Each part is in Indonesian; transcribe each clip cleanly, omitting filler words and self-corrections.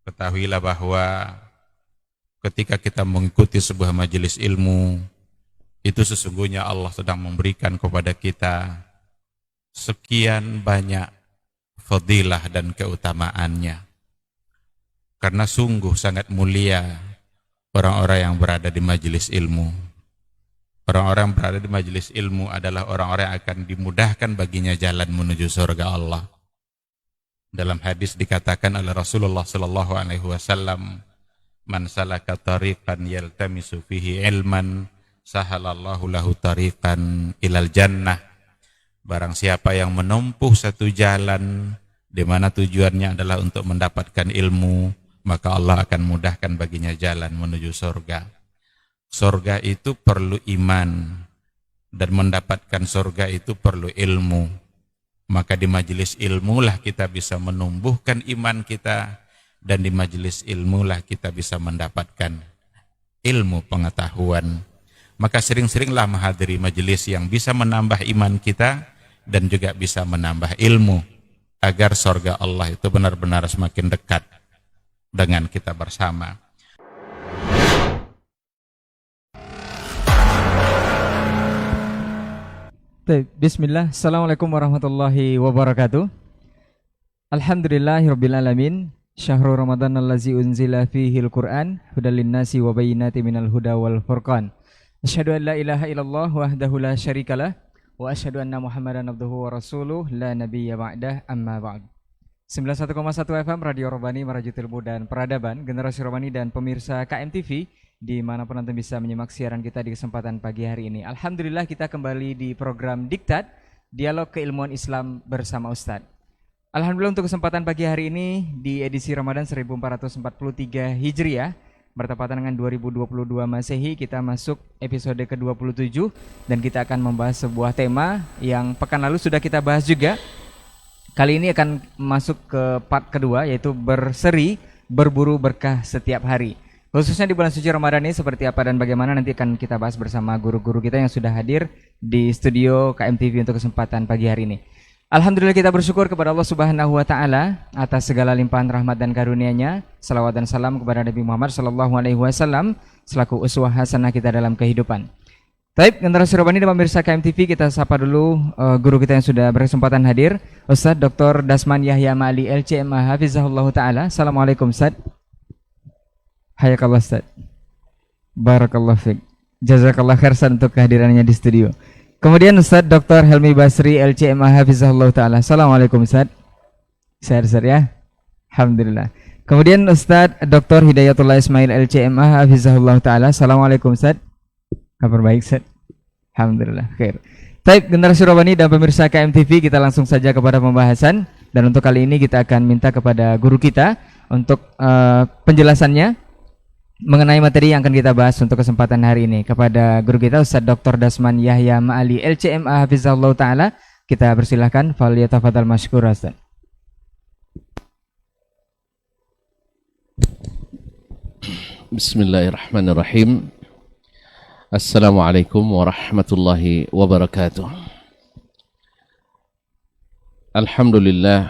Ketahuilah bahwa ketika kita mengikuti sebuah majelis ilmu, itu sesungguhnya Allah sedang memberikan kepada kita sekian banyak fadilah dan keutamaannya. Karena sungguh sangat mulia orang-orang yang berada di majelis ilmu. Orang-orang yang berada di majelis ilmu adalah orang-orang yang akan dimudahkan baginya jalan menuju surga Allah. Dalam hadis dikatakan oleh Rasulullah sallallahu alaihi wasallam, "Man salaka tariqan yaltamisu fihi ilman, sahalallahu lahu tariqan ilal jannah." Barang siapa yang menempuh satu jalan di mana tujuannya adalah untuk mendapatkan ilmu, maka Allah akan mudahkan baginya jalan menuju surga. Surga itu perlu iman, dan mendapatkan surga itu perlu ilmu. Maka di majelis ilmulah kita bisa menumbuhkan iman kita, dan di majelis ilmulah kita bisa mendapatkan ilmu pengetahuan. Maka sering-seringlah menghadiri majelis yang bisa menambah iman kita dan juga bisa menambah ilmu, agar surga Allah itu benar-benar semakin dekat dengan kita bersama. Bismillah, Assalamualaikum warahmatullahi wabarakatuh. Alhamdulillahirrabbilalamin. Syahrul Ramadan allazi unzila fihil Qur'an hudal linnasi wa bayyinatin minal huda wal furqan. Asyhadu an la ilaha illallah wahdahu la syarikalah wa asyhadu anna Muhammadan abduhu wa rasuluh la nabiyya ba'dah, amma ba'd. 91,1 FM Radio Robani Merajuk Ilmu dan Peradaban, Generasi Robani dan pemirsa KMTV dimanapun Anda bisa menyimak siaran kita di kesempatan pagi hari ini. Alhamdulillah kita kembali di program Diktat, Dialog Keilmuan Islam bersama Ustadz. Alhamdulillah untuk kesempatan pagi hari ini di edisi Ramadan 1443 Hijriah bertepatan dengan 2022 Masehi, kita masuk episode ke-27 dan kita akan membahas sebuah tema yang pekan lalu sudah kita bahas juga. Kali ini akan masuk ke part kedua, yaitu berseri berburu berkah setiap hari. Khususnya di bulan suci Ramadan ini seperti apa dan bagaimana nanti akan kita bahas bersama guru-guru kita yang sudah hadir di studio KMTV untuk kesempatan pagi hari ini. Alhamdulillah kita bersyukur kepada Allah Subhanahu wa taala atas segala limpahan rahmat dan karunia-Nya. Salawat dan salam kepada Nabi Muhammad sallallahu alaihi wasallam selaku uswah hasanah kita dalam kehidupan. Baik, Generasi Robani dan pemirsa KMTV, kita sapa dulu guru kita yang sudah berkesempatan hadir, Ustadz Dr. Dasman Yahya Ma'ali LCMA Hafizahullah taala. Assalamualaikum Ustadz. Hayakallah Ustaz. Barakallah fiqh. Jazakallah khairsan untuk kehadirannya di studio. Kemudian Ustaz Dr. Helmi Basri LCMA Hafizahullah ta'ala. Assalamualaikum Ustaz. Sehat Ustaz ya. Alhamdulillah. Kemudian Ustaz Dr. Hidayatullah Ismail LCMA Hafizahullah ta'ala. Assalamualaikum Ustaz. Kabar baik Ustaz. Alhamdulillah. Khair. Baik, Generasi Robani dan pemirsa KMTV, kita langsung saja kepada pembahasan. Dan untuk kali ini kita akan minta kepada guru kita untuk penjelasannya mengenai materi yang akan kita bahas untuk kesempatan hari ini. Kepada guru kita Ustaz Dr. Dasman Yahya Ma'ali LCMA Hafizahullah ta'ala, kita persilahkan, falyatafadhal mashkura Ustaz. Bismillahirrahmanirrahim. Assalamualaikum warahmatullahi wabarakatuh. Alhamdulillah,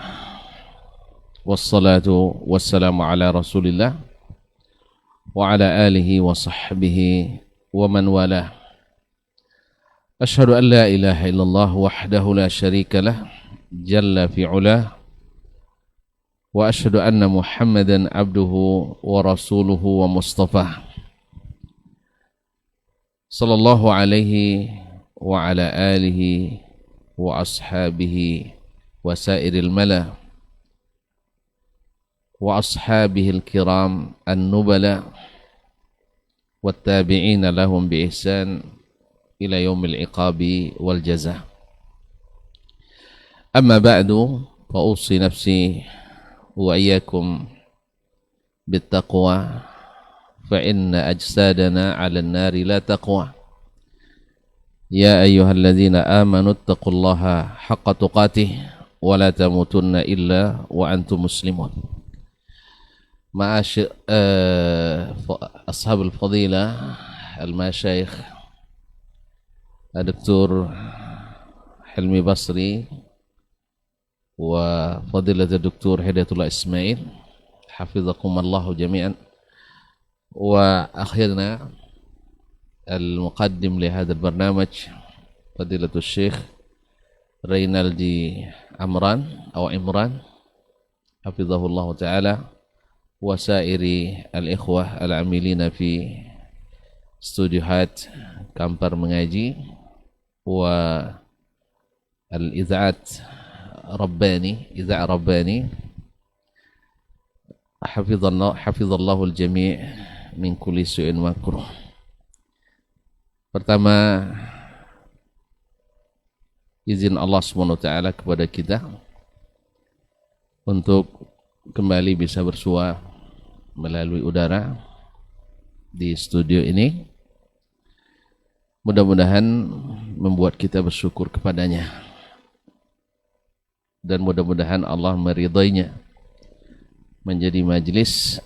wassalatu wassalamu ala rasulillah wa ala alihi wa sahbihi wa man walah. Asyhadu an la ilaha illallah wahdahu la syarika lah jalla fi'ulah, wa asyhadu anna Muhammadan abduhu wa rasuluhu wa mustafah sallallahu alaihi wa ala alihi wa ashabihi wa sairil mala wa ashabihil kiram an-nubala والتابعين لهم بإحسان إلى يوم العقاب والجزاء. أما بعد فأوصي نفسي وإياكم بالتقوى فإن أجسادنا على النار لا تقوى. يا أيها الذين آمنوا اتقوا الله حق تقاته ولا تموتن إلا وأنتم مسلمون. أصحاب الفضيلة المشايخ الدكتور حلمي بصري وفضيلة الدكتور هداية الله إسماعيل hafizakumallahu jami'an. Wa akhirna al-muqaddim li hadzal barnamij fadilatul Syekh Reynaldi Imran hafizahullahu taala wa sairi al-ikhwah al-amilina fi studiuhat Kampar Mengaji wa al-Idza'at Rabbani hafizallahu al-jami' min kulli su'in makruh. Pertama, izin Allah SWT kepada kita untuk kembali bisa bersua melalui udara di studio ini. Mudah-mudahan membuat kita bersyukur kepadanya, dan mudah-mudahan Allah meridainya menjadi majlis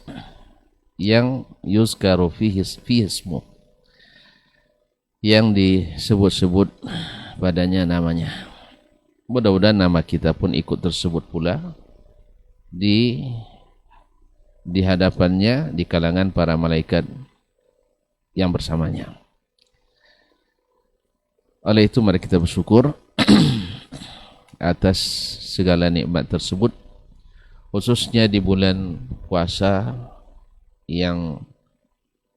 yang yuzkaru fihi ismu, yang disebut-sebut padanya namanya. Mudah-mudahan nama kita pun ikut tersebut pula di hadapannya di kalangan para malaikat yang bersamanya. Oleh itu mari kita bersyukur atas segala nikmat tersebut, khususnya di bulan puasa yang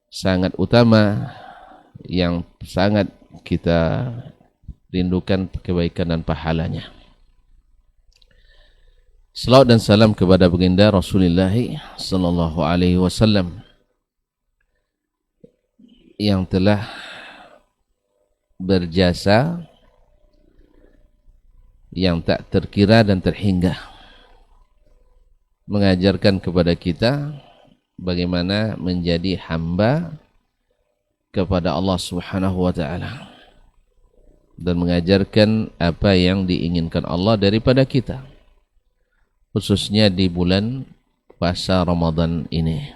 sangat utama, yang sangat kita rindukan kebaikan dan pahalanya. Salawat dan salam kepada baginda Rasulullah sallallahu alaihi wasallam yang telah berjasa yang tak terkira dan terhingga, mengajarkan kepada kita bagaimana menjadi hamba kepada Allah Subhanahu wa taala, dan mengajarkan apa yang diinginkan Allah daripada kita, khususnya di bulan puasa Ramadan ini.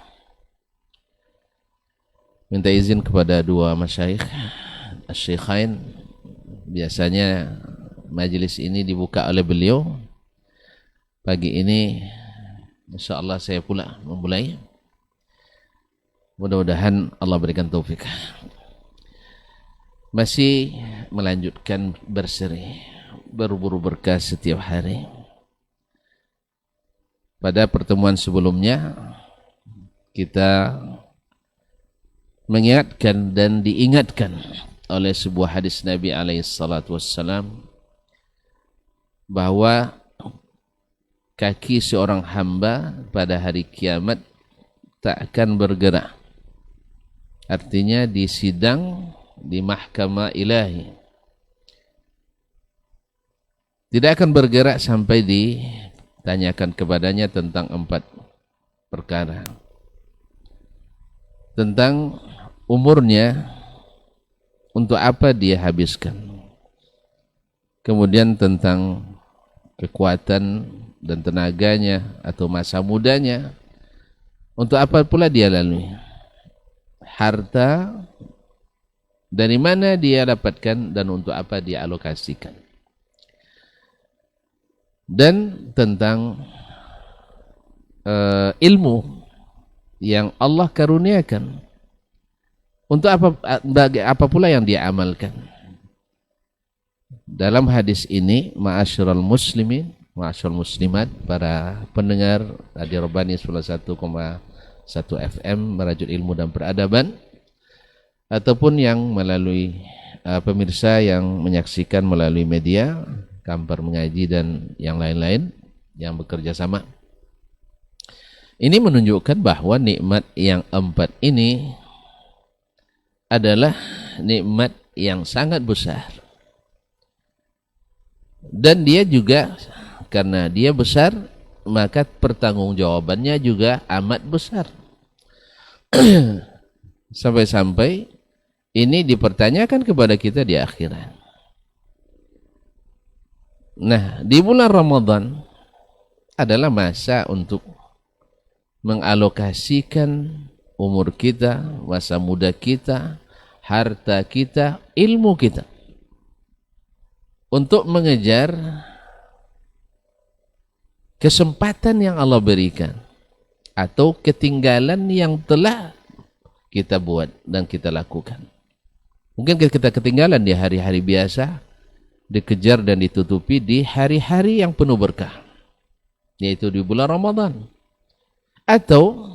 Minta izin kepada dua masyayikh Asy-Syaikhain, biasanya majelis ini dibuka oleh beliau. Pagi ini insyaallah saya pula memulai. Mudah-mudahan Allah berikan taufik. Masih melanjutkan berseri, berburu berkah setiap hari. Pada pertemuan sebelumnya kita mengingatkan dan diingatkan oleh sebuah hadis Nabi SAW bahwa kaki seorang hamba pada hari kiamat tak akan bergerak. Artinya di sidang, di mahkamah ilahi, tidak akan bergerak sampai ditanyakan kepadanya tentang 4 perkara. Tentang umurnya, untuk apa dia habiskan. Kemudian tentang kekuatan dan tenaganya atau masa mudanya, untuk apa pula dia lalui. Harta, dari mana dia dapatkan dan untuk apa dia alokasikan. Dan tentang ilmu yang Allah karuniakan, untuk apa pula yang dia amalkan. Dalam hadis ini, ma'asyiral muslimin, ma'asyiral muslimat, para pendengar Radio Rabbani 101,1 FM merajut ilmu dan peradaban, ataupun yang melalui pemirsa yang menyaksikan melalui media Kampar Mengaji dan yang lain-lain yang bekerja sama. Ini menunjukkan bahwa nikmat yang 4 ini adalah nikmat yang sangat besar. Dan dia juga, karena dia besar, maka pertanggungjawabannya juga amat besar. Sampai-sampai ini dipertanyakan kepada kita di akhirat. Nah, di bulan Ramadan adalah masa untuk mengalokasikan umur kita, masa muda kita, harta kita, ilmu kita, untuk mengejar kesempatan yang Allah berikan atau ketinggalan yang telah kita buat dan kita lakukan. Mungkin kita ketinggalan di hari-hari biasa, dikejar dan ditutupi di hari-hari yang penuh berkah, yaitu di bulan Ramadan. Atau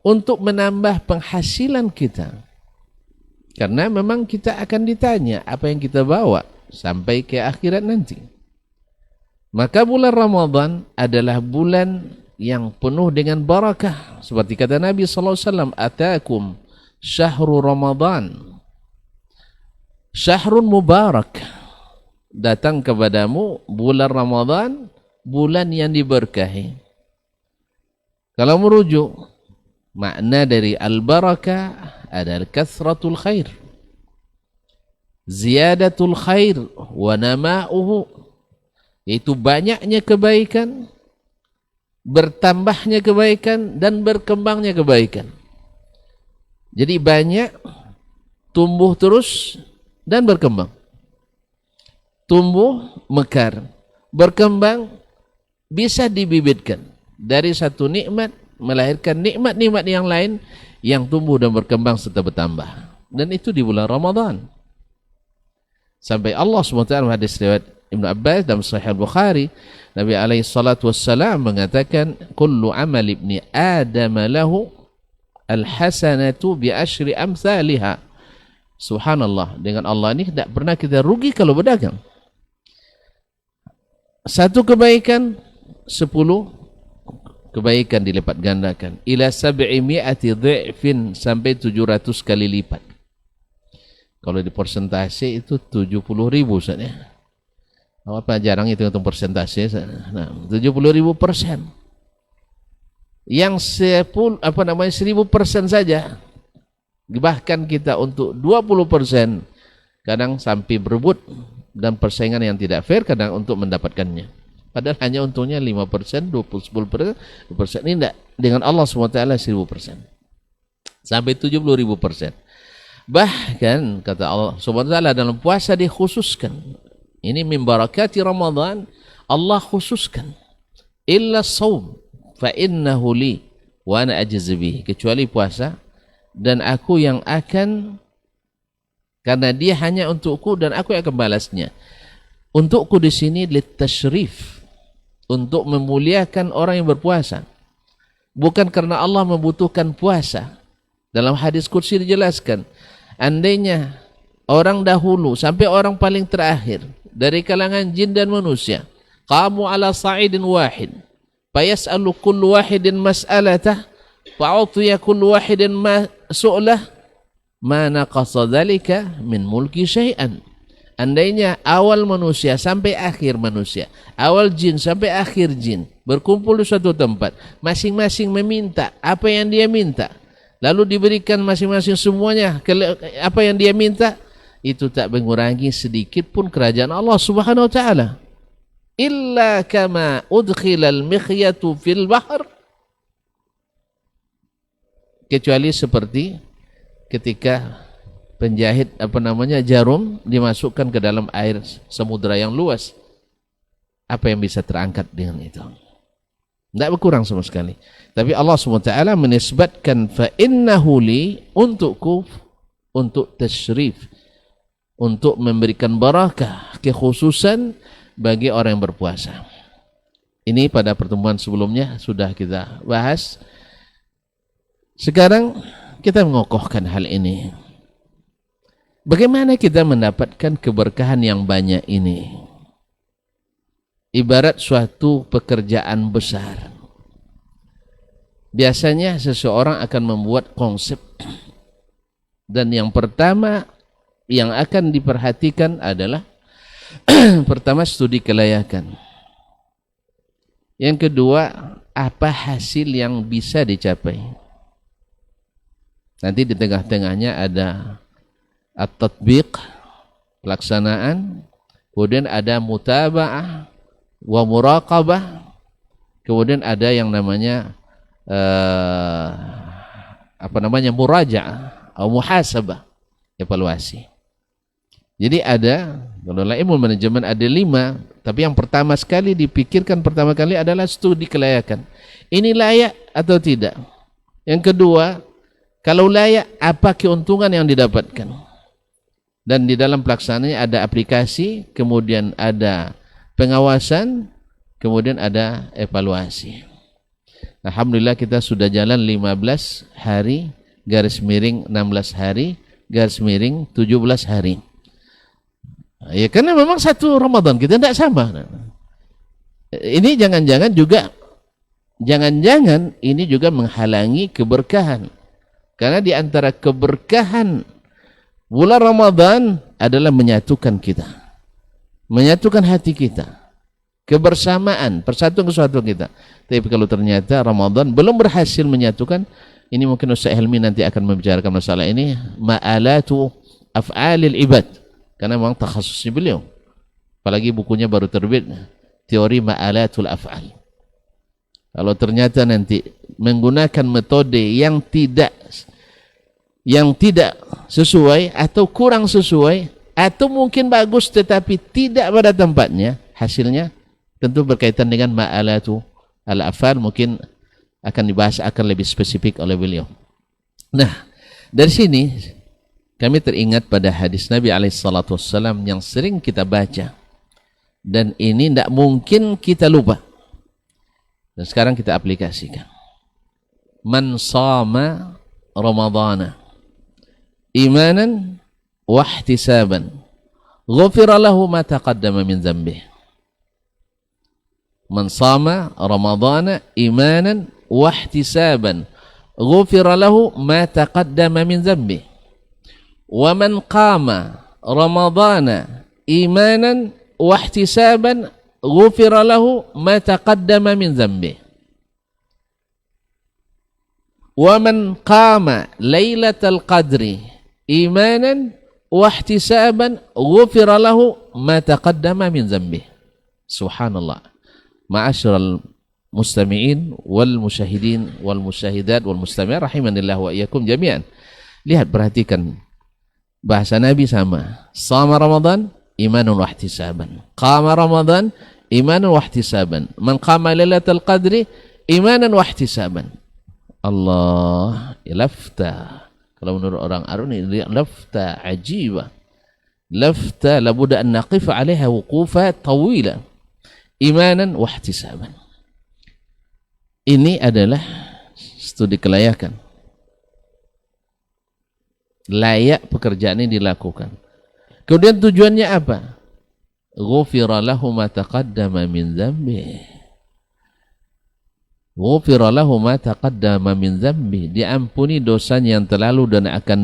untuk menambah penghasilan kita, karena memang kita akan ditanya apa yang kita bawa sampai ke akhirat nanti. Maka bulan Ramadan adalah bulan yang penuh dengan barakah, seperti kata Nabi SAW, atakum syahrul Ramadan, syahrun mubarak, datang kepadamu bulan Ramadan, bulan yang diberkahi. Kalau merujuk makna dari al-barakah adalah kathratul khair, ziyadatul khair wa nama'uhu, yaitu banyaknya kebaikan, bertambahnya kebaikan, dan berkembangnya kebaikan. Jadi banyak, tumbuh terus, dan berkembang. Tumbuh, mekar, berkembang, bisa dibibitkan. Dari satu nikmat, melahirkan nikmat-nikmat yang lain, yang tumbuh dan berkembang serta bertambah. Dan itu di bulan Ramadan. Sampai Allah SWT hadis riwayat Ibnu Abbas dalam Sahih Al-Bukhari, Nabi alaihi salatu wassalam mengatakan, kullu amal ibni Adam lahu al-hasanatu bi asyri amthaliha. Subhanallah, dengan Allah ini tidak pernah kita rugi kalau berdagang. Satu kebaikan, 10 kebaikan dilipat gandakan. Ila 700 dhi'fin, sampai 700 kali lipat. Kalau di persentase itu 70.000 Ustaz ya. Apa jarang itu hitung persentase. Nah, 70.000%. Yang 1000% saja. Bahkan kita untuk 20% kadang sampai berebut, dan persaingan yang tidak fair kadang untuk mendapatkannya. Padahal hanya untungnya 5%, 10%, 2%. Ini tidak. Dengan Allah SWT 1000%. Sampai 70.000%. Bahkan kata Allah SWT dalam puasa dikhususkan. Ini min barakati Ramadan, Allah khususkan. Illa saum fa innahu li wa ana ajzi bihi. Kecuali puasa, dan aku yang akan, karena dia hanya untukku dan aku yang akan balasnya. Untukku di sini litasyrif, untuk memuliakan orang yang berpuasa. Bukan karena Allah membutuhkan puasa. Dalam hadis qudsi dijelaskan, andainya orang dahulu sampai orang paling terakhir dari kalangan jin dan manusia, qamu ala sa'idin wahid, fayas'alu kullu wahidin mas'alatah, fa'utiya kullu wahidin su'lah, ma naqasa dzalika min mulki syai'an. Andainya awal manusia sampai akhir manusia, awal jin sampai akhir jin, berkumpul di suatu tempat, masing-masing meminta apa yang dia minta, lalu diberikan masing-masing semuanya apa yang dia minta, itu tak mengurangi sedikit pun kerajaan Allah Subhanahu wa taala. Illa kama udkhilal mikhyatu fil bahr, kecuali seperti ketika penjahit jarum dimasukkan ke dalam air samudra yang luas, apa yang bisa terangkat dengan itu? Tidak berkurang sama sekali. Tapi Allah SWT menisbatkan fa innahu li, untukku, untuk tasyrif, untuk memberikan barakah, kekhususan bagi orang yang berpuasa. Ini pada pertemuan sebelumnya sudah kita bahas. Sekarang kita mengokohkan hal ini. Bagaimana kita mendapatkan keberkahan yang banyak ini? Ibarat suatu pekerjaan besar. Biasanya seseorang akan membuat konsep, dan yang pertama yang akan diperhatikan adalah pertama studi kelayakan. Yang kedua, apa hasil yang bisa dicapai. Nanti di tengah-tengahnya ada at-tatbiq, pelaksanaan, kemudian ada mutaba'ah wa muraqabah, kemudian ada yang namanya muraja'ah atau muhasabah, evaluasi. Jadi ada, kalau ilmu manajemen ada 5, tapi yang pertama sekali dipikirkan pertama kali adalah studi kelayakan. Ini layak atau tidak? Yang kedua, kalau layak, apa keuntungan yang didapatkan? Dan di dalam pelaksanaannya ada aplikasi, kemudian ada pengawasan, kemudian ada evaluasi. Alhamdulillah kita sudah jalan 15 hari, garis miring 16 hari, garis miring 17 hari. Ya karena memang satu Ramadan kita tidak sama. Ini jangan-jangan ini juga menghalangi keberkahan. Karena di antara keberkahan bulan Ramadan adalah menyatukan kita, menyatukan hati kita, kebersamaan, persatuan kesatuan kita. Tapi kalau ternyata Ramadan belum berhasil menyatukan, ini mungkin Ustaz Helmi nanti akan membicarakan masalah ini, ma'alatu af'alil ibad, karena memang takhasusnya beliau. Apalagi bukunya baru terbit, teori ma'alatul af'al. Kalau ternyata nanti menggunakan metode yang tidak sesuai atau kurang sesuai atau mungkin bagus tetapi tidak pada tempatnya, hasilnya tentu berkaitan dengan ma'alatu al-af'al, mungkin akan dibahas, akan lebih spesifik oleh beliau. Nah, dari sini kami teringat pada hadis Nabi SAW yang sering kita baca dan ini tidak mungkin kita lupa. Dan sekarang kita aplikasikan. Man sama Ramadana imanan wa ihtisaban ghufira lahu ma taqaddama min dhanbihi. Man sama Ramadana imanan wa ihtisaban ghufira lahu ma taqaddama min dhanbihi. Wa man qama Ramadana imanan wa ihtisaban ghufira lahu ma taqaddama min dhanbihi. Wa man qama lailatal qadri imanan wa ihtisaban ghufira lahu ma taqaddama min dhanbihi. Subhanallah. Ma'asyiral mustami'in wal musyahidin wal musyahidat wal mustami' rahimanillah wa iyyakum jami'an. Lihat, perhatikan bahasa Nabi sama. Shama Ramadan imanun wa ihtisaban. Qama Ramadan imanan wa ihtisaban. Man qama lailatul qadri imanan wa ihtisaban. Allah, lafta. Kalau menurut orang Arab ini lafta ajibah. Lafta labudda an naqif 'alaiha wuqufa tawila. Imanan wa ihtisaban. Ini adalah studi kelayakan. Layak pekerjaan ini dilakukan. Kemudian tujuannya apa? Ghufira lahu ma taqaddama min dhanbihi. Ghufira lahu ma taqaddama min dhanbihi. Diampuni dosanya yang telah lalu dan akan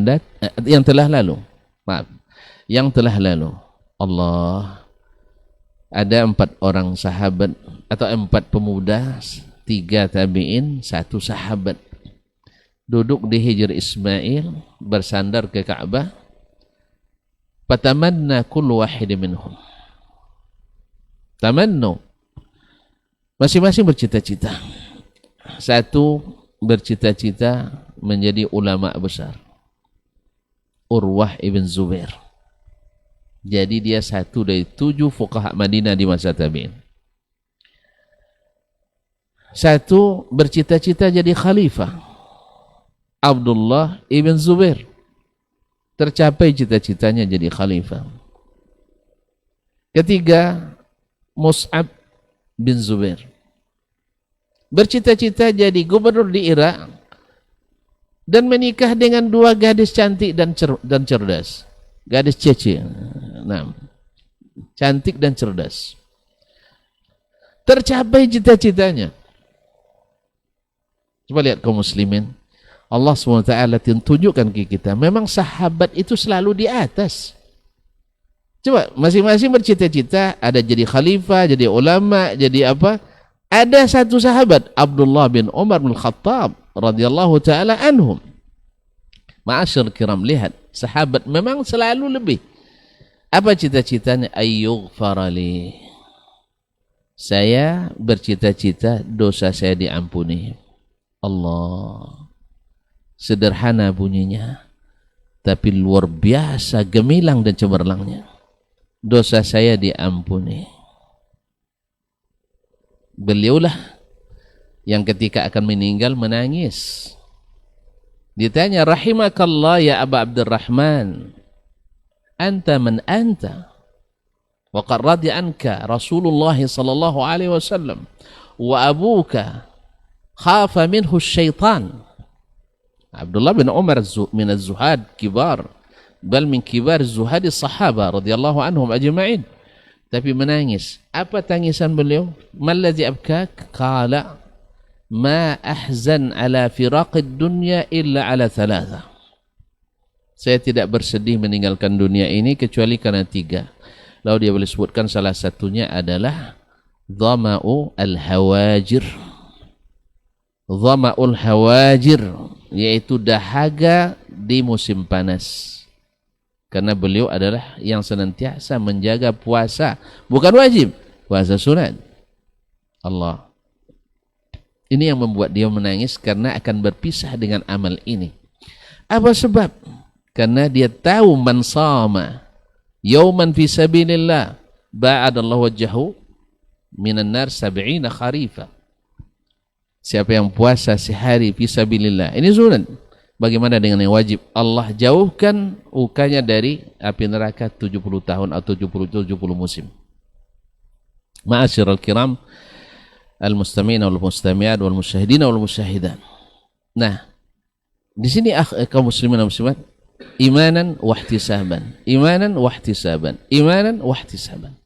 yang telah lalu. Maaf. Yang telah lalu. Allah. Ada 4 orang sahabat atau 4 pemuda, 3 tabi'in, 1 sahabat. Duduk di Hijr Ismail, bersandar ke Ka'bah. Fatamanna kullu wahid minhum. Tamannu. Masing-masing bercita-cita. 1 bercita-cita menjadi ulama besar. Urwah ibn Zubair. Jadi dia 1 dari 7 fuqaha Madinah di masa tabi'in. 1 bercita-cita jadi khalifah. Abdullah ibn Zubair. Tercapai cita-citanya jadi khalifah. 3 Mus'ab bin Zubair. Bercita-cita jadi gubernur di Irak dan menikah dengan 2 gadis cantik dan cerdas. Gadis cece. Nah, cantik dan cerdas. Tercapai cita-citanya. Coba lihat kaum muslimin. Allah SWT tunjukkan ke kita, memang sahabat itu selalu di atas. Coba, masing-masing bercita-cita, ada jadi khalifah, jadi ulama, jadi apa? Ada 1 sahabat, Abdullah bin Umar bin Khattab radhiyallahu ta'ala anhum. Ma'asyir kiram, lihat, sahabat memang selalu lebih. Apa cita-citanya? Ayyughfarali. Saya bercita-cita dosa saya diampuni. Allah. Sederhana bunyinya, tapi luar biasa gemilang dan cemerlangnya. Dosa saya diampuni. Beliaulah yang ketika akan meninggal menangis. Ditanya, rahimakallah ya Aba Abdurrahman, anta man anta? Wa qad radi anka Rasulullah sallallahu alaihi wasallam wa abuka khafa minhu syaitan. Abdullah bin Umar min az-zuhad kibar, bal min kibar az-zuhad as-sahaba radhiyallahu anhum ajma'in. Tapi menangis. Apa tangisan beliau? Mallazi abkak? Qala ma ahzan ala firaqid dunya illa ala thalatha. Saya tidak bersedih meninggalkan dunia ini kecuali karena 3. Lalu dia boleh sebutkan salah satunya adalah dhama'u al-hawajir. Dhama'ul hawajir, yaitu dahaga di musim panas. Karena beliau adalah yang senantiasa menjaga puasa, bukan wajib, puasa sunat. Allah. Ini yang membuat dia menangis karena akan berpisah dengan amal ini. Apa sebab? Karena dia tahu man sama yauman fi sabilillah ba'adallahu wajhahu minan nar 70 kharifa. Siapa yang puasa sehari fi sabilillah, ini sunat. Bagaimana dengan yang wajib? Allah jauhkan ukanya dari api neraka 70 tahun atau 70 musim. Ma'asyiral kiram al-mustami'in wal mustami'at wal musyahidin wal musyahidat. Nah, di sini kaum muslimin dan muslimat, imanan wa ihtisaban. Imanan wa ihtisaban. Imanan wa ihtisaban.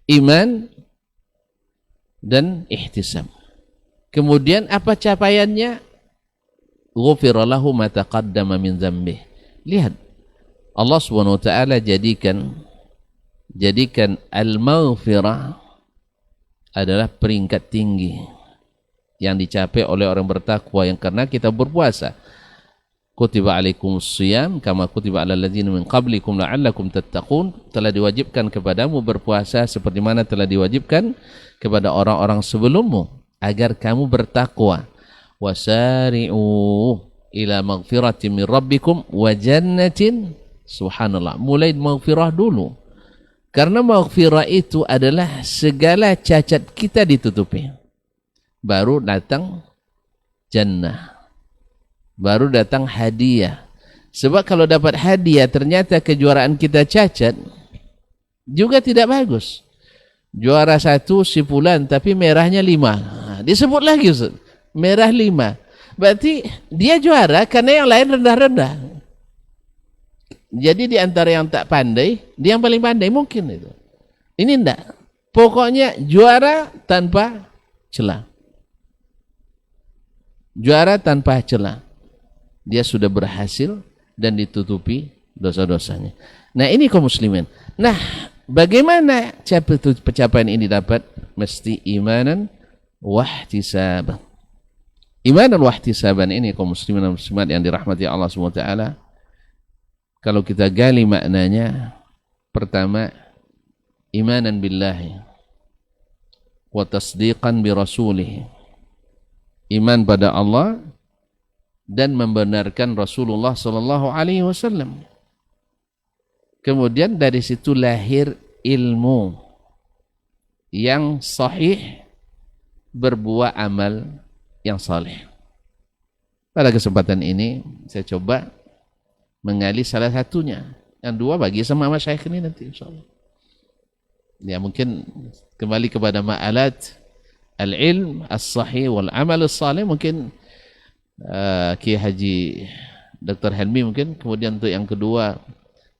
Iman dan ihtisab. Kemudian apa capaiannya? Ghufira lahu ma taqaddama min dzambih. Lihat, Allah Subhanahu wa taala jadikan al-maghfirah adalah peringkat tinggi yang dicapai oleh orang bertakwa, yang karena kita berpuasa. Kutiba alaikumus shiyam kama kutiba alal ladzina min qablikum la'allakum tattaqun. Telah diwajibkan kepadamu berpuasa seperti mana telah diwajibkan kepada orang-orang sebelummu agar kamu bertakwa. Wasari'u ila maghfiratin min rabbikum wa jannatin. Subhanallah, mulai maghfirah dulu, karena maghfirah itu adalah segala cacat kita ditutupi, baru datang jannah, baru datang hadiah. Sebab kalau dapat hadiah ternyata kejuaraan kita cacat, juga tidak bagus. Juara 1 si fulan tapi merahnya 5, disebut lagi Ustaz, merah 5. Berarti dia juara karena yang lain rendah-rendah. Jadi di antara yang tak pandai, dia yang paling pandai mungkin itu. Ini enggak. Pokoknya juara tanpa celah. Juara tanpa celah. Dia sudah berhasil dan ditutupi dosa-dosanya. Nah, ini kaum muslimin. Nah, bagaimana pencapaian ini dapat? Mesti imanan wahtisaban. Iman dan wahtisaban ini kaum muslimin dan muslimat yang dirahmati Allah SWT, kalau kita gali maknanya, pertama, imanan billahi wa tasdiqan bi rasulih, iman pada Allah dan membenarkan Rasulullah sallallahu alaihi wasallam. Kemudian dari situ lahir ilmu yang sahih, berbuah amal yang saleh. Pada kesempatan ini saya coba menggali salah satunya. Yang 2 bagi sama masyayikh ini nanti insyaallah. Ya, mungkin kembali kepada ma'alat al-ilm as-sahih wal amal as-salih, mungkin Kiai Haji Dr. Helmi mungkin. Kemudian untuk yang kedua,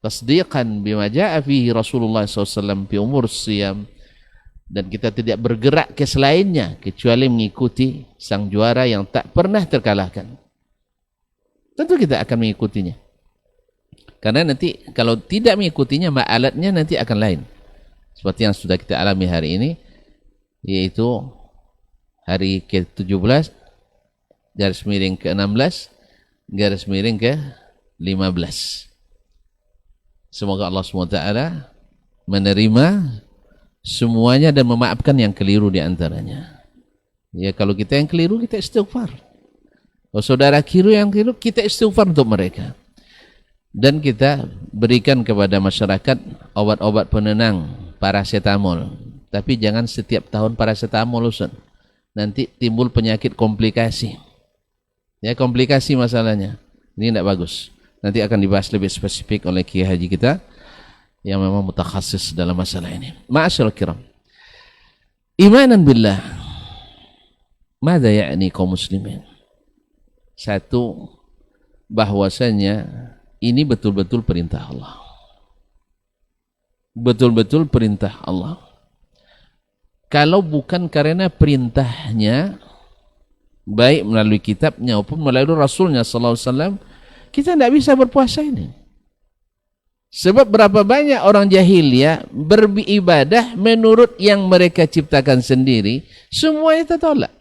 tasdiqan bima jaa fihi Rasulullah SAW fi umur siyam, dan kita tidak bergerak ke selainnya kecuali mengikuti sang juara yang tak pernah terkalahkan. Tentu kita akan mengikutinya, karena nanti kalau tidak mengikutinya, ma'alatnya nanti akan lain. Seperti yang sudah kita alami hari ini, yaitu hari ke-17 garis miring ke-16 garis miring ke-15. Semoga Allah SWT menerima semuanya dan memaafkan yang keliru di antaranya. Ya, kalau kita yang keliru, kita istighfar. Kalau saudara kiri yang keliru, kita istighfar untuk mereka. Dan kita berikan kepada masyarakat obat-obat penenang, paracetamol. Tapi jangan setiap tahun paracetamol, Ustaz. nanti timbul penyakit komplikasi. Ya, komplikasi masalahnya. Ini tidak bagus. Nanti akan dibahas lebih spesifik oleh Kiai Haji kita yang memang mutakhasis dalam masalah ini. Ma'asyiral kiram. Imanan billah. Mada ya'ni kaum muslimin? Satu, bahwasanya ini betul-betul perintah Allah. Betul-betul perintah Allah. Kalau bukan karena perintahnya, baik melalui kitabnya maupun melalui Rasulnya sallallahu alaihi wasallam, kita tidak bisa berpuasa ini. Sebab berapa banyak orang jahiliyah beribadah menurut yang mereka ciptakan sendiri, semuanya tertolak.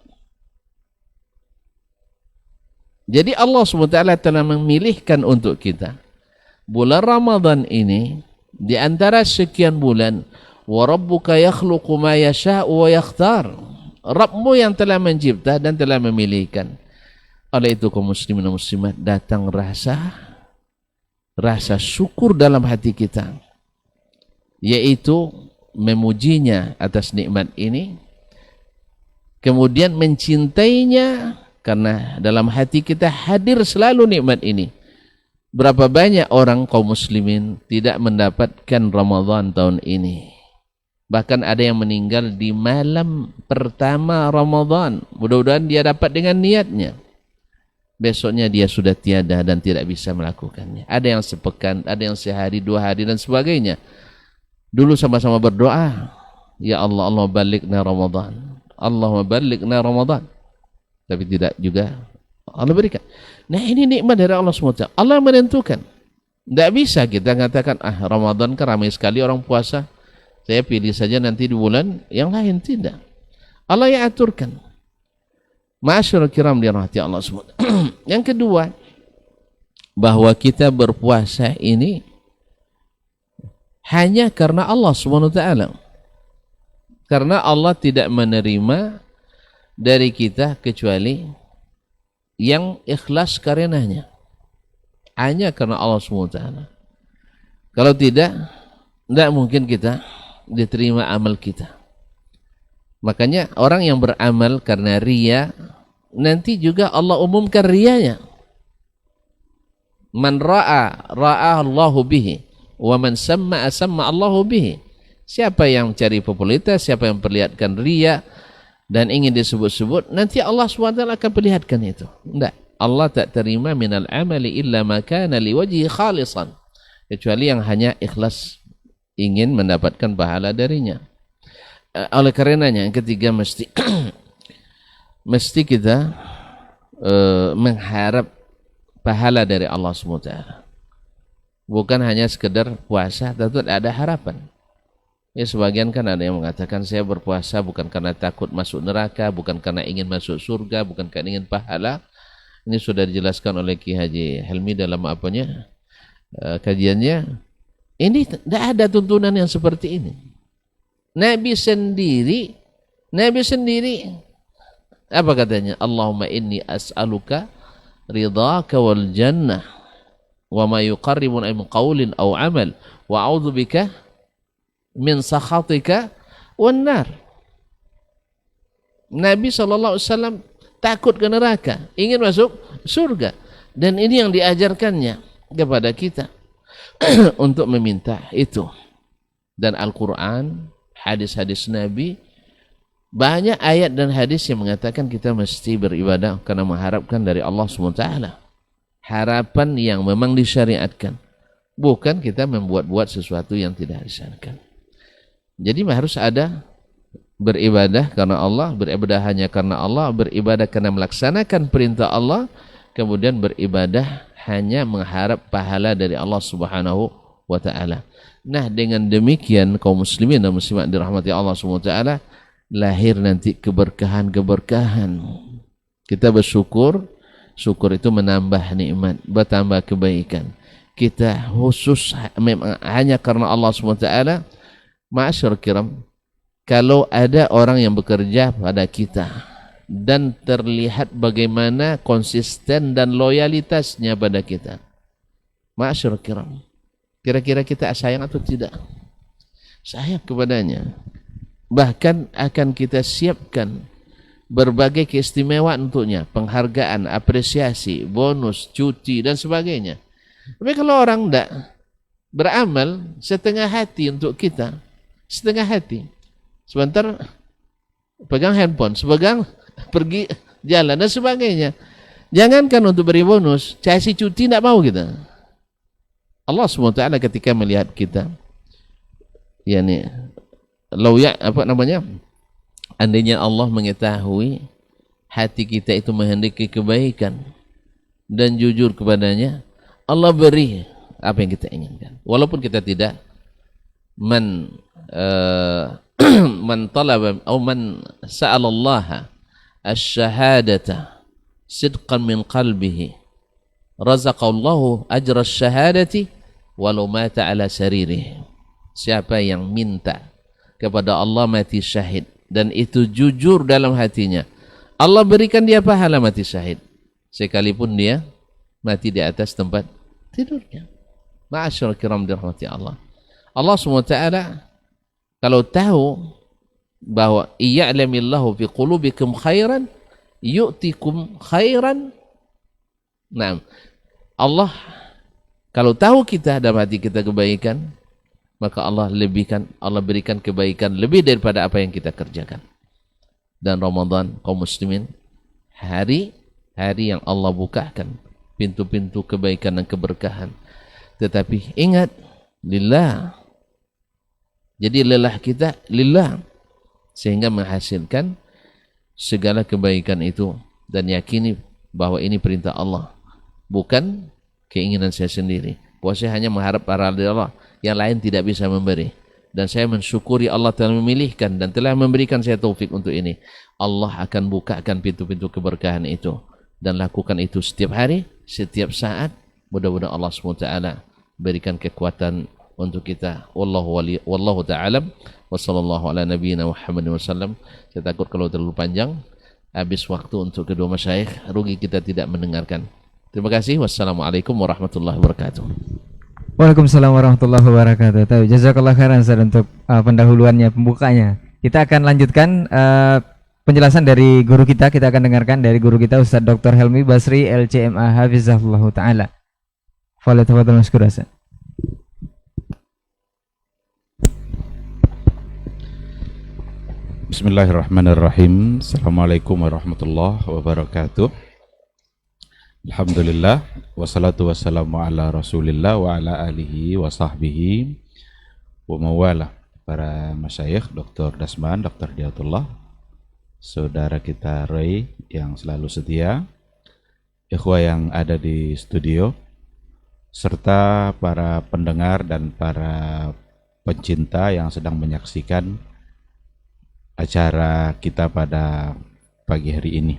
Jadi Allah SWT telah memilihkan untuk kita bulan Ramadan ini di antara sekian bulan, wa rabbuka yakhluqu ma yasha'u wa yakhtar. Rabbmu yang telah mencipta dan telah memilihkan. Oleh itu kaum muslimin dan muslimat, datang rasa syukur dalam hati kita, yaitu memujinya atas nikmat ini, kemudian mencintainya karena dalam hati kita hadir selalu nikmat ini. Berapa banyak orang kaum muslimin tidak mendapatkan Ramadan tahun ini. Bahkan ada yang meninggal di malam pertama Ramadan. Mudah-mudahan dia dapat dengan niatnya. Besoknya dia sudah tiada dan tidak bisa melakukannya. Ada yang sepekan, ada yang sehari, 2 hari dan sebagainya. Dulu sama-sama berdoa, ya Allah, Allah balighna Ramadan. Allahumma balighna Ramadan. Tapi tidak juga Allah berikan. Nah, ini nikmat dari Allah SWT. Allah menentukan. Tidak bisa kita mengatakan, Ramadan kan ramai sekali orang puasa, saya pilih saja nanti di bulan yang lain. Tidak. Allah yang aturkan. Ma'asyiral kiram dirahmati Allah SWT. Yang kedua, bahwa kita berpuasa ini hanya karena Allah SWT. Karena Allah tidak menerima dari kita kecuali yang ikhlas karenanya, hanya karena Allah SWT. Kalau tidak mungkin kita diterima amal kita. Makanya orang yang beramal karena riya, nanti juga Allah umumkan riyanya. Man ra'a Allahu bihi, wa man samma Allahu bihi. Siapa yang cari popularitas, siapa yang perlihatkan riya dan ingin disebut-sebut, nanti Allah SWT akan perlihatkan itu. Tidak. Allah tak terima minal amali illa ma kana liwajhi khalisan. Kecuali yang hanya ikhlas ingin mendapatkan pahala darinya. Oleh karenanya, yang ketiga mesti kita mengharap pahala dari Allah SWT. Bukan hanya sekedar puasa, tapi ada harapan. Ya, sebagian kan ada yang mengatakan saya berpuasa bukan karena takut masuk neraka, bukan karena ingin masuk surga, bukan karena ingin pahala. Ini sudah dijelaskan oleh Ki Haji Helmi dalam kajiannya. Ini tidak ada tuntunan yang seperti ini. Nabi sendiri apa katanya? Allahumma inni as'aluka ridhaka wal jannah wa ma yuqarribuna min qawlin aw amal wa a'udzubika min sakhatika wan nar. Nabi SAW takut ke neraka, ingin masuk surga, dan ini yang diajarkannya kepada kita untuk meminta itu. Dan Al-Quran, hadis-hadis Nabi, banyak ayat dan hadis yang mengatakan kita mesti beribadah karena mengharapkan dari Allah SWT. Harapan yang memang disyariatkan, bukan kita membuat-buat sesuatu yang tidak disyariatkan. Jadi harus ada beribadah karena Allah, beribadah hanya karena Allah, beribadah karena melaksanakan perintah Allah, kemudian beribadah hanya mengharap pahala dari Allah Subhanahu wa taala. Nah, dengan demikian kaum muslimin dan muslimat dirahmati Allah Subhanahu wa taala, lahir nanti keberkahan-keberkahan. Kita bersyukur, syukur itu menambah nikmat, bertambah kebaikan. Kita khusus hanya karena Allah Subhanahu wa taala. Ma'asyar kiram, kalau ada orang yang bekerja pada kita dan terlihat bagaimana konsisten dan loyalitasnya pada kita, ma'asyar kiram, kira-kira kita sayang atau tidak? Sayang kepadanya. Bahkan akan kita siapkan berbagai keistimewaan untuknya, penghargaan, apresiasi, bonus, cuti dan sebagainya. Tapi kalau orang tidak beramal setengah hati untuk kita, setengah hati, sebentar pegang handphone, sebagang pergi jalan dan sebagainya. Jangankan untuk beri bonus, kasih cuti tidak mau kita. Allah SWT ketika melihat kita, yakni andainya Allah mengetahui hati kita itu menghendaki kebaikan dan jujur kepadanya, Allah beri apa yang kita inginkan. Walaupun kita tidak man talaba atau man sa'ala Allah asy-syahadata sidqan min qalbihi razaqallahu ajra asy-syahadati walau mata ala saririh. Siapa yang minta kepada Allah mati syahid dan itu jujur dalam hatinya, Allah berikan dia pahala mati syahid sekalipun dia mati di atas tempat tidurnya. Ma'asyiral kiram dirahmati Allah. Allah SWT kalau tahu bahwa iya'lamillahu fi qulubikum khairan yu'tikum khairan. Nah, Allah kalau tahu kita dalam hati kita kebaikan, maka Allah berikan kebaikan lebih daripada apa yang kita kerjakan. Dan Ramadan kaum muslimin hari yang Allah bukakan pintu-pintu kebaikan dan keberkahan. Tetapi ingat, lillah. Jadi lelah kita lillah, sehingga menghasilkan segala kebaikan itu, dan yakini bahwa ini perintah Allah, bukan keinginan saya sendiri. Bahwa saya hanya mengharap pahala dari Allah, yang lain tidak bisa memberi. Dan saya mensyukuri Allah telah memilihkan dan telah memberikan saya taufik untuk ini. Allah akan bukakan pintu-pintu keberkahan itu, dan lakukan itu setiap hari, setiap saat. Mudah-mudahan Allah SWT berikan kekuatan untuk kita. Wallahu ta'ala wa sallallahu ala nabiyyina Muhammad wasallam. Saya takut kalau terlalu panjang habis waktu untuk kedua masyayikh, rugi kita tidak mendengarkan. Terima kasih. Wassalamualaikum warahmatullahi wabarakatuh. Waalaikumsalam warahmatullahi wabarakatuh. Jazakallah khairan Ustaz untuk pendahuluannya, pembukanya. Kita akan lanjutkan penjelasan dari guru kita. Kita akan dengarkan dari guru kita Ustaz Dr. Helmi Basri LCMA Hafizahullah Ta'ala. Falyatafadhal mashkura. Bismillahirrahmanirrahim. Assalamualaikum warahmatullahi wabarakatuh. Alhamdulillah, wassalatu wassalamu ala rasulillah wa ala alihi wa sahbihi wa mawala. Para masyayikh, Dr. Dasman, Dr. Diatullah, saudara kita Ray yang selalu setia, ikhwah yang ada di studio, serta para pendengar dan para pencinta yang sedang menyaksikan acara kita pada pagi hari ini.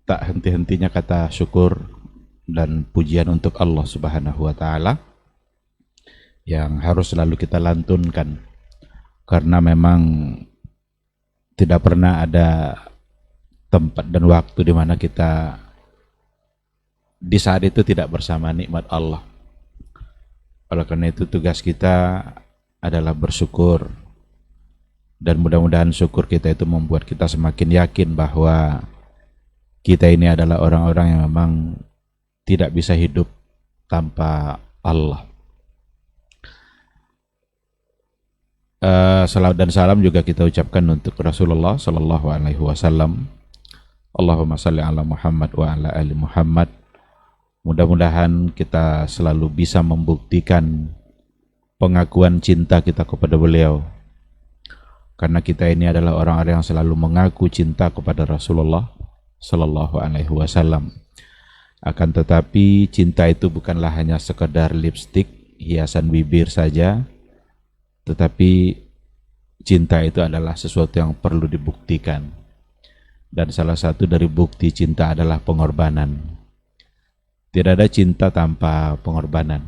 Tak henti-hentinya kata syukur dan pujian untuk Allah Subhanahu wa Ta'ala yang harus selalu kita lantunkan, karena memang tidak pernah ada tempat dan waktu di mana kita di saat itu tidak bersama nikmat Allah. Oleh karena itu tugas kita adalah bersyukur, dan mudah-mudahan syukur kita itu membuat kita semakin yakin bahwa kita ini adalah orang-orang yang memang tidak bisa hidup tanpa Allah. Salawat dan salam juga kita ucapkan untuk Rasulullah Sallallahu Alaihi Wasallam. Allahumma salli ala Muhammad wa ala ali Muhammad. Mudah-mudahan kita selalu bisa membuktikan pengakuan cinta kita kepada beliau, karena kita ini adalah orang-orang yang selalu mengaku cinta kepada Rasulullah Sallallahu Alaihi Wasallam. Akan tetapi cinta itu bukanlah hanya sekedar lipstik, hiasan bibir saja, tetapi cinta itu adalah sesuatu yang perlu dibuktikan. Dan salah satu dari bukti cinta adalah pengorbanan. Tidak ada cinta tanpa pengorbanan.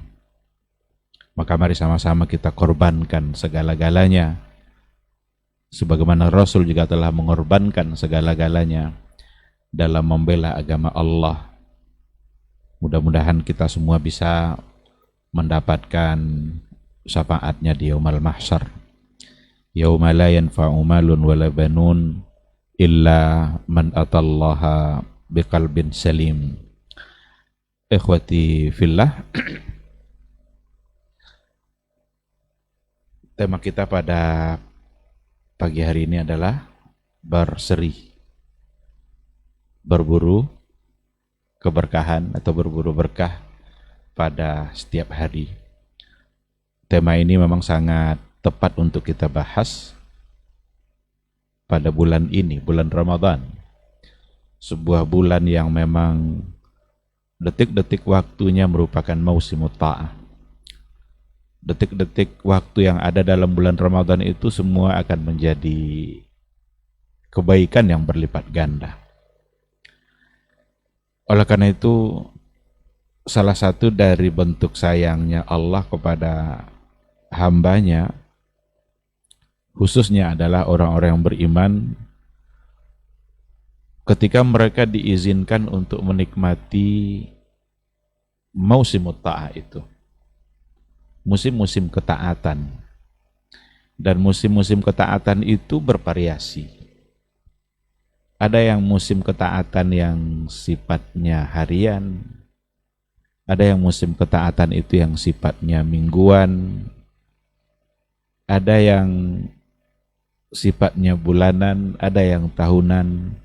Maka mari sama-sama kita korbankan segala-galanya, sebagaimana Rasul juga telah mengorbankan segala-galanya dalam membela agama Allah. Mudah-mudahan kita semua bisa mendapatkan syafaatnya di yaumul mahsyar. yauma la yanfa'u malun wala banun illa man atallaha biqalbin salim. Ikhwati fillah, tema kita pada pagi hari ini adalah berseri, berburu keberkahan atau berburu berkah pada setiap hari. Tema ini memang sangat tepat untuk kita bahas pada bulan ini, bulan Ramadan. Sebuah bulan yang memang detik-detik waktunya merupakan mausimut ta'ah. Detik-detik waktu yang ada dalam bulan Ramadan itu semua akan menjadi kebaikan yang berlipat ganda. Oleh karena itu, salah satu dari bentuk sayangnya Allah kepada hambanya, khususnya adalah orang-orang yang beriman, ketika mereka diizinkan untuk menikmati mausimut ta'ah itu, musim-musim ketaatan. Dan musim-musim ketaatan itu bervariasi. Ada yang musim ketaatan yang sifatnya harian, ada yang musim ketaatan itu yang sifatnya mingguan, ada yang sifatnya bulanan, ada yang tahunan.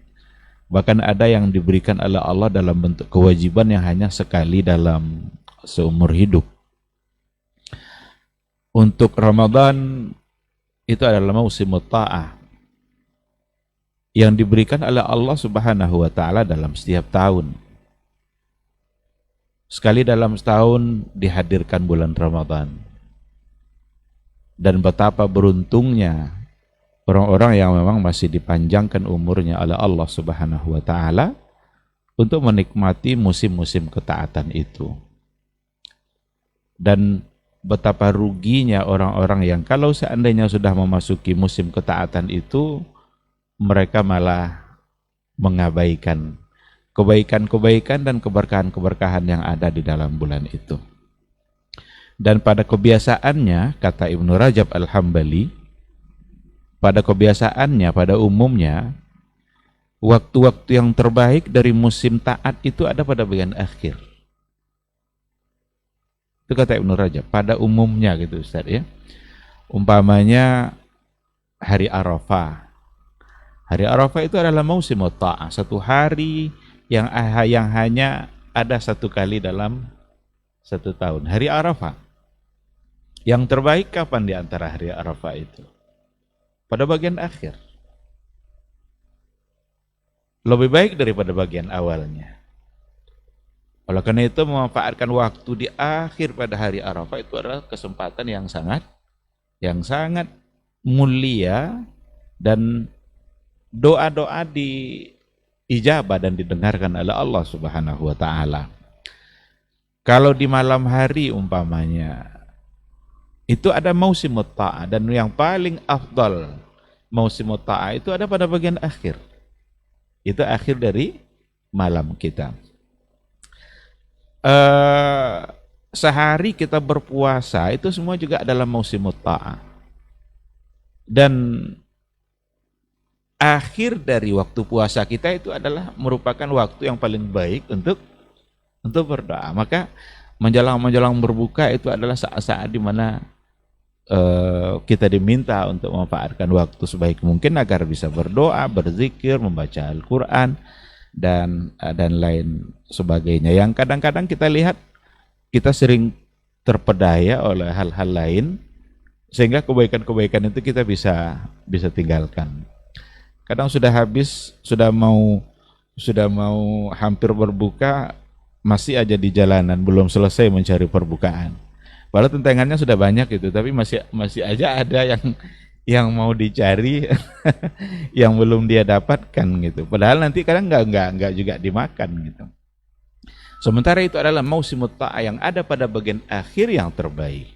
Bahkan ada yang diberikan oleh Allah dalam bentuk kewajiban yang hanya sekali dalam seumur hidup. Untuk Ramadan itu adalah mausimut ta'ah yang diberikan oleh Allah Subhanahu wa taala dalam setiap tahun. Sekali dalam setahun dihadirkan bulan Ramadan. Dan betapa beruntungnya orang-orang yang memang masih dipanjangkan umurnya oleh Allah Subhanahu wa taala untuk menikmati musim-musim ketaatan itu. Dan betapa ruginya orang-orang yang kalau seandainya sudah memasuki musim ketaatan itu, mereka malah mengabaikan kebaikan-kebaikan dan keberkahan-keberkahan yang ada di dalam bulan itu. Dan pada kebiasaannya, kata Ibnu Rajab Al-Hambali, pada kebiasaannya, pada umumnya, waktu-waktu yang terbaik dari musim taat itu ada pada bagian akhir. Itu kata Ibnu Rajab, pada umumnya gitu Ustaz ya. Umpamanya hari Arafah. Hari Arafah itu adalah mausimut ta'ah, satu hari yang hanya ada satu kali dalam satu tahun. Hari Arafah. Yang terbaik kapan di antara hari Arafah itu? Pada bagian akhir. Lebih baik daripada bagian awalnya. Oleh karena itu memanfaatkan waktu di akhir pada hari Arafah itu adalah kesempatan yang sangat mulia, dan doa-doa diijabah dan didengarkan oleh Allah Subhanahu wa taala. Kalau di malam hari umpamanya itu ada mausimut ta'ah, dan yang paling afdal mausimut ta'ah itu ada pada bagian akhir. Itu akhir dari malam kita. Sehari kita berpuasa itu semua juga adalah mausimut ta'ah. Dan akhir dari waktu puasa kita itu adalah merupakan waktu yang paling baik untuk berdoa. Maka menjelang berbuka itu adalah saat-saat di mana kita diminta untuk memanfaatkan waktu sebaik mungkin agar bisa berdoa, berzikir, membaca Al-Quran, dan lain sebagainya. Yang kadang-kadang kita lihat kita sering terpedaya oleh hal-hal lain, sehingga kebaikan-kebaikan itu kita bisa tinggalkan. Kadang sudah habis, sudah mau hampir berbuka, masih aja di jalanan, belum selesai mencari perbukaan. Walau tentangannya sudah banyak gitu, tapi masih aja ada yang mau dicari yang belum dia dapatkan gitu. Padahal nanti kadang nggak juga dimakan gitu. Sementara itu adalah mausimut ta'ah yang ada pada bagian akhir yang terbaik.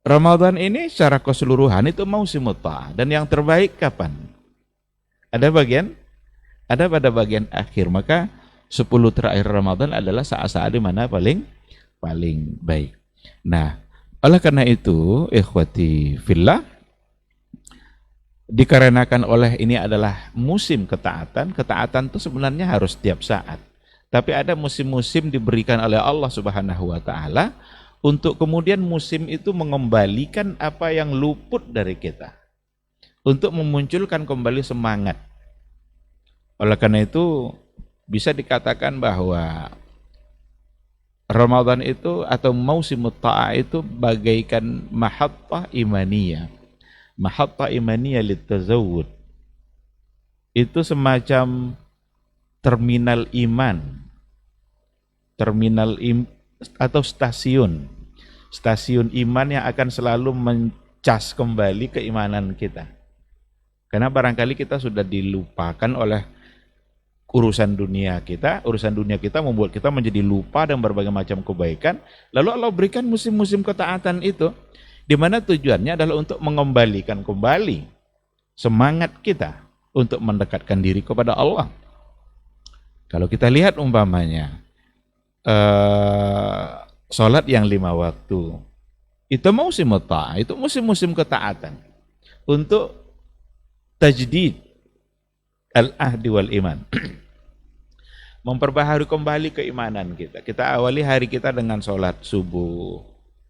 Ramadan ini secara keseluruhan itu mausimut ta'ah, dan yang terbaik kapan? Ada pada bagian akhir. Maka 10 terakhir Ramadan adalah saat-saat di mana paling baik. Nah, oleh karena itu, ikhwati fillah, Dikarenakan oleh ini adalah musim ketaatan, ketaatan itu sebenarnya harus setiap saat. Tapi ada musim-musim diberikan oleh Allah Subhanahu wa taala untuk kemudian musim itu mengembalikan apa yang luput dari kita. Untuk memunculkan kembali semangat. Oleh karena itu bisa dikatakan bahwa Ramadan itu atau mausimut ta'ah itu bagaikan mahattah imaniyah. Mahattah imaniyah litazawud. Itu semacam terminal iman. Atau stasiun. Stasiun iman yang akan selalu mencas kembali keimanan kita. Karena barangkali kita sudah dilupakan oleh urusan dunia kita membuat kita menjadi lupa dan berbagai macam kebaikan. Lalu Allah berikan musim-musim ketaatan itu, di mana tujuannya adalah untuk mengembalikan kembali semangat kita untuk mendekatkan diri kepada Allah. Kalau kita lihat umpamanya sholat yang 5 waktu, itu musim ta'ah, itu musim-musim ketaatan untuk tajdid al-ahdi wal iman. Memperbaharui kembali keimanan kita. Kita awali hari kita dengan sholat subuh.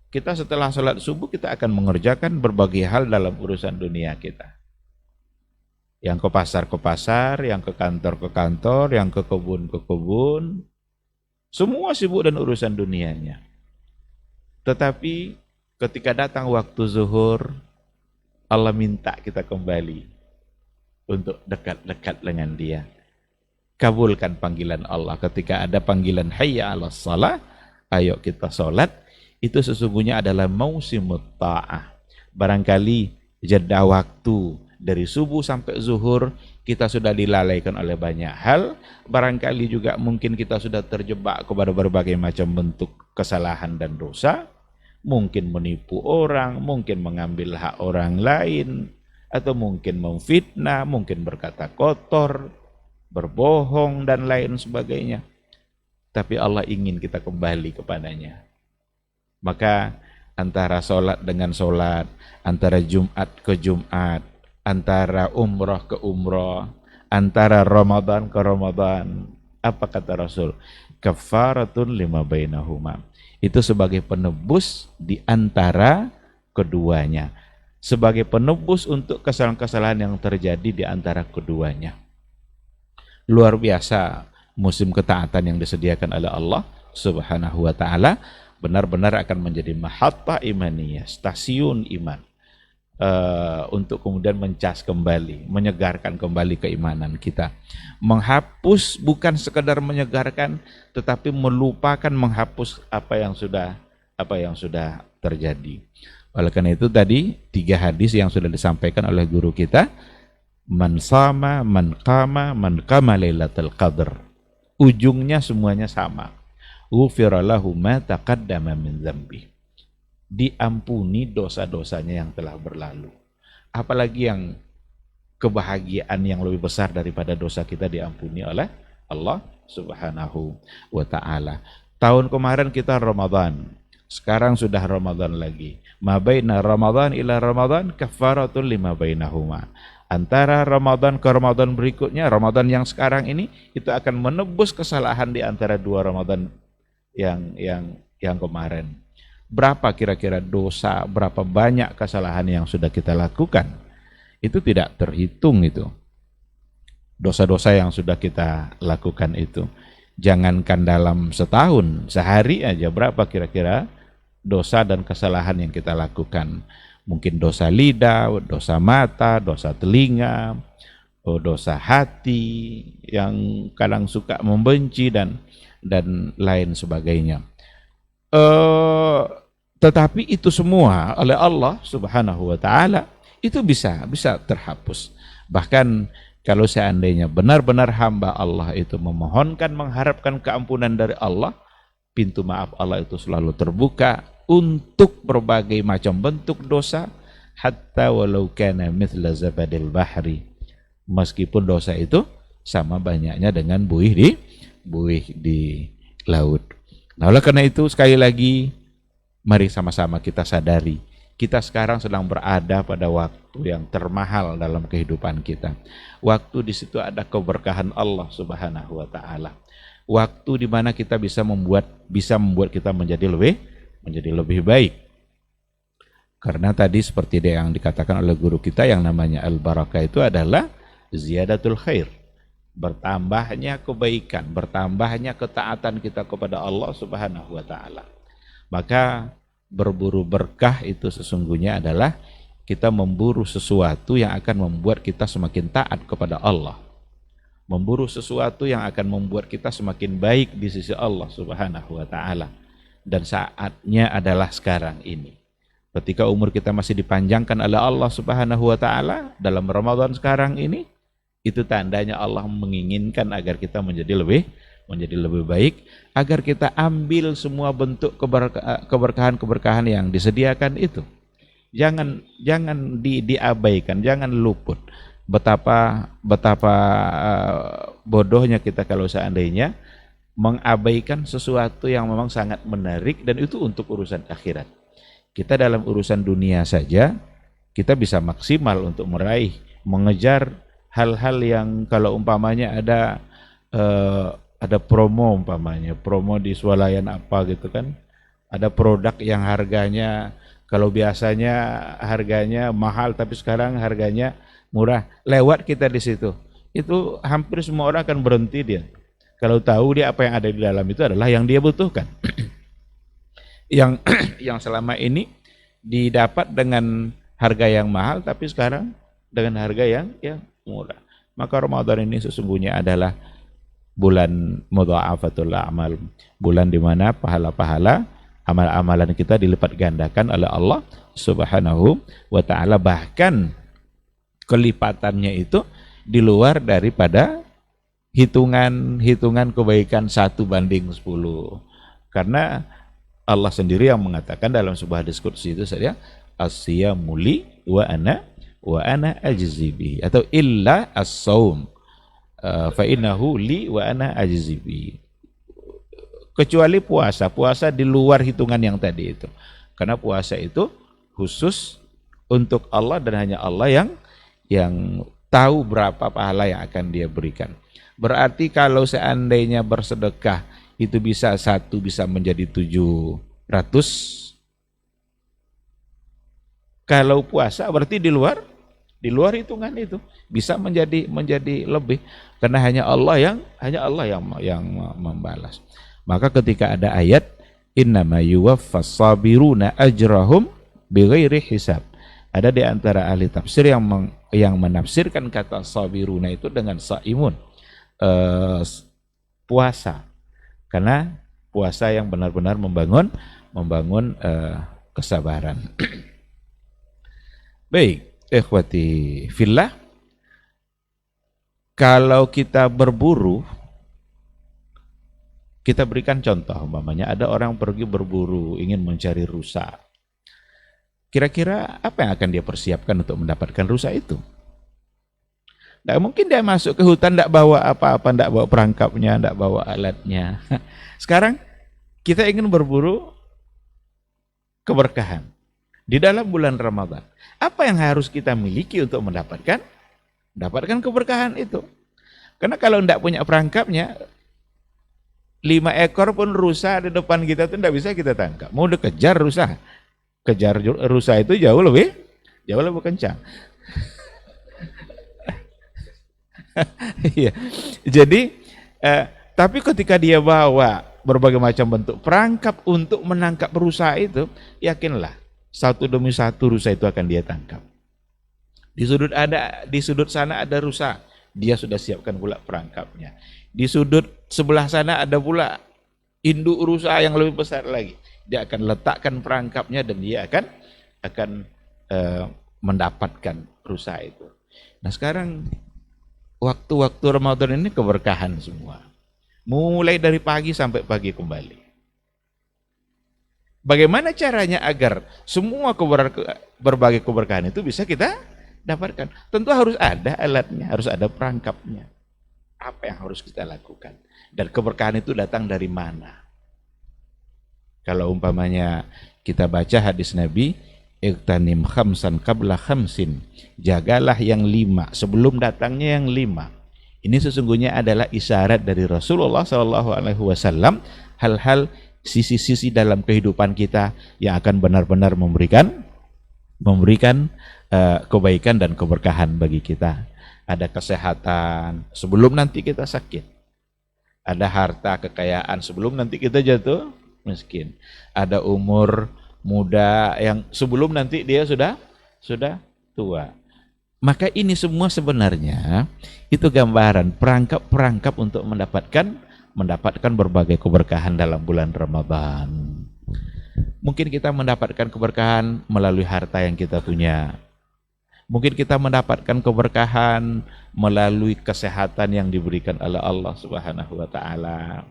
Kita setelah sholat subuh kita akan mengerjakan berbagai hal dalam urusan dunia kita. Yang ke pasar, yang ke kantor, yang ke kebun. Semua sibuk dan urusan dunianya. Tetapi ketika datang waktu zuhur, Allah minta kita kembali untuk dekat-dekat dengan Dia. Kabulkan panggilan Allah. Ketika ada panggilan hayya 'alas shalah, ayo kita salat, itu sesungguhnya adalah mausimut ta'ah. Barangkali jeda waktu dari subuh sampai zuhur kita sudah dilalaikan oleh banyak hal, barangkali juga mungkin kita sudah terjebak kepada berbagai macam bentuk kesalahan dan dosa, mungkin menipu orang, mungkin mengambil hak orang lain, atau mungkin memfitnah, mungkin berkata kotor, berbohong dan lain sebagainya. Tapi Allah ingin kita kembali kepadanya. Maka antara solat dengan solat, antara Jumat ke Jumat, antara umroh ke umroh, antara Ramadan ke Ramadan, apa kata Rasul? Kafaratun lima bainahuma. Itu sebagai penebus di antara keduanya. Sebagai penebus untuk kesalahan-kesalahan yang terjadi di antara keduanya. Luar biasa musim ketaatan yang disediakan oleh Allah Subhanahu wa taala, benar-benar akan menjadi mahattah imaniyah, stasiun iman, untuk kemudian mencas kembali, menyegarkan kembali keimanan kita. Menghapus bukan sekedar menyegarkan, tetapi melupakan, menghapus apa yang sudah terjadi. Oleh karena itu tadi 3 hadis yang sudah disampaikan oleh guru kita, man sama, man qama lailatul qadr. Ujungnya semuanya sama. Ghufira lahu ma taqaddama min dzambi. Diampuni dosa-dosanya yang telah berlalu. Apalagi yang kebahagiaan yang lebih besar daripada dosa kita diampuni oleh Allah Subhanahu wa taala. Tahun kemarin kita Ramadan, sekarang sudah Ramadan lagi. Ma baina Ramadan ila Ramadan kafaratun lima bainahuma. Antara Ramadan ke Ramadan berikutnya, Ramadan yang sekarang ini, itu akan menebus kesalahan di antara 2 Ramadan yang kemarin. Berapa kira-kira dosa, berapa banyak kesalahan yang sudah kita lakukan? Itu tidak terhitung itu. Dosa-dosa yang sudah kita lakukan itu. Jangankan dalam setahun, sehari aja berapa kira-kira dosa dan kesalahan yang kita lakukan. Mungkin dosa lidah, dosa mata, dosa telinga, dosa hati yang kadang suka membenci dan lain sebagainya. Tetapi itu semua oleh Allah Subhanahu wa taala itu bisa terhapus. Bahkan kalau seandainya benar-benar hamba Allah itu memohonkan, mengharapkan keampunan dari Allah, pintu maaf Allah itu selalu terbuka untuk berbagai macam bentuk dosa, hatta walau kana mithla zabadil bahri. Meskipun dosa itu sama banyaknya dengan buih di laut. Nah, oleh karena itu sekali lagi mari sama-sama kita sadari Kita sekarang sedang berada pada waktu yang termahal dalam kehidupan kita. Waktu di situ ada keberkahan Allah Subhanahu wa taala. Waktu di mana kita bisa membuat kita menjadi lebih baik. Karena tadi seperti yang dikatakan oleh guru kita, yang namanya al-barakah itu adalah ziyadatul khair. Bertambahnya kebaikan, bertambahnya ketaatan kita kepada Allah Subhanahu wa taala. Maka berburu berkah itu sesungguhnya adalah kita memburu sesuatu yang akan membuat kita semakin taat kepada Allah. Memburu sesuatu yang akan membuat kita semakin baik di sisi Allah Subhanahu wa taala. Dan saatnya adalah sekarang ini. Ketika umur kita masih dipanjangkan oleh Allah Subhanahu wa taala dalam Ramadan sekarang ini, itu tandanya Allah menginginkan agar kita menjadi lebih baik, agar kita ambil semua bentuk keberkahan-keberkahan yang disediakan itu. Jangan diabaikan, jangan luput. Betapa bodohnya kita kalau seandainya mengabaikan sesuatu yang memang sangat menarik, dan itu untuk urusan akhirat. Kita dalam urusan dunia saja kita bisa maksimal untuk mengejar hal-hal yang kalau umpamanya ada promo, promo di swalayan apa gitu kan, ada produk yang harganya kalau biasanya harganya mahal tapi sekarang harganya murah, lewat kita di situ, itu hampir semua orang akan berhenti dia kalau tahu dia apa yang ada di dalam itu adalah yang dia butuhkan. yang selama ini didapat dengan harga yang mahal tapi sekarang dengan harga yang murah. Maka Ramadan ini sesungguhnya adalah bulan mudha'afatul a'mal, bulan di mana pahala-pahala amal-amalan kita dilipat gandakan oleh Allah Subhanahu wa taala, bahkan kelipatannya itu di luar daripada hitungan kebaikan 1:10. Karena Allah sendiri yang mengatakan dalam sebuah hadis qudsi itu saja, as-siyamu li wa ana ajzi bihi, atau illa as-saum fa innahu li wa ana ajzi bihi. Kecuali puasa di luar hitungan yang tadi itu. Karena puasa itu khusus untuk Allah dan hanya Allah yang tahu berapa pahala yang akan dia berikan. Berarti kalau seandainya bersedekah itu bisa menjadi 700. Kalau puasa berarti di luar hitungan itu bisa menjadi lebih, karena hanya Allah yang membalas. Maka ketika ada ayat innama yuwaffas sabiruna ajrahum bighairi hisab, ada di antara ahli tafsir yang menafsirkan kata sabiruna itu dengan saimun, puasa. Karena puasa yang benar-benar membangun kesabaran. Baik, ikhwati fillah, kalau kita berburu, kita berikan contoh, umpamanya ada orang pergi berburu ingin mencari rusa. Kira-kira apa yang akan dia persiapkan untuk mendapatkan rusa itu? Tidak mungkin dia masuk ke hutan tidak bawa apa-apa, tidak bawa perangkapnya, tidak bawa alatnya. Sekarang kita ingin berburu keberkahan di dalam bulan Ramadan. Apa yang harus kita miliki untuk mendapatkan keberkahan itu? Karena kalau tidak punya perangkapnya, 5 ekor pun rusa di depan kita itu tidak bisa kita tangkap. Mau dikejar rusa itu jauh lebih kencang. Iya. Jadi tapi ketika dia bawa berbagai macam bentuk perangkap untuk menangkap rusa itu, yakinlah satu demi satu rusa itu akan dia tangkap. Di sudut sana ada rusa, dia sudah siapkan pula perangkapnya. Di sudut sebelah sana ada pula induk rusa yang lebih besar lagi. Dia akan letakkan perangkapnya dan dia akan mendapatkan rusa itu. Nah sekarang waktu-waktu Ramadan ini keberkahan semua. Mulai dari pagi sampai pagi kembali. Bagaimana caranya agar semua berbagai keberkahan itu bisa kita dapatkan? Tentu harus ada alatnya, harus ada perangkapnya. Apa yang harus kita lakukan? Dan keberkahan itu datang dari mana? Kalau umpamanya kita baca hadis Nabi, Iqtanim khamsan qabla khamsin. Jagalah yang 5 sebelum datangnya yang 5. Ini sesungguhnya adalah isyarat dari Rasulullah SAW, hal-hal sisi-sisi dalam kehidupan kita yang akan benar-benar memberikan kebaikan dan keberkahan bagi kita. Ada kesehatan sebelum nanti kita sakit. Ada harta kekayaan sebelum nanti kita jatuh miskin. Ada umur muda yang sebelum nanti dia sudah tua. Maka ini semua sebenarnya itu gambaran perangkap-perangkap untuk mendapatkan berbagai keberkahan dalam bulan Ramadan. Mungkin kita mendapatkan keberkahan melalui harta yang kita punya. Mungkin kita mendapatkan keberkahan melalui kesehatan yang diberikan oleh Allah Subhanahu wa taala.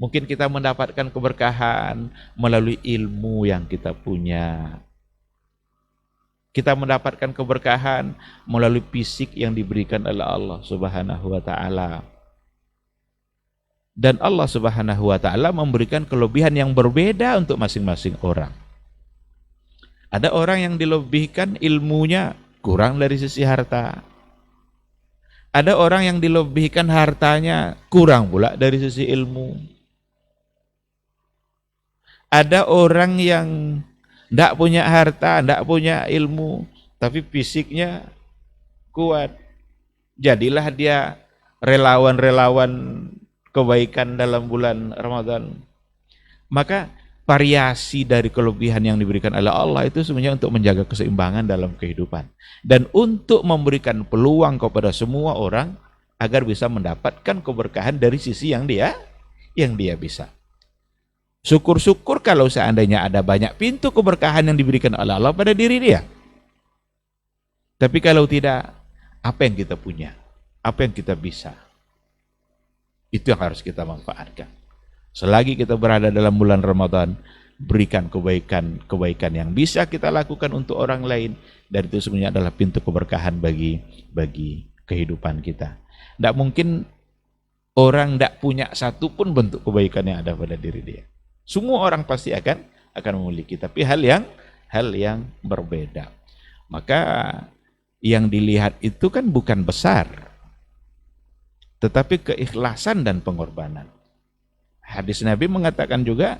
Mungkin kita mendapatkan keberkahan melalui ilmu yang kita punya. Kita mendapatkan keberkahan melalui fisik yang diberikan oleh Allah Subhanahu wa taala. Dan Allah Subhanahu wa taala memberikan kelebihan yang berbeda untuk masing-masing orang. Ada orang yang dilebihkan ilmunya kurang dari sisi harta. Ada orang yang dilebihkan hartanya kurang pula dari sisi ilmu. Ada orang yang tidak punya harta, tidak punya ilmu, tapi fisiknya kuat. Jadilah dia relawan-relawan kebaikan dalam bulan Ramadan. Maka variasi dari kelebihan yang diberikan oleh Allah itu sebenarnya untuk menjaga keseimbangan dalam kehidupan. Dan untuk memberikan peluang kepada semua orang agar bisa mendapatkan keberkahan dari sisi yang dia bisa. Syukur-syukur kalau seandainya ada banyak pintu keberkahan yang diberikan oleh Allah pada diri dia. Tapi kalau tidak, apa yang kita punya? Apa yang kita bisa? Itu yang harus kita manfaatkan. Selagi kita berada dalam bulan Ramadan, berikan kebaikan yang bisa kita lakukan untuk orang lain. Dan itu sebenarnya adalah pintu keberkahan bagi kehidupan kita. Tidak mungkin orang tidak punya satu pun bentuk kebaikan yang ada pada diri dia. Semua orang pasti akan memiliki, tapi hal yang berbeda. Maka yang dilihat itu kan bukan besar, tetapi keikhlasan dan pengorbanan. Hadis Nabi mengatakan juga,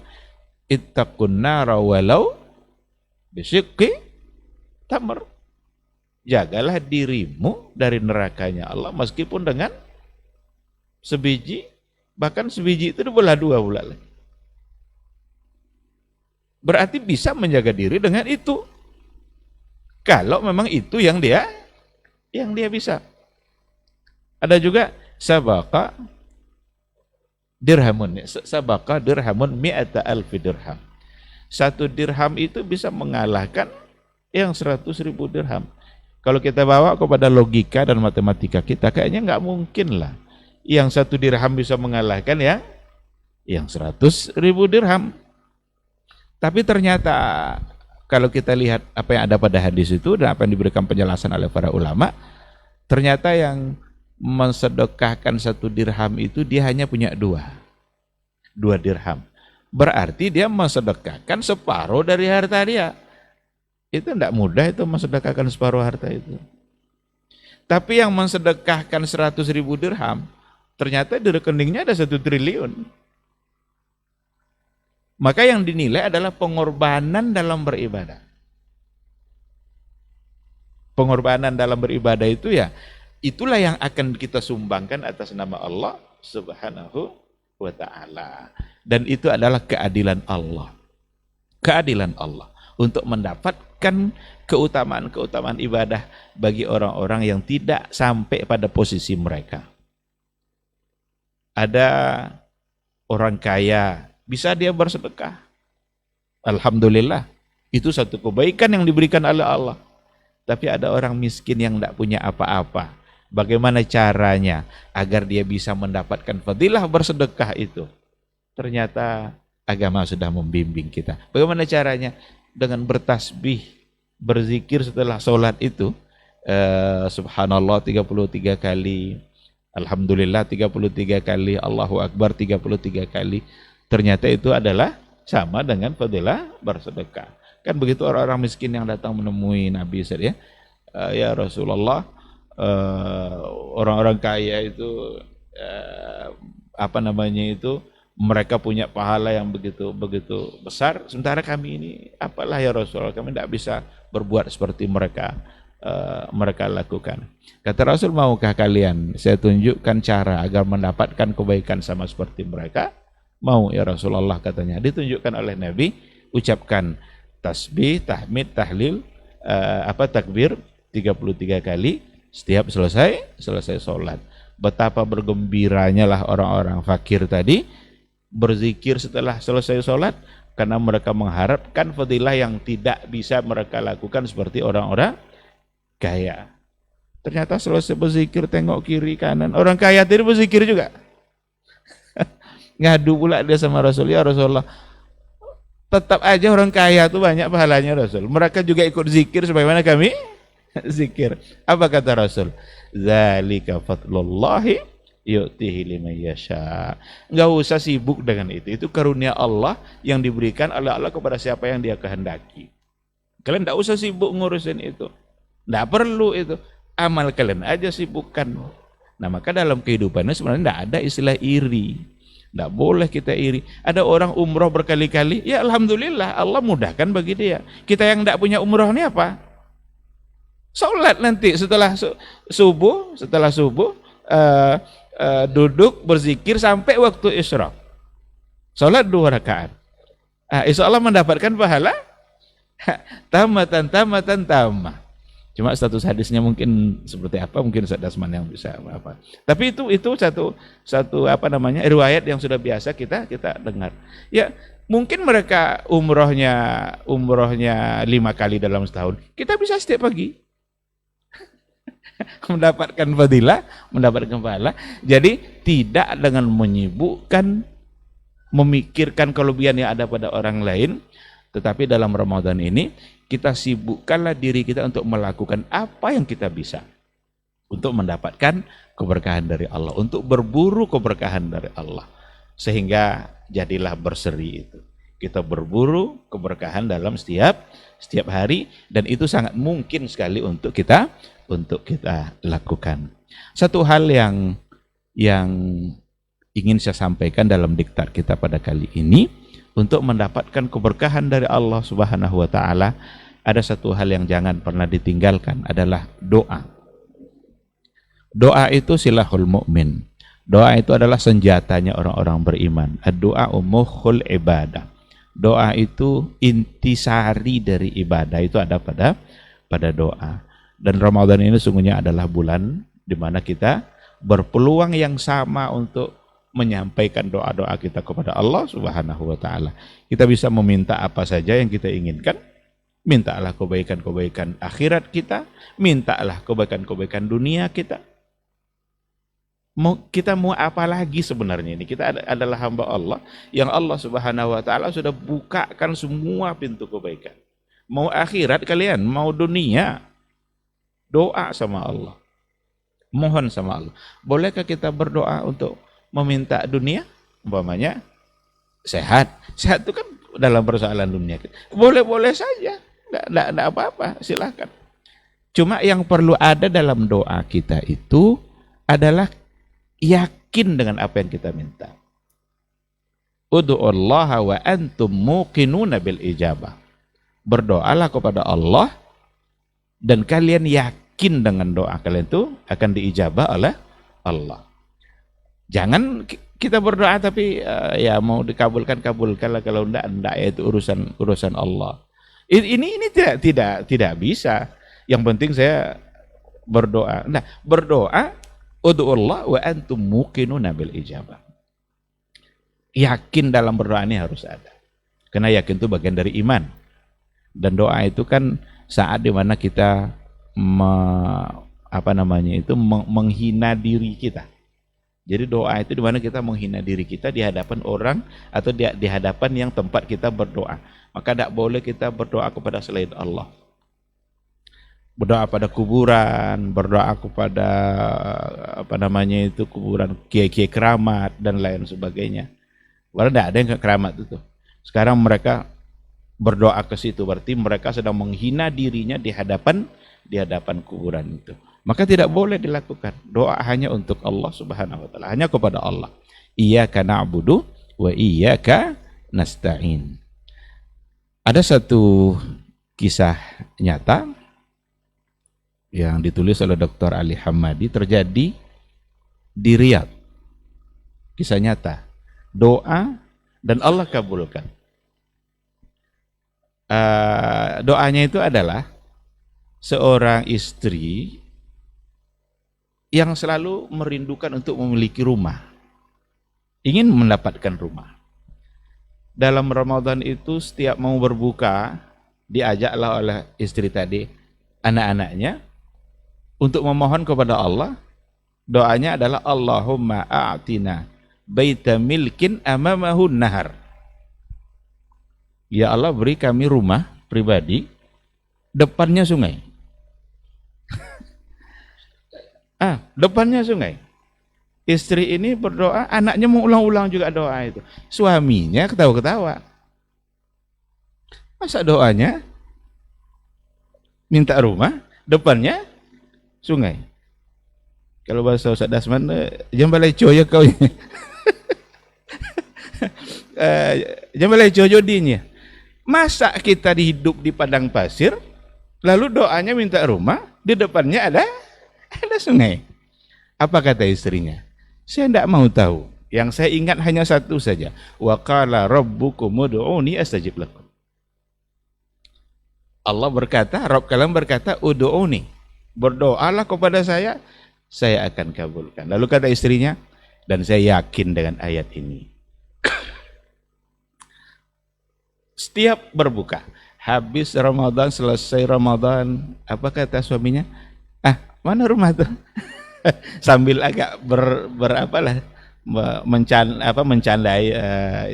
ittaqun nara walau bisyikki tamr. Jagalah dirimu dari nerakanya Allah meskipun dengan sebiji, bahkan sebiji itu dibelah dua pula lagi. Berarti bisa menjaga diri dengan itu. Kalau memang itu yang dia bisa. Ada juga sabaka dirhamun mi'ata alfi dirham. 1 dirham itu bisa mengalahkan yang 100.000 dirham. Kalau kita bawa kepada logika dan matematika kita, kayaknya nggak mungkin lah yang 1 dirham bisa mengalahkan yang 100.000 dirham. Tapi ternyata kalau kita lihat apa yang ada pada hadis itu dan apa yang diberikan penjelasan oleh para ulama, ternyata yang mensedekahkan 1 dirham itu dia hanya punya 2 dirham. Berarti dia mensedekahkan separuh dari harta dia. Itu tidak mudah itu mensedekahkan separuh harta itu. Tapi yang mensedekahkan 100.000 dirham, ternyata di rekeningnya ada 1 triliun. Maka yang dinilai adalah pengorbanan dalam beribadah. Pengorbanan dalam beribadah itu ya, itulah yang akan kita sumbangkan atas nama Allah Subhanahu wa ta'ala. Dan itu adalah keadilan Allah. Keadilan Allah untuk mendapatkan keutamaan-keutamaan ibadah bagi orang-orang yang tidak sampai pada posisi mereka. Ada orang kaya, bisa dia bersedekah. Alhamdulillah, itu satu kebaikan yang diberikan oleh Allah. Tapi ada orang miskin yang tidak punya apa-apa. Bagaimana caranya agar dia bisa mendapatkan fadilah bersedekah itu? Ternyata agama sudah membimbing kita. Bagaimana caranya? Dengan bertasbih, berzikir setelah sholat itu. Subhanallah 33 kali. Alhamdulillah 33 kali. Allahu Akbar 33 kali. Ternyata itu adalah sama dengan fadilah bersedekah. Kan begitu orang-orang miskin yang datang menemui Nabi Ustaz ya. Ya Rasulullah, orang-orang kaya itu apa namanya itu, mereka punya pahala yang begitu besar, sementara kami ini apalah ya Rasulullah, kami tidak bisa berbuat seperti mereka lakukan. Kata Rasul, maukah kalian saya tunjukkan cara agar mendapatkan kebaikan sama seperti mereka? Mau ya Rasulullah, katanya. Ditunjukkan oleh Nabi, ucapkan tasbih, tahmid, tahlil, takbir 33 kali setiap selesai sholat. Betapa bergembiranya lah orang-orang fakir tadi berzikir setelah selesai sholat, karena mereka mengharapkan fadilah yang tidak bisa mereka lakukan seperti orang-orang kaya. Ternyata selesai berzikir tengok kiri kanan, orang kaya tadi berzikir juga. Ngadu pula dia sama Rasul, ya Rasulullah, tetap aja orang kaya itu banyak pahalanya Rasul. Mereka juga ikut zikir sebagaimana kami zikir. Apa kata Rasul? Zalika fadlullahi yu'tihi liman yasha. Enggak usah sibuk dengan itu. Itu karunia Allah yang diberikan oleh Allah kepada siapa yang Dia kehendaki. Kalian enggak usah sibuk ngurusin itu. Enggak perlu itu. Amal kalian aja sibukkan. Nah, maka dalam kehidupannya sebenarnya enggak ada istilah iri. Tidak boleh kita iri. Ada orang umroh berkali-kali, ya alhamdulillah Allah mudahkan bagi dia. Kita yang tidak punya umroh ini apa? Salat nanti setelah subuh, duduk berzikir sampai waktu isyraq. Salat 2 rakaat. Insya Allah mendapatkan pahala tamatan. Cuma status hadisnya mungkin seperti apa, mungkin Ustaz Dasman yang bisa apa. Tapi itu satu apa namanya, riwayat yang sudah biasa kita dengar. Ya, mungkin mereka umrohnya 5 kali dalam setahun. Kita bisa setiap pagi mendapatkan fadilah, mendapatkan pahala. Jadi tidak dengan menyibukkan, memikirkan kelebihan yang ada pada orang lain, tetapi dalam Ramadan ini kita sibukkanlah diri kita untuk melakukan apa yang kita bisa untuk mendapatkan keberkahan dari Allah, untuk berburu keberkahan dari Allah, sehingga jadilah berseri itu. Kita berburu keberkahan dalam setiap hari, dan itu sangat mungkin sekali untuk kita lakukan. Satu hal yang ingin saya sampaikan dalam diktat kita pada kali ini, untuk mendapatkan keberkahan dari Allah Subhanahu wa taala, ada satu hal yang jangan pernah ditinggalkan, adalah doa. Doa itu silahul mukmin. Doa itu adalah senjatanya orang-orang beriman. Ad-du'a mukhul ibadah. Doa itu intisari dari ibadah, itu ada pada doa. Dan Ramadan ini sungguhnya adalah bulan di mana kita berpeluang yang sama untuk menyampaikan doa-doa kita kepada Allah Subhanahu wa taala. Kita bisa meminta apa saja yang kita inginkan. Mintalah kebaikan-kebaikan akhirat kita, mintalah kebaikan-kebaikan dunia kita. Kita mau apa lagi sebenarnya ini? Kita adalah hamba Allah yang Allah Subhanahu wa taala sudah bukakan semua pintu kebaikan. Mau akhirat kalian, mau dunia, doa sama Allah. Mohon sama Allah. Bolehkah kita berdoa untuk meminta dunia? Umpamanya sehat. Sehat itu kan dalam persoalan dunia. Boleh-boleh saja. Tidak apa-apa, silakan. Cuma yang perlu ada dalam doa kita itu adalah yakin dengan apa yang kita minta. Ud'ullaha wa antum muqinuna bil ijabah. Berdoalah kepada Allah dan kalian yakin dengan doa kalian itu akan diijabah oleh Allah. Jangan kita berdoa tapi ya mau kabulkanlah, kalau enggak ya itu urusan Allah. Ini tidak bisa. Yang penting saya berdoa. Nah, berdoa ud'ullah wa antum muqinuna bil ijabah. Yakin dalam berdoa ini harus ada. Karena yakin itu bagian dari iman. Dan doa itu kan saat dimana kita menghina diri kita. Jadi doa itu dimana kita menghina diri kita di hadapan orang atau di hadapan yang tempat kita berdoa. Maka tidak boleh kita berdoa kepada selain Allah. Berdoa pada kuburan, berdoa kepada kuburan kiai-kiai keramat dan lain sebagainya. Padahal tidak ada yang keramat itu. Sekarang mereka berdoa ke situ, berarti mereka sedang menghina dirinya di hadapan kuburan itu. Maka tidak boleh dilakukan. Doa hanya untuk Allah Subhanahu wa taala, hanya kepada Allah. Iyyaka na'budu wa iyyaka nasta'in. Ada satu kisah nyata yang ditulis oleh Dr. Ali Hamadi, terjadi di Riyadh. Kisah nyata, doa dan Allah kabulkan. Doanya itu adalah seorang istri yang selalu merindukan untuk memiliki rumah, ingin mendapatkan rumah. Dalam Ramadan itu setiap mau berbuka, diajaklah oleh istri tadi anak-anaknya untuk memohon kepada Allah. Doanya adalah Allahumma a'tina baita milkin amamahun nahar. Ya Allah, beri kami rumah pribadi, depannya sungai. Depannya sungai. Istri ini berdoa, anaknya mengulang-ulang juga doa itu. Suaminya ketawa-ketawa. Masa doanya minta rumah, depannya sungai? Kalau bahasa Ustaz Dasman, jambalai coyo kau ini. Jambalai coyo dinya. Masa kita hidup di padang pasir, lalu doanya minta rumah, di depannya ada sungai. Apa kata istrinya? Saya tidak mau tahu. Yang saya ingat hanya satu saja. Wa qala rabbukum ud'uni astajib lakum. Allah berkata, Rabb kalian berkata, ud'uni. Berdoalah kepada saya akan kabulkan. Lalu kata istrinya, dan saya yakin dengan ayat ini. Setiap berbuka, habis Ramadan, selesai Ramadan, apa kata suaminya? Mana rumah tuh? Sambil agak mencandai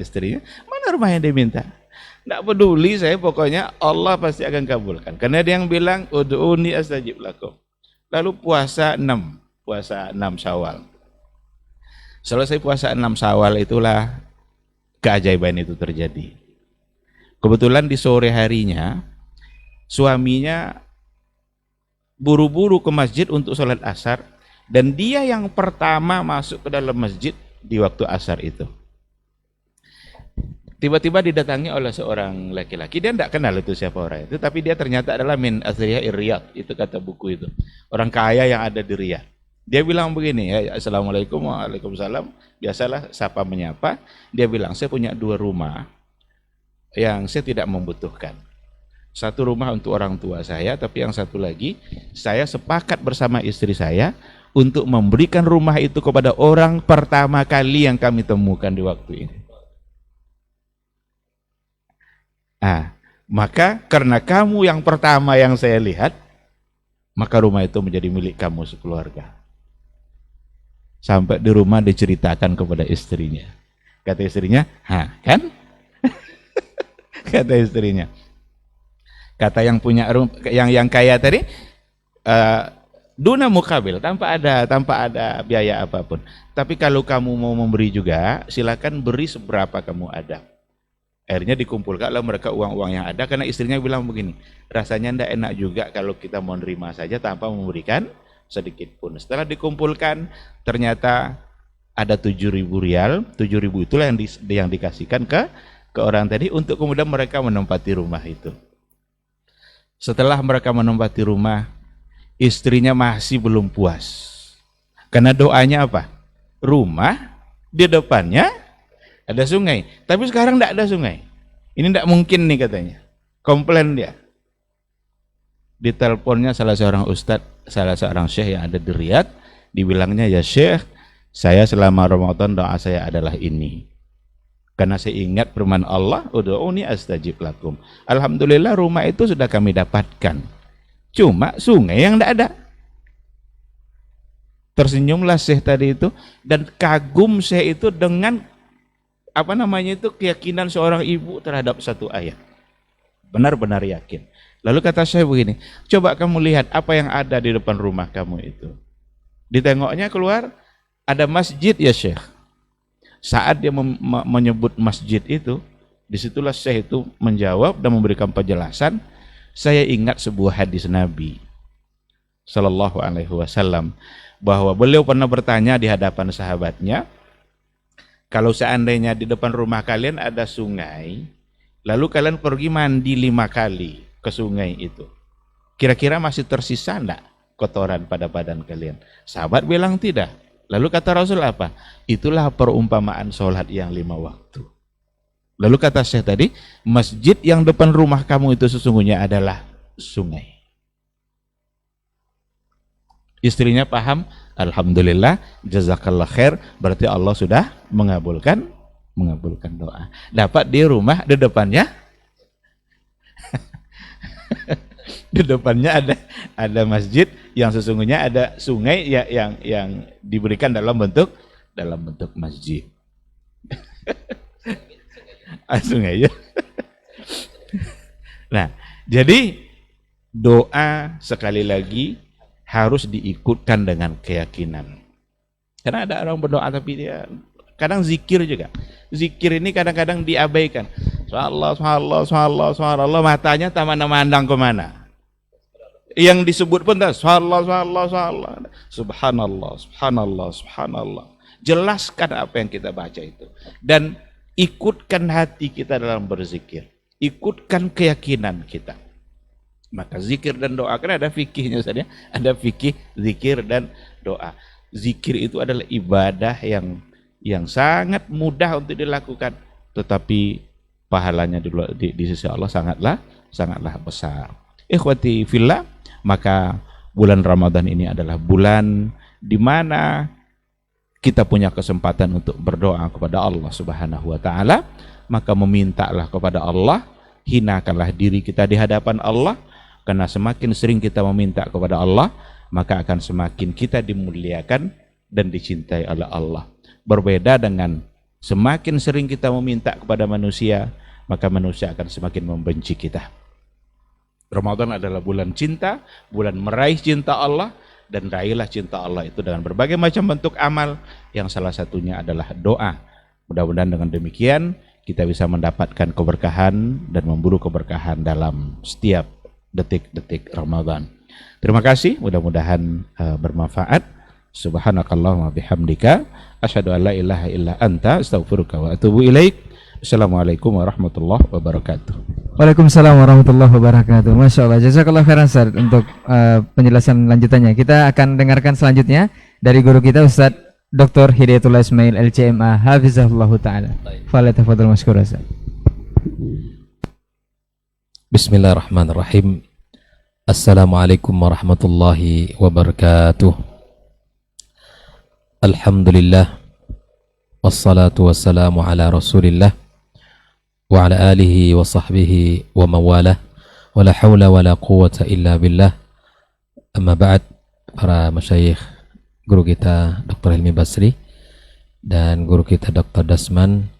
istrinya. Mana rumah yang dia minta? Tidak peduli saya, pokoknya Allah pasti akan kabulkan. Karena dia yang bilang, ud'uni astajib lakum. Lalu puasa 6 Syawal. Selesai puasa 6 Syawal, itulah keajaiban itu terjadi. Kebetulan di sore harinya, suaminya buru-buru ke masjid untuk sholat asar, dan dia yang pertama masuk ke dalam masjid di waktu asar itu. Tiba-tiba didatangi oleh seorang laki-laki, dia tidak kenal itu siapa orang itu, tapi dia ternyata adalah min asriya Riyadh, itu kata buku itu. Orang kaya yang ada di Riyadh. Dia bilang begini, ya, Assalamualaikum, waalaikumsalam, biasalah sapa menyapa. Dia bilang, saya punya 2 rumah yang saya tidak membutuhkan. Satu rumah untuk orang tua saya, tapi yang satu lagi saya sepakat bersama istri saya untuk memberikan rumah itu kepada orang pertama kali yang kami temukan di waktu ini. Maka karena kamu yang pertama yang saya lihat, maka rumah itu menjadi milik kamu sekeluarga. Sampai di rumah diceritakan kepada istrinya. Kata istrinya, kan? Kata istrinya. Kata yang punya yang kaya tadi, duna mukabil, tanpa ada biaya apapun. Tapi kalau kamu mau memberi juga, silakan beri seberapa kamu ada. Akhirnya dikumpulkanlah mereka uang-uang yang ada, karena istrinya bilang begini, rasanya tidak enak juga kalau kita mau nerima saja tanpa memberikan sedikit pun. Setelah dikumpulkan, ternyata ada 7.000 rial, 7.000 itulah yang dikasihkan ke orang tadi untuk kemudian mereka menempati rumah itu. Setelah mereka menempati rumah, istrinya masih belum puas. Karena doanya apa? Rumah, di depannya ada sungai. Tapi sekarang tidak ada sungai. Ini tidak mungkin nih katanya. Komplain dia. Diteleponnya salah seorang ustadz, salah seorang syekh yang ada di Riyadh. Dibilangnya, ya syekh, saya selama Ramadan doa saya adalah ini. Karena saya ingat firman Allah, ud'uni astajib lakum. Alhamdulillah rumah itu sudah kami dapatkan. Cuma sungai yang tidak ada. Tersenyumlah Syekh tadi itu, dan kagum Syekh itu dengan keyakinan seorang ibu terhadap satu ayat. Benar-benar yakin. Lalu kata Syekh begini, coba kamu lihat apa yang ada di depan rumah kamu itu. Ditengoknya keluar, ada masjid ya Syekh. Saat dia menyebut masjid itu, Disitulah Syekh itu menjawab dan memberikan penjelasan. Saya ingat sebuah hadis Nabi Sallallahu Alaihi Wasallam bahwa beliau pernah bertanya di hadapan sahabatnya, kalau seandainya di depan rumah kalian ada sungai, lalu kalian pergi mandi 5 kali ke sungai itu, kira-kira masih tersisa enggak kotoran pada badan kalian? Sahabat bilang tidak. Lalu kata Rasul apa? Itulah perumpamaan sholat yang 5 waktu. Lalu kata Syekh tadi, masjid yang depan rumah kamu itu sesungguhnya adalah sungai. Istrinya paham, alhamdulillah, jazakallah khair, berarti Allah sudah mengabulkan doa. Dapat di rumah, di depannya di depannya ada masjid yang sesungguhnya ada sungai yang diberikan dalam bentuk masjid. Sungai ya. Nah, jadi doa sekali lagi harus diikutkan dengan keyakinan. Karena ada orang berdoa tapi dia kadang zikir juga. Zikir ini kadang-kadang diabaikan. Subhanallah, matanya tak mandang kemana. Yang disebut pun tak subhanallah. Jelaskan apa yang kita baca itu. Dan ikutkan hati kita dalam berzikir. Ikutkan keyakinan kita. Maka zikir dan doa, kan ada fikihnya saja, ada fikih zikir dan doa. Zikir itu adalah ibadah yang sangat mudah untuk dilakukan, tetapi pahalanya di sisi Allah sangatlah besar. Ikhwati fillah, maka bulan Ramadan ini adalah bulan di mana kita punya kesempatan untuk berdoa kepada Allah Subhanahu wa taala, maka memintalah kepada Allah, hinakanlah diri kita di hadapan Allah, karena semakin sering kita meminta kepada Allah, maka akan semakin kita dimuliakan dan dicintai oleh Allah. Berbeda dengan semakin sering kita meminta kepada manusia, maka manusia akan semakin membenci kita. Ramadan adalah bulan cinta, bulan meraih cinta Allah, dan raihlah cinta Allah itu dengan berbagai macam bentuk amal, yang salah satunya adalah doa. Mudah-mudahan dengan demikian kita bisa mendapatkan keberkahan dan memburu keberkahan dalam setiap detik-detik Ramadan. Terima kasih, mudah-mudahan bermanfaat. Subhanakallahumma bihamdika asyhadu an la ilaha illa anta astaghfiruka wa atubu ilaik. Assalamualaikum warahmatullahi wabarakatuh. Waalaikumsalam warahmatullahi wabarakatuh. Masya Allah, jazakallah khairan Ustaz untuk penjelasan lanjutannya. Kita akan dengarkan selanjutnya dari guru kita Ustaz Dr. Hidayatullah Ismail LCMA Hafizahullah Ta'ala. Falyatafadhal mashkur Ustaz. Bismillahirrahmanirrahim. Assalamualaikum warahmatullahi wabarakatuh. Alhamdulillah, wassalatu wassalamu ala rasulillah wa ala alihi wa sahbihi wa mawalah, wa la hawla wa la quwata illa billah. Amma ba'd, para masyayikh, guru kita Dr. Hilmi Basri dan guru kita Dr. Dasman,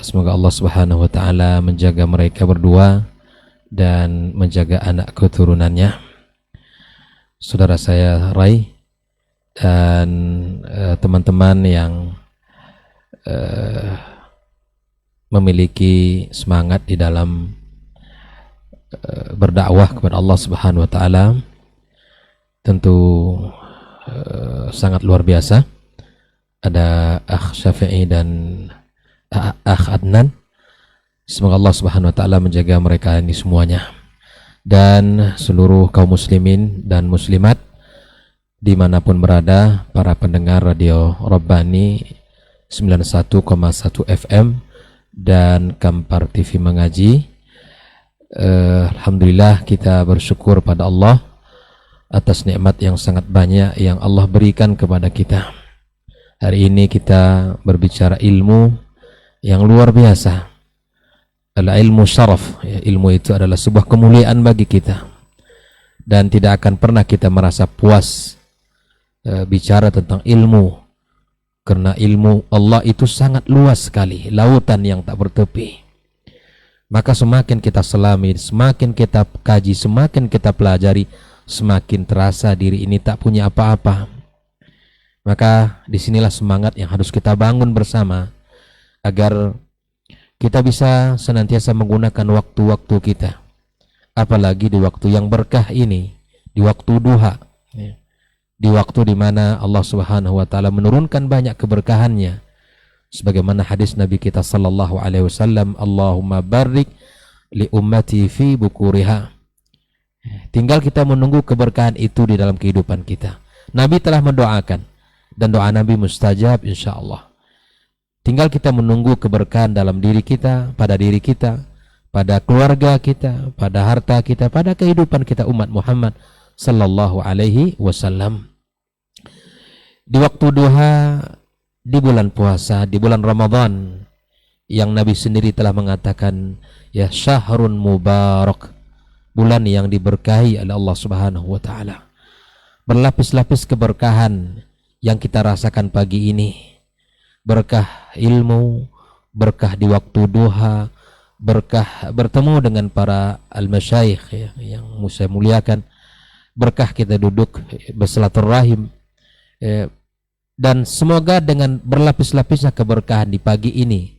semoga Allah Subhanahu wa taala menjaga mereka berdua dan menjaga anak keturunannya. Saudara saya Rai dan teman-teman yang memiliki semangat di dalam berdakwah kepada Allah Subhanahu wa taala, tentu sangat luar biasa. Ada Akh Syafi'i dan Akh Adnan. Semoga Allah Subhanahu wa taala menjaga mereka ini semuanya, dan seluruh kaum muslimin dan muslimat dimanapun berada, para pendengar Radio Rabbani 91,1 FM dan Kampar TV Mengaji. Alhamdulillah, kita bersyukur pada Allah atas nikmat yang sangat banyak yang Allah berikan kepada kita. Hari ini kita berbicara ilmu yang luar biasa. Ilmu syaraf, ilmu itu adalah sebuah kemuliaan bagi kita, dan tidak akan pernah kita merasa puas bicara tentang ilmu, karena ilmu Allah itu sangat luas sekali, lautan yang tak bertepi. Maka semakin kita selami, semakin kita kaji, semakin kita pelajari, semakin terasa diri ini tak punya apa-apa. Maka disinilah semangat yang harus kita bangun bersama, agar kita bisa senantiasa menggunakan waktu-waktu kita, apalagi di waktu yang berkah ini, di waktu duha, di waktu di mana Allah Subhanahu wa taala menurunkan banyak keberkahannya, sebagaimana hadis Nabi kita sallallahu alaihi wasallam, Allahumma barik li ummati fi bukuriha. Tinggal kita menunggu keberkahan itu di dalam kehidupan kita. Nabi telah mendoakan dan doa Nabi mustajab insyaallah. Tinggal kita menunggu keberkahan dalam diri kita, pada keluarga kita, pada harta kita, pada kehidupan kita umat Muhammad sallallahu alaihi wasallam. Di waktu duha, di bulan puasa, di bulan Ramadan, yang Nabi sendiri telah mengatakan, ya syahrun mubarak, bulan yang diberkahi oleh Allah Subhanahu wa taala. Berlapis-lapis keberkahan yang kita rasakan pagi ini. Berkah ilmu, berkah di waktu duha, berkah bertemu dengan para al-masyayikh ya, yang saya muliakan, berkah kita duduk bersilaturahim, dan semoga dengan berlapis-lapisnya keberkahan di pagi ini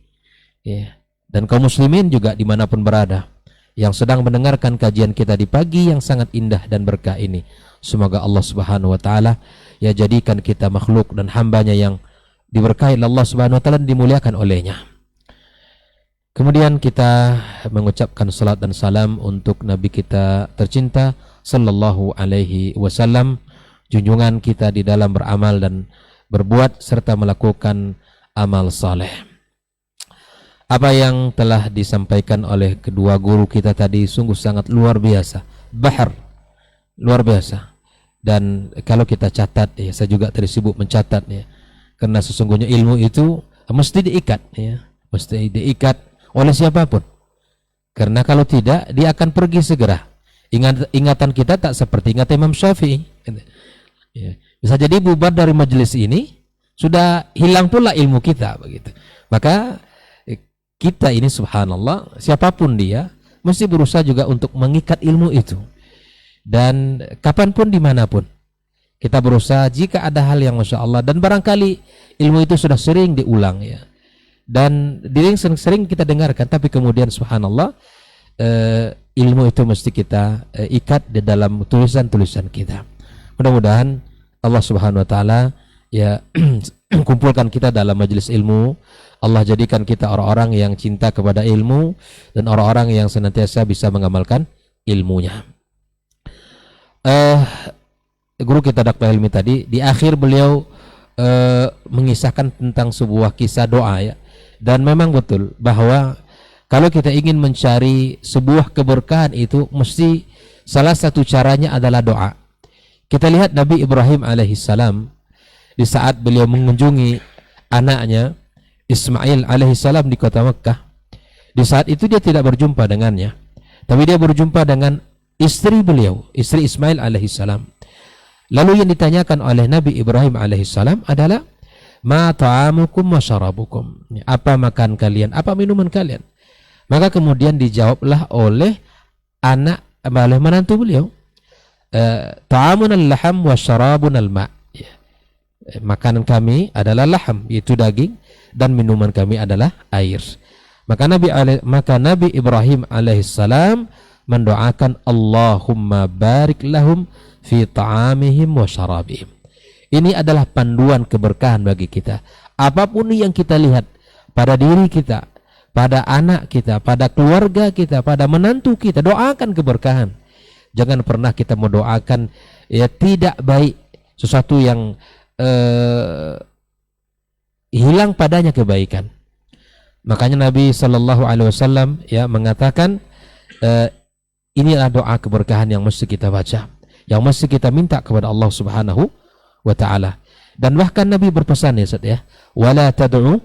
ya, dan kaum muslimin juga dimanapun berada yang sedang mendengarkan kajian kita di pagi yang sangat indah dan berkah ini, semoga Allah Subhanahu wa taala ya jadikan kita makhluk dan hambanya yang diberkahi Allah Subhanahu wa taala dan dimuliakan olehnya. Kemudian kita mengucapkan salat dan salam untuk Nabi kita tercinta sallallahu alaihi wasallam, junjungan kita di dalam beramal dan berbuat serta melakukan amal saleh. Apa yang telah disampaikan oleh kedua guru kita tadi sungguh sangat luar biasa, bahar luar biasa. Dan kalau kita catat ya, saya juga tadi sibuk mencatat ya, karena sesungguhnya ilmu itu mesti diikat ya, mesti diikat oleh siapapun. Karena kalau tidak, dia akan pergi segera. Ingatan kita tak seperti ingatan Imam Syafi'i. Ya. Bisa jadi bubar dari majelis ini, sudah hilang pula ilmu kita begitu. Maka kita ini subhanallah, siapapun dia, mesti berusaha juga untuk mengikat ilmu itu. Dan kapanpun dimanapun, kita berusaha jika ada hal yang Masya Allah, dan barangkali ilmu itu sudah sering diulang ya, dan sering kita dengarkan, tapi kemudian subhanallah ilmu itu mesti kita ikat di dalam tulisan-tulisan kita. Mudah-mudahan Allah Subhanahu wa taala ya kumpulkan kita dalam majelis ilmu. Allah jadikan kita orang-orang yang cinta kepada ilmu dan orang-orang yang senantiasa bisa mengamalkan ilmunya. Guru kita Dr. Helmi tadi di akhir beliau mengisahkan tentang sebuah kisah doa ya, dan memang betul bahwa kalau kita ingin mencari sebuah keberkahan itu mesti salah satu caranya adalah doa. Kita lihat Nabi Ibrahim alaihissalam di saat beliau mengunjungi anaknya Ismail alaihissalam di kota Mekah. Di saat itu dia tidak berjumpa dengannya, tapi dia berjumpa dengan istri beliau, istri Ismail alaihissalam. Lalu yang ditanyakan oleh Nabi Ibrahim alaihissalam adalah ma ta'amukum wa syarabukum, apa makan kalian, apa minuman kalian. Maka kemudian dijawablah oleh oleh menantu beliau, ta'amun al-laham wa syarabun al-ma', makanan kami adalah laham, yaitu daging, dan minuman kami adalah air. Maka Nabi Ibrahim alaihissalam mendoakan Allahumma barik lahum fi ta'amihim wa syarabihim. Ini adalah panduan keberkahan bagi kita. Apapun yang kita lihat pada diri kita, pada anak kita, pada keluarga kita, pada menantu kita, doakan keberkahan. Jangan pernah kita mendoakan ya tidak baik, sesuatu yang hilang padanya kebaikan. Makanya Nabi Shallallahu Alaihi Wasallam ya mengatakan inilah doa keberkahan yang mesti kita baca, yang mesti kita minta kepada Allah Subhanahu wa taala. Dan bahkan Nabi berpesan ya Ustaz ya, wala tad'u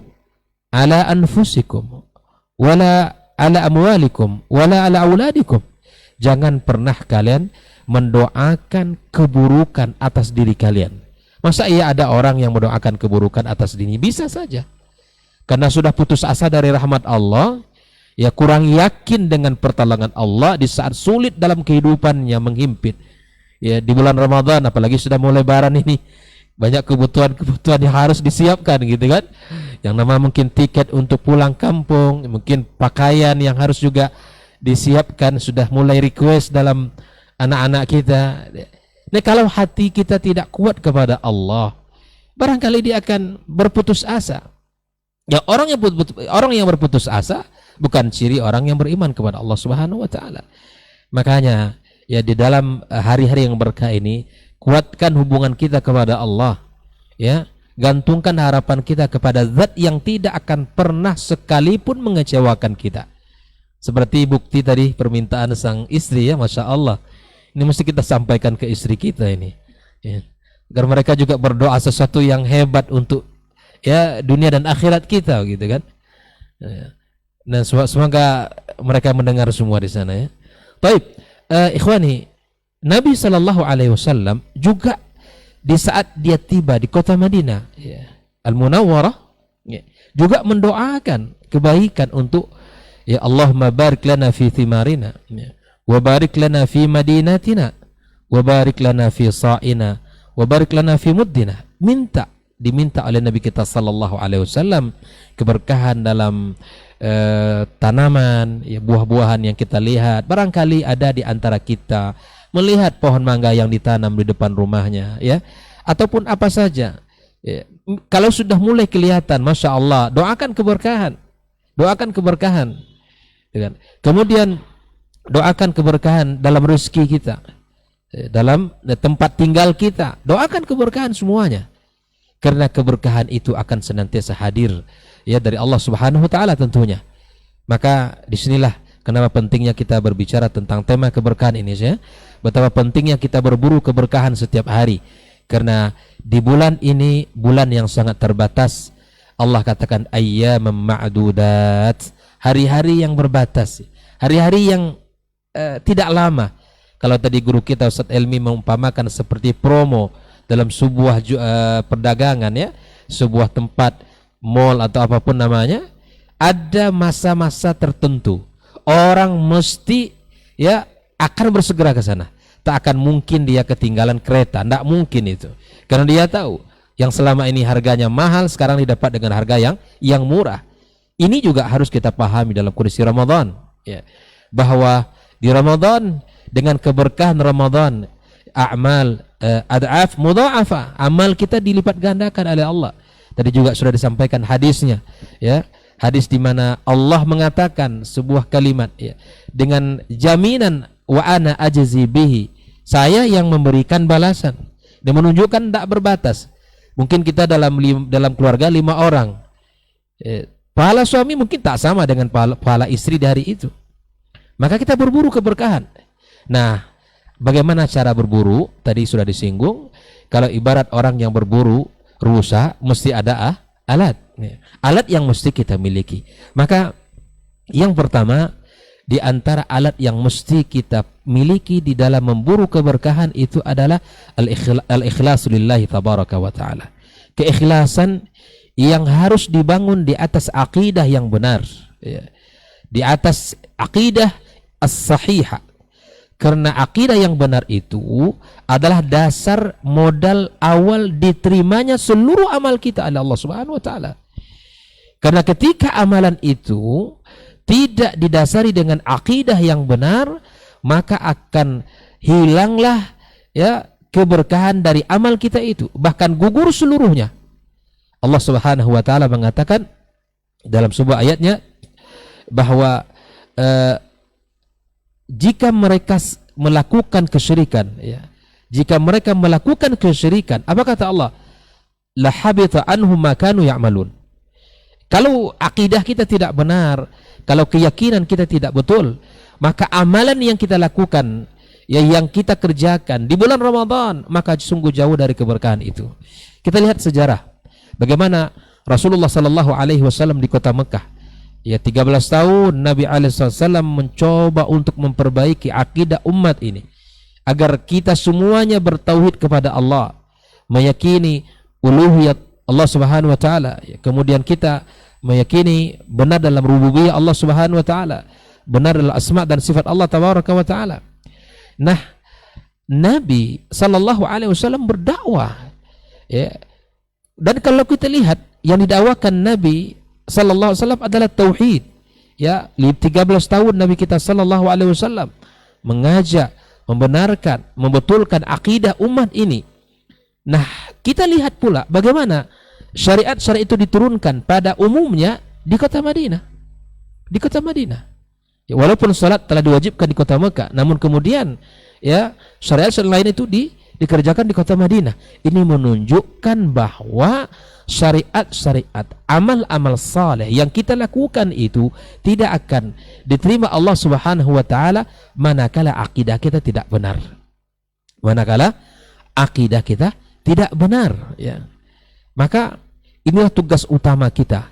ala anfusikum wala ala amwalikum wala ala auladikum. Jangan pernah kalian mendoakan keburukan atas diri kalian. Masa iya ada orang yang mendoakan keburukan atas dirinya? Bisa saja, karena sudah putus asa dari rahmat Allah, ya kurang yakin dengan pertolongan Allah di saat sulit dalam kehidupannya menghimpit. Ya di bulan Ramadan apalagi sudah mulai lebaran ini, banyak kebutuhan-kebutuhan yang harus disiapkan gitu kan. Yang nama mungkin tiket untuk pulang kampung, mungkin pakaian yang harus juga disiapkan, sudah mulai request dalam anak-anak kita. Nah, kalau hati kita tidak kuat kepada Allah, barangkali dia akan berputus asa. Ya, orang yang berputus asa bukan ciri orang yang beriman kepada Allah Subhanahu wa taala. Makanya ya di dalam hari-hari yang berkah ini, kuatkan hubungan kita kepada Allah. Ya, gantungkan harapan kita kepada zat yang tidak akan pernah sekalipun mengecewakan kita. Seperti bukti tadi permintaan sang istri, ya, Masya Allah. Ini mesti kita sampaikan ke istri kita ini, ya, agar mereka juga berdoa sesuatu yang hebat untuk ya dunia dan akhirat kita, gitu kan. Ya. Dan semoga mereka mendengar semua di sana, ya. Baik, ikhwani, Nabi Shallallahu Alaihi Wasallam juga di saat dia tiba di kota Madinah, ya, Al-Munawwarah, ya, juga mendoakan kebaikan untuk ya Allahumma barik lana fi thimarina, ya, wa barik lana fi madinatina, wa barik lana fi sa'ina, wa barik lana fi muddina. Diminta oleh Nabi kita sallallahu alaihi wasallam keberkahan dalam tanaman, ya, buah-buahan yang kita lihat. Barangkali ada di antara kita melihat pohon mangga yang ditanam di depan rumahnya, ya, ataupun apa saja, ya. Kalau sudah mulai kelihatan, Masya Allah, doakan keberkahan, ya kan? Kemudian doakan keberkahan dalam rezeki kita, dalam tempat tinggal kita, doakan keberkahan semuanya, karena keberkahan itu akan senantiasa hadir, ya, dari Allah Subhanahu wa taala tentunya. Maka disinilah kenapa pentingnya kita berbicara tentang tema keberkahan ini, ya. Betapa pentingnya kita berburu keberkahan setiap hari, karena di bulan ini bulan yang sangat terbatas. Allah katakan ayyamam ma'dudat, hari-hari yang berbatas, hari-hari yang tidak lama. Kalau tadi guru kita Ustaz Elmi mengumpamakan seperti promo dalam sebuah perdagangan, ya, sebuah tempat mall atau apapun namanya, ada masa-masa tertentu orang mesti ya akan bersegera ke sana. Tak akan mungkin dia ketinggalan kereta, tidak mungkin itu. Karena dia tahu yang selama ini harganya mahal sekarang didapat dengan harga yang murah. Ini juga harus kita pahami dalam kondisi Ramadan, ya, bahwa di Ramadan dengan keberkahan Ramadan, a'mal ad'af mudha'afa, amal kita dilipat gandakan oleh Allah. Tadi juga sudah disampaikan hadisnya, ya, hadis di mana Allah mengatakan sebuah kalimat, ya, dengan jaminan wa ana ajzi bihi, saya yang memberikan balasan, dan menunjukkan tak berbatas. Mungkin kita dalam keluarga 5 orang, pahala suami mungkin tak sama dengan pahala istri di hari itu. Maka kita berburu keberkahan. Nah, bagaimana cara berburu? Tadi sudah disinggung. Kalau ibarat orang yang berburu rusa, mesti ada alat. Alat yang mesti kita miliki. Maka yang pertama, di antara alat yang mesti kita miliki di dalam memburu keberkahan itu adalah al-ikhlasu lillahi tabaraka wa ta'ala. Keikhlasan yang harus dibangun di atas akidah yang benar, ya, di atas akidah as-sahihah. Karena akidah yang benar itu adalah dasar modal awal diterimanya seluruh amal kita oleh Allah Subhanahu wa taala. Karena ketika amalan itu tidak didasari dengan akidah yang benar, maka akan hilanglah, ya, keberkahan dari amal kita itu, bahkan gugur seluruhnya. Allah Subhanahu wa taala mengatakan dalam sebuah ayatnya bahwa jika mereka melakukan kesyirikan, ya, jika mereka melakukan kesyirikan, apa kata Allah? La habita anhum ma kanu ya'malun. Kalau akidah kita tidak benar, kalau keyakinan kita tidak betul, maka amalan yang kita lakukan, ya, yang kita kerjakan di bulan Ramadan, maka sungguh jauh dari keberkahan itu. Kita lihat sejarah bagaimana Rasulullah sallallahu alaihi wasallam di kota Mekah, ya, 13 tahun Nabi SAW mencoba untuk memperbaiki akidah umat ini agar kita semuanya bertauhid kepada Allah, meyakini uluhiyat Allah Subhanahu wa taala, ya, kemudian kita meyakini benar dalam rububiyah Allah Subhanahu wa taala, benar dalam asma dan sifat Allah tabaraka wa taala. Nah, Nabi sallallahu alaihi wasallam berdakwah Ya. Dan kalau kita lihat yang didakwakan Nabi sallallahu alaihi wasallam adalah tauhid. Ya, 13 tahun Nabi kita sallallahu alaihi wasallam mengajak, membenarkan, membetulkan akidah umat ini. Nah, kita lihat pula bagaimana syariat-syariat itu diturunkan pada umumnya di kota Madinah. Di kota Madinah. Ya, walaupun salat telah diwajibkan di kota Mekah, namun kemudian ya syariat-syariat lain itu dikerjakan di kota Madinah. Ini menunjukkan bahwa syariat-syariat, amal-amal saleh yang kita lakukan itu tidak akan diterima Allah Subhanahu wa taala manakala akidah kita tidak benar. Manakala akidah kita tidak benar, ya. Maka inilah tugas utama kita.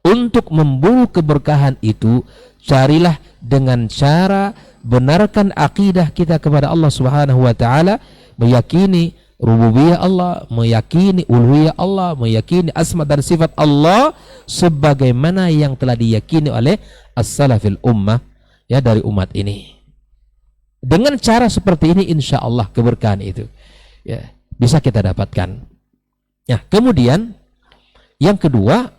Untuk memburu keberkahan itu, carilah dengan cara benarkan akidah kita kepada Allah Subhanahu wa taala, meyakini rububiyah Allah, meyakini uluhiyah Allah, meyakini asma dan sifat Allah sebagaimana yang telah diyakini oleh as-salafil ummah, ya, dari umat ini. Dengan cara seperti ini insya Allah keberkahan itu, ya, bisa kita dapatkan. Ya, kemudian yang kedua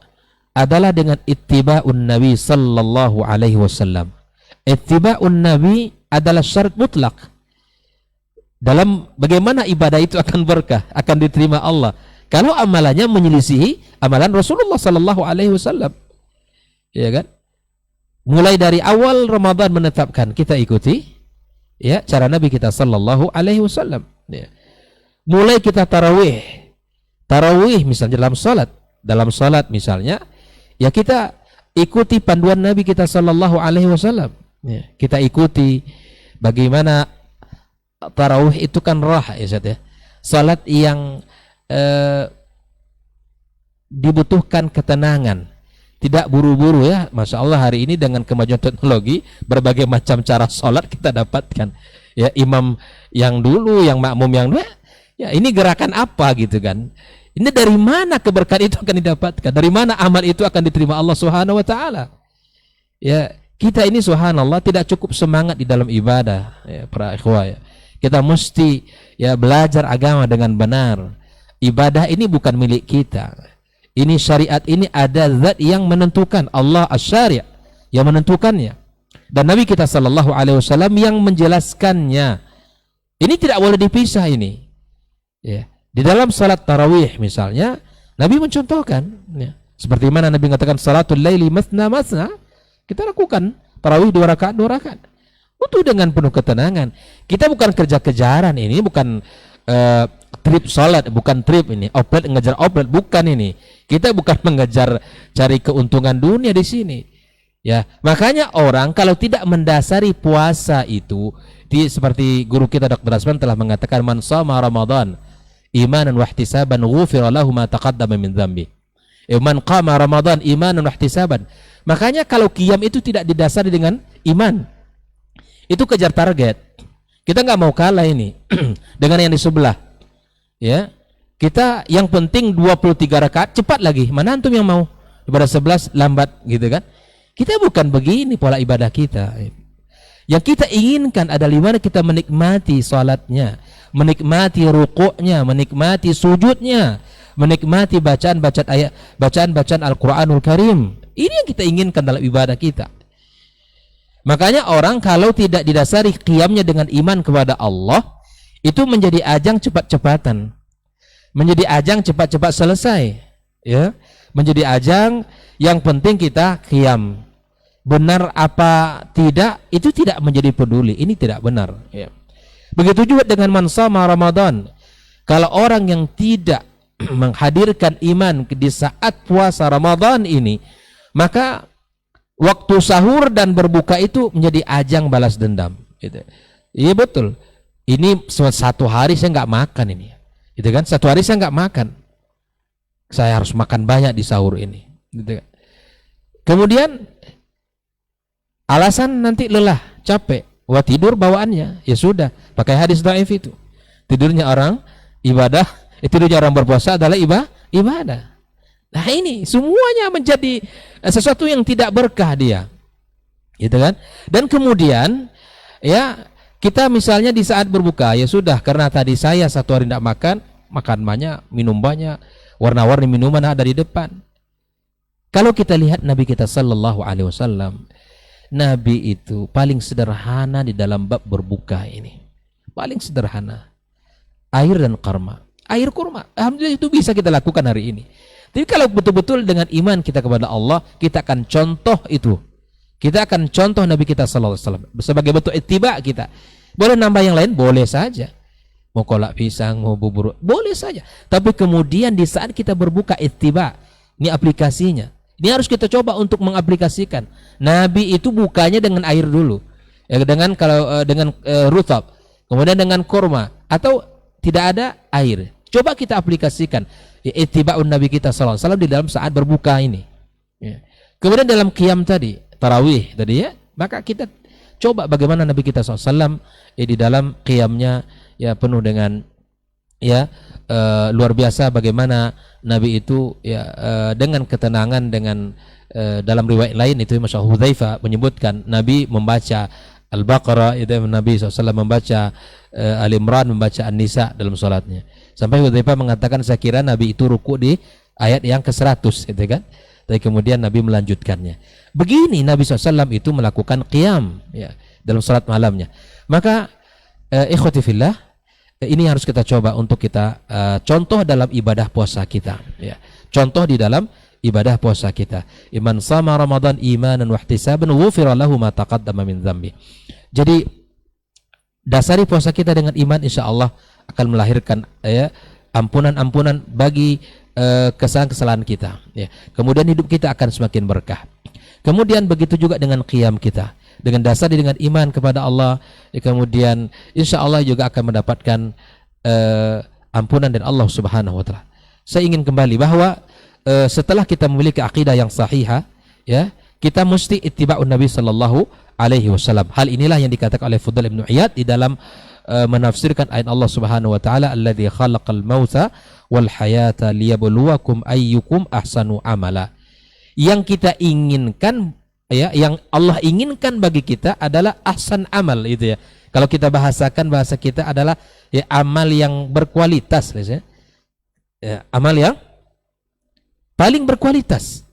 adalah dengan ittiba'un Nabi sallallahu alaihi wasallam. Ittiba'un Nabi adalah syarat mutlak dalam bagaimana ibadah itu akan berkah, akan diterima Allah. Kalau amalannya menyelisihi amalan Rasulullah sallallahu alaihi wasallam. Ya kan? Mulai dari awal Ramadan menetapkan kita ikuti ya cara Nabi kita sallallahu alaihi wasallam. Ya. Mulai kita tarawih. Tarawih misalnya dalam salat misalnya, ya kita ikuti panduan Nabi kita sallallahu alaihi wasallam. Ya, kita ikuti bagaimana tarawih itu kan rah ya Ustaz ya. Salat yang dibutuhkan ketenangan, tidak buru-buru ya. Masya Allah hari ini dengan kemajuan teknologi berbagai macam cara salat kita dapatkan. Ya, imam yang dulu, yang makmum yang dulu, ya ini gerakan apa gitu kan. Ini dari mana keberkahan itu akan didapatkan? Dari mana amal itu akan diterima Allah Subhanahu wa taala? Ya, kita ini subhanallah tidak cukup semangat di dalam ibadah ya para ikhwah ya. Kita mesti ya belajar agama dengan benar. Ibadah ini bukan milik kita. Ini syariat ini ada zat yang menentukan, Allah asy-syari' yang menentukannya. Dan Nabi kita sallallahu alaihi wasallam yang menjelaskannya. Ini tidak boleh dipisah ini. Ya. Di dalam salat tarawih misalnya, Nabi mencontohkan ya. Seperti mana Nabi mengatakan salatul laili matsna matsna, kita lakukan tarawih 2 rakaat 2 rakaat. Itu dengan penuh ketenangan. Kita bukan kerja-kejaran, ini bukan trip salat, bukan trip ini, oplet ngejar oplet, bukan ini. Kita bukan mengejar cari keuntungan dunia di sini. Ya, makanya orang kalau tidak mendasari puasa itu, seperti guru kita Dr. Asman telah mengatakan man shama Ramadan imanan wa ihtisaban ghufira lahu ma taqaddama min dzambi. Man qama Ramadan imanan wa ihtisaban. Makanya kalau qiyam itu tidak didasari dengan iman. Itu kejar target. Kita nggak mau kalah ini dengan yang di sebelah. Ya. Kita yang penting 23 rakaat cepat lagi. Mana antum yang mau? Daripada 11 lambat gitu kan. Kita bukan begini pola ibadah kita. Yang kita inginkan adalah dimana kita menikmati salatnya, menikmati rukuknya, menikmati sujudnya, menikmati bacaan-bacaan ayat, bacaan-bacaan Al-Qur'anul Karim. Ini yang kita inginkan dalam ibadah kita. Makanya orang kalau tidak didasari qiyamnya dengan iman kepada Allah, itu menjadi ajang cepat-cepatan. Menjadi ajang cepat-cepat selesai, ya. Menjadi ajang yang penting kita qiyam. Benar apa tidak itu tidak menjadi peduli. Ini tidak benar, ya. Begitu juga dengan man shama Ramadan. Kalau orang yang tidak menghadirkan iman di saat puasa Ramadan ini, maka waktu sahur dan berbuka itu menjadi ajang balas dendam. Gitu. Iya betul. Ini 1 hari saya nggak makan ini, gitu kan? 1 hari saya nggak makan. Saya harus makan banyak di sahur ini. Gitu kan? Kemudian alasan nanti lelah, capek, wah tidur bawaannya, ya sudah, pakai hadis dhaif itu. Tidurnya orang ibadah, tidurnya orang berpuasa adalah ibadah. Nah ini semuanya menjadi sesuatu yang tidak berkah dia, gitu kan? Dan kemudian ya kita misalnya di saat berbuka, ya sudah karena tadi saya 1 hari tidak makan, makan banyak, minum banyak, warna-warni minuman ada di depan. Kalau kita lihat Nabi kita sallallahu alaihi wasallam, Nabi itu paling sederhana di dalam bab berbuka ini. Paling sederhana. Air dan kurma. Air kurma, alhamdulillah itu bisa kita lakukan hari ini. Tapi kalau betul-betul dengan iman kita kepada Allah, kita akan contoh itu. Kita akan contoh Nabi kita sallallahu alaihi wasallam sebagai bentuk ittiba kita. Boleh nambah yang lain, boleh saja. Mau kolak pisang, mau bubur, boleh saja. Tapi kemudian di saat kita berbuka ittiba, ini aplikasinya. Ini harus kita coba untuk mengaplikasikan. Nabi itu bukanya dengan air dulu. Dengan rutab, kemudian dengan kurma, atau tidak ada air. Coba kita aplikasikan ittiba'un Nabi kita sallallahu alaihi wasallam di dalam saat berbuka ini. Ya. Kemudian dalam qiyam tadi, tarawih tadi ya, maka kita coba bagaimana Nabi kita sallallahu alaihi wasallam di dalam qiyamnya ya penuh dengan luar biasa bagaimana Nabi itu dengan ketenangan, dengan dalam riwayat lain itu Masya Allah Hudzaifah menyebutkan Nabi membaca Al-Baqarah, itu Nabi SAW membaca Al-Imran, membaca An-Nisa dalam salatnya. Sampai Hudzaifah mengatakan saya kira Nabi itu ruku di ayat yang ke-100 gitu kan. Tapi kemudian Nabi melanjutkannya. Begini Nabi SAW itu melakukan qiyam ya, dalam salat malamnya. Maka ikhwati fillah, ini harus kita coba untuk kita contoh dalam ibadah puasa kita ya. Contoh di dalam ibadah puasa kita. Iman sama Ramadan imanan wa ihtisaban ghufira lahu ma taqaddama min dzambi. Jadi dasari puasa kita dengan iman, insya Allah akan melahirkan ampunan-ampunan bagi kesalahan-kesalahan kita ya. Kemudian hidup kita akan semakin berkah. Kemudian begitu juga dengan qiyam kita, dengan dasar dengan iman kepada Allah ya, kemudian insya Allah juga akan mendapatkan ampunan dari Allah Subhanahu wa taala. Saya ingin kembali bahwa setelah kita memiliki akidah yang sahihah ya, kita mesti ittiba'un Nabi sallallahu alaihi wasallam. Hal inilah yang dikatakan oleh Fudail bin Iyad di dalam menafsirkan ayat Allah Subhanahu wa taala, alladzi khalaqal mauta wal hayata liyabluwakum ayyukum ahsanu amala. Yang kita inginkan ya, yang Allah inginkan bagi kita adalah ahsan amal itu ya. Kalau kita bahasakan bahasa kita adalah ya amal yang berkualitas ya. Ya, amal yang paling berkualitas.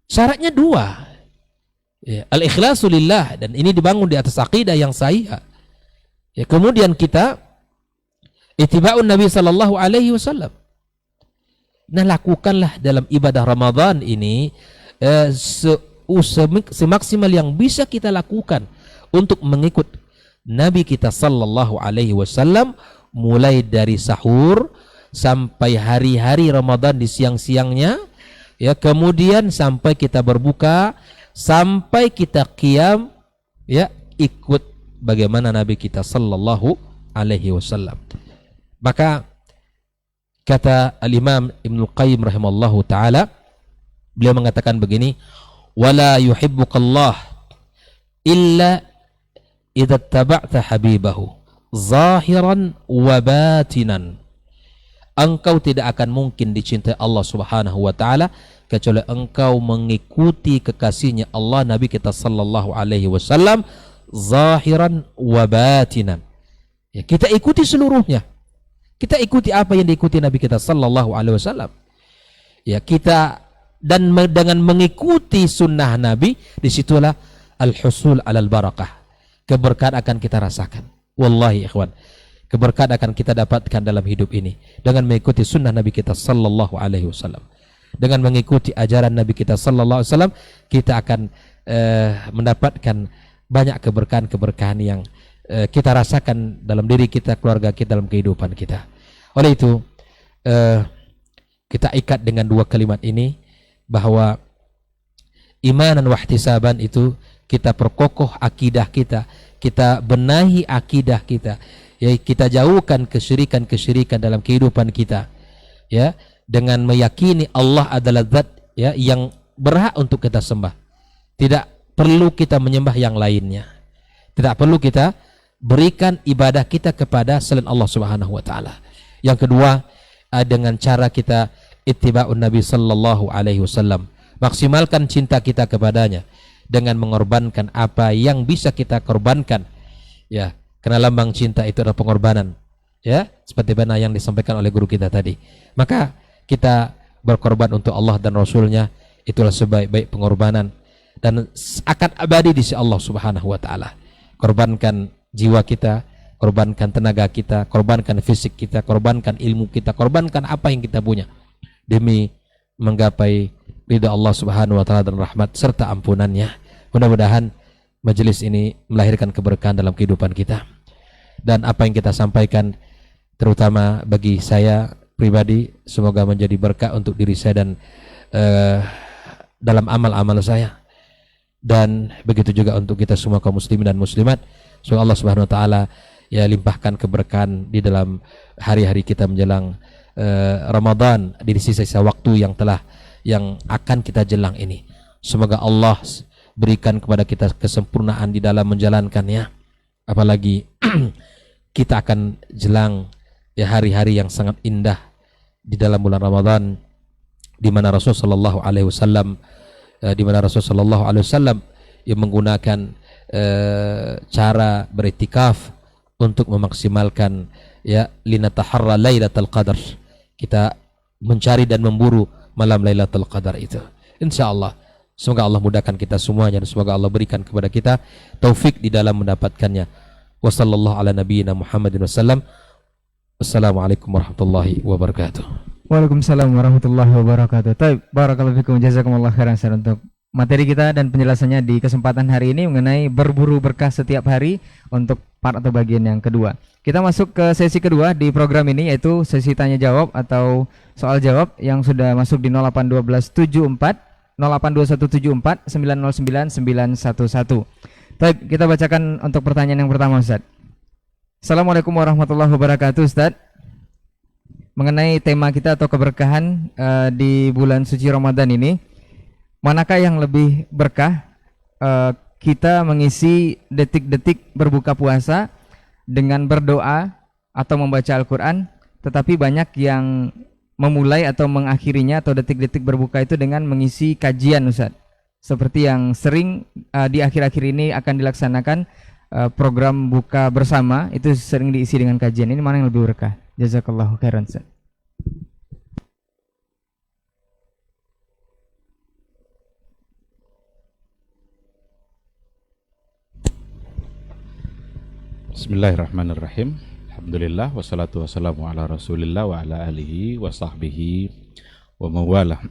Syaratnya 2. Ya, al-ikhlasu lillah, dan ini dibangun di atas akidah yang sahih. Ya, kemudian kita ittiba'un Nabi sallallahu alaihi wasallam. Nah, lakukanlah dalam ibadah Ramadan ini semaksimal yang bisa kita lakukan untuk mengikut Nabi kita sallallahu alaihi wasallam, mulai dari sahur sampai hari-hari Ramadan di siang-siangnya ya, kemudian sampai kita berbuka, sampai kita qiyam ya, ikut bagaimana Nabi kita sallallahu alaihi wasallam. Maka kata Al-Imam Ibnu Qayyim rahimallahu taala, beliau mengatakan begini, wala yuhibbukallah illa idza taba'ta habibahu zahiran wa batinan. Engkau tidak akan mungkin dicintai Allah Subhanahu wa taala kecuali engkau mengikuti kekasihnya Allah Nabi kita sallallahu alaihi wasallam zahiran wa batinan. Ya, kita ikuti seluruhnya. Kita ikuti apa yang diikuti Nabi kita sallallahu alaihi wasallam. Ya, kita dan dengan mengikuti sunnah Nabi, disitulah al-husul alal barakah. Keberkahan akan kita rasakan. Wallahi ikhwan, keberkahan akan kita dapatkan dalam hidup ini dengan mengikuti sunnah Nabi kita sallallahu alaihi wasallam. Dengan mengikuti ajaran Nabi kita sallallahu alaihi wasallam, kita akan mendapatkan banyak keberkahan-keberkahan yang kita rasakan dalam diri kita, keluarga kita, dalam kehidupan kita. Oleh itu kita ikat dengan 2 kalimat ini, bahwa imanan wa ihtisaban itu kita perkokoh akidah kita, kita benahi akidah kita, ya, kita jauhkan kesyirikan-kesyirikan dalam kehidupan kita, ya, dengan meyakini Allah adalah zat ya yang berhak untuk kita sembah. Tidak perlu kita menyembah yang lainnya. Tidak perlu kita berikan ibadah kita kepada selain Allah Subhanahu wa taala. Yang kedua, dengan cara kita ittiba'un Nabi sallallahu alaihi wasallam. Maksimalkan cinta kita kepadanya dengan mengorbankan apa yang bisa kita korbankan. Ya, karena lambang cinta itu adalah pengorbanan. Ya, seperti mana yang disampaikan oleh guru kita tadi. Maka kita berkorban untuk Allah dan Rasulnya, itulah sebaik-baik pengorbanan dan akan abadi di sisi Allah Subhanahu wa taala. Korbankan jiwa kita, korbankan tenaga kita, korbankan fisik kita, korbankan ilmu kita, korbankan apa yang kita punya demi menggapai ridha Allah Subhanahu wa taala dan rahmat serta ampunannya. Mudah-mudahan majelis ini melahirkan keberkahan dalam kehidupan kita. Dan apa yang kita sampaikan terutama bagi saya pribadi semoga menjadi berkah untuk diri saya dan dalam amal-amal saya, dan begitu juga untuk kita semua kaum muslimin dan muslimat. Semoga Allah Subhanahu wa taala ya limpahkan keberkahan di dalam hari-hari kita menjelang Ramadan, di sisa-sisa waktu yang akan kita jelang ini. Semoga Allah berikan kepada kita kesempurnaan di dalam menjalankannya, apalagi kita akan jelang ya hari-hari yang sangat indah di dalam bulan Ramadan, di mana Rasulullah sallallahu alaihi wasallam yang menggunakan cara beriktikaf untuk memaksimalkan ya linataharra lailatul qadar. Kita mencari dan memburu malam Lailatul Qadar itu. Insyaallah semoga Allah mudahkan kita semuanya dan semoga Allah berikan kepada kita taufik di dalam mendapatkannya. Wassallallahu ala nabiyyina Muhammadin wasallam. Wassalamualaikum warahmatullahi wabarakatuh. Waalaikumsalam warahmatullahi wabarakatuh. Taib, barakallahu fikum, jazakumullah khairan untuk materi kita dan penjelasannya di kesempatan hari ini mengenai berburu berkah setiap hari untuk part atau bagian yang kedua. Kita masuk ke sesi kedua di program ini, yaitu sesi tanya jawab atau soal jawab yang sudah masuk di 081274 082174 909 911. Taib, kita bacakan untuk pertanyaan yang pertama, Ustaz. Assalamualaikum warahmatullahi wabarakatuh, Ustaz. Mengenai tema kita atau keberkahan di bulan suci Ramadan ini, manakah yang lebih berkah, kita mengisi detik-detik berbuka puasa dengan berdoa atau membaca Al-Quran, tetapi banyak yang memulai atau mengakhirinya atau detik-detik berbuka itu dengan mengisi kajian, Ustaz. Seperti yang sering di akhir-akhir ini akan dilaksanakan program buka bersama, itu sering diisi dengan kajian. Ini mana yang lebih berkah? Jazakallahu khairan, Ustaz. Bismillahirrahmanirrahim. Alhamdulillah wassalatu wassalamu ala Rasulillah wa ala alihi wa sahbihi wa mawalah.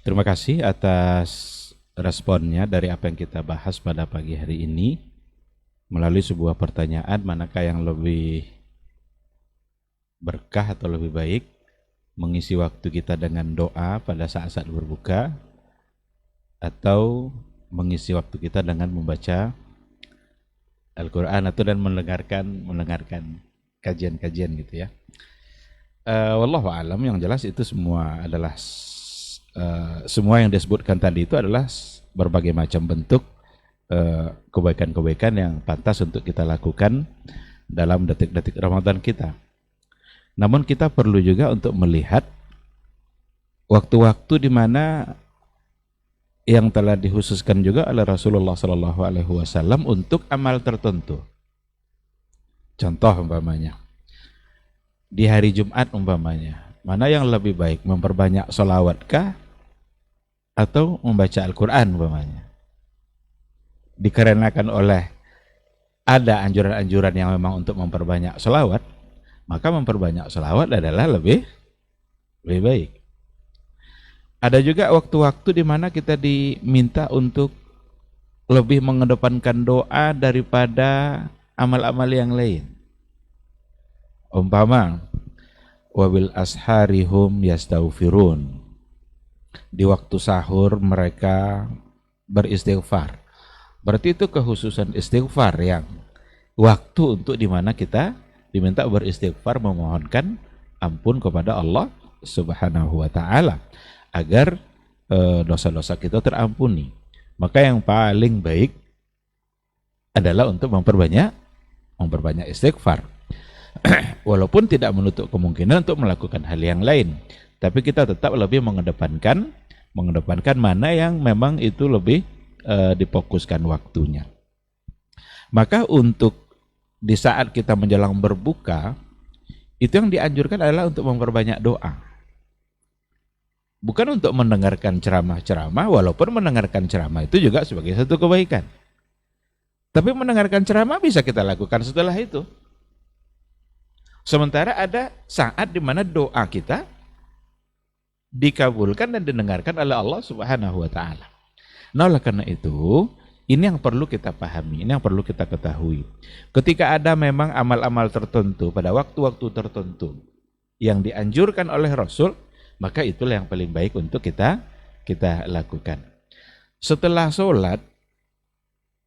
Terima kasih atas responnya dari apa yang kita bahas pada pagi hari ini melalui sebuah pertanyaan, manakah yang lebih berkah atau lebih baik mengisi waktu kita dengan doa pada saat-saat berbuka atau mengisi waktu kita dengan membaca Al-Quran atau dan mendengarkan kajian-kajian gitu ya. Wallahu a'lam, yang jelas itu semua adalah semua yang disebutkan tadi itu adalah berbagai macam bentuk kebaikan-kebaikan yang pantas untuk kita lakukan dalam detik-detik Ramadan kita. Namun kita perlu juga untuk melihat waktu-waktu di mana yang telah dikhususkan juga oleh Rasulullah SAW untuk amal tertentu. Contoh umpamanya, di hari Jumat umpamanya, mana yang lebih baik, memperbanyak sholawatkah atau membaca Al-Quran umpamanya? Dikarenakan oleh ada anjuran-anjuran yang memang untuk memperbanyak sholawat, maka memperbanyak sholawat adalah lebih baik. Ada juga waktu-waktu di mana kita diminta untuk lebih mengedepankan doa daripada amal-amal yang lain. Umpama wabil asharihum yastaghfirun, di waktu sahur mereka beristighfar. Berarti itu kekhususan istighfar yang waktu untuk di mana kita diminta beristighfar, memohonkan ampun kepada Allah Subhanahu wa taala agar dosa-dosa kita terampuni. Maka yang paling baik adalah untuk memperbanyak istighfar. Walaupun tidak menutup kemungkinan untuk melakukan hal yang lain, tapi kita tetap lebih mengedepankan mana yang memang itu lebih difokuskan waktunya. Maka untuk di saat kita menjelang berbuka, itu yang dianjurkan adalah untuk memperbanyak doa. Bukan untuk mendengarkan ceramah-ceramah, walaupun mendengarkan ceramah itu juga sebagai satu kebaikan. Tapi mendengarkan ceramah bisa kita lakukan setelah itu. Sementara ada saat di mana doa kita dikabulkan dan didengarkan oleh Allah Subhanahu wa taala. Nah, oleh karena itu, ini yang perlu kita pahami, ini yang perlu kita ketahui. Ketika ada memang amal-amal tertentu pada waktu-waktu tertentu yang dianjurkan oleh Rasul, maka itulah yang paling baik untuk kita lakukan. Setelah sholat,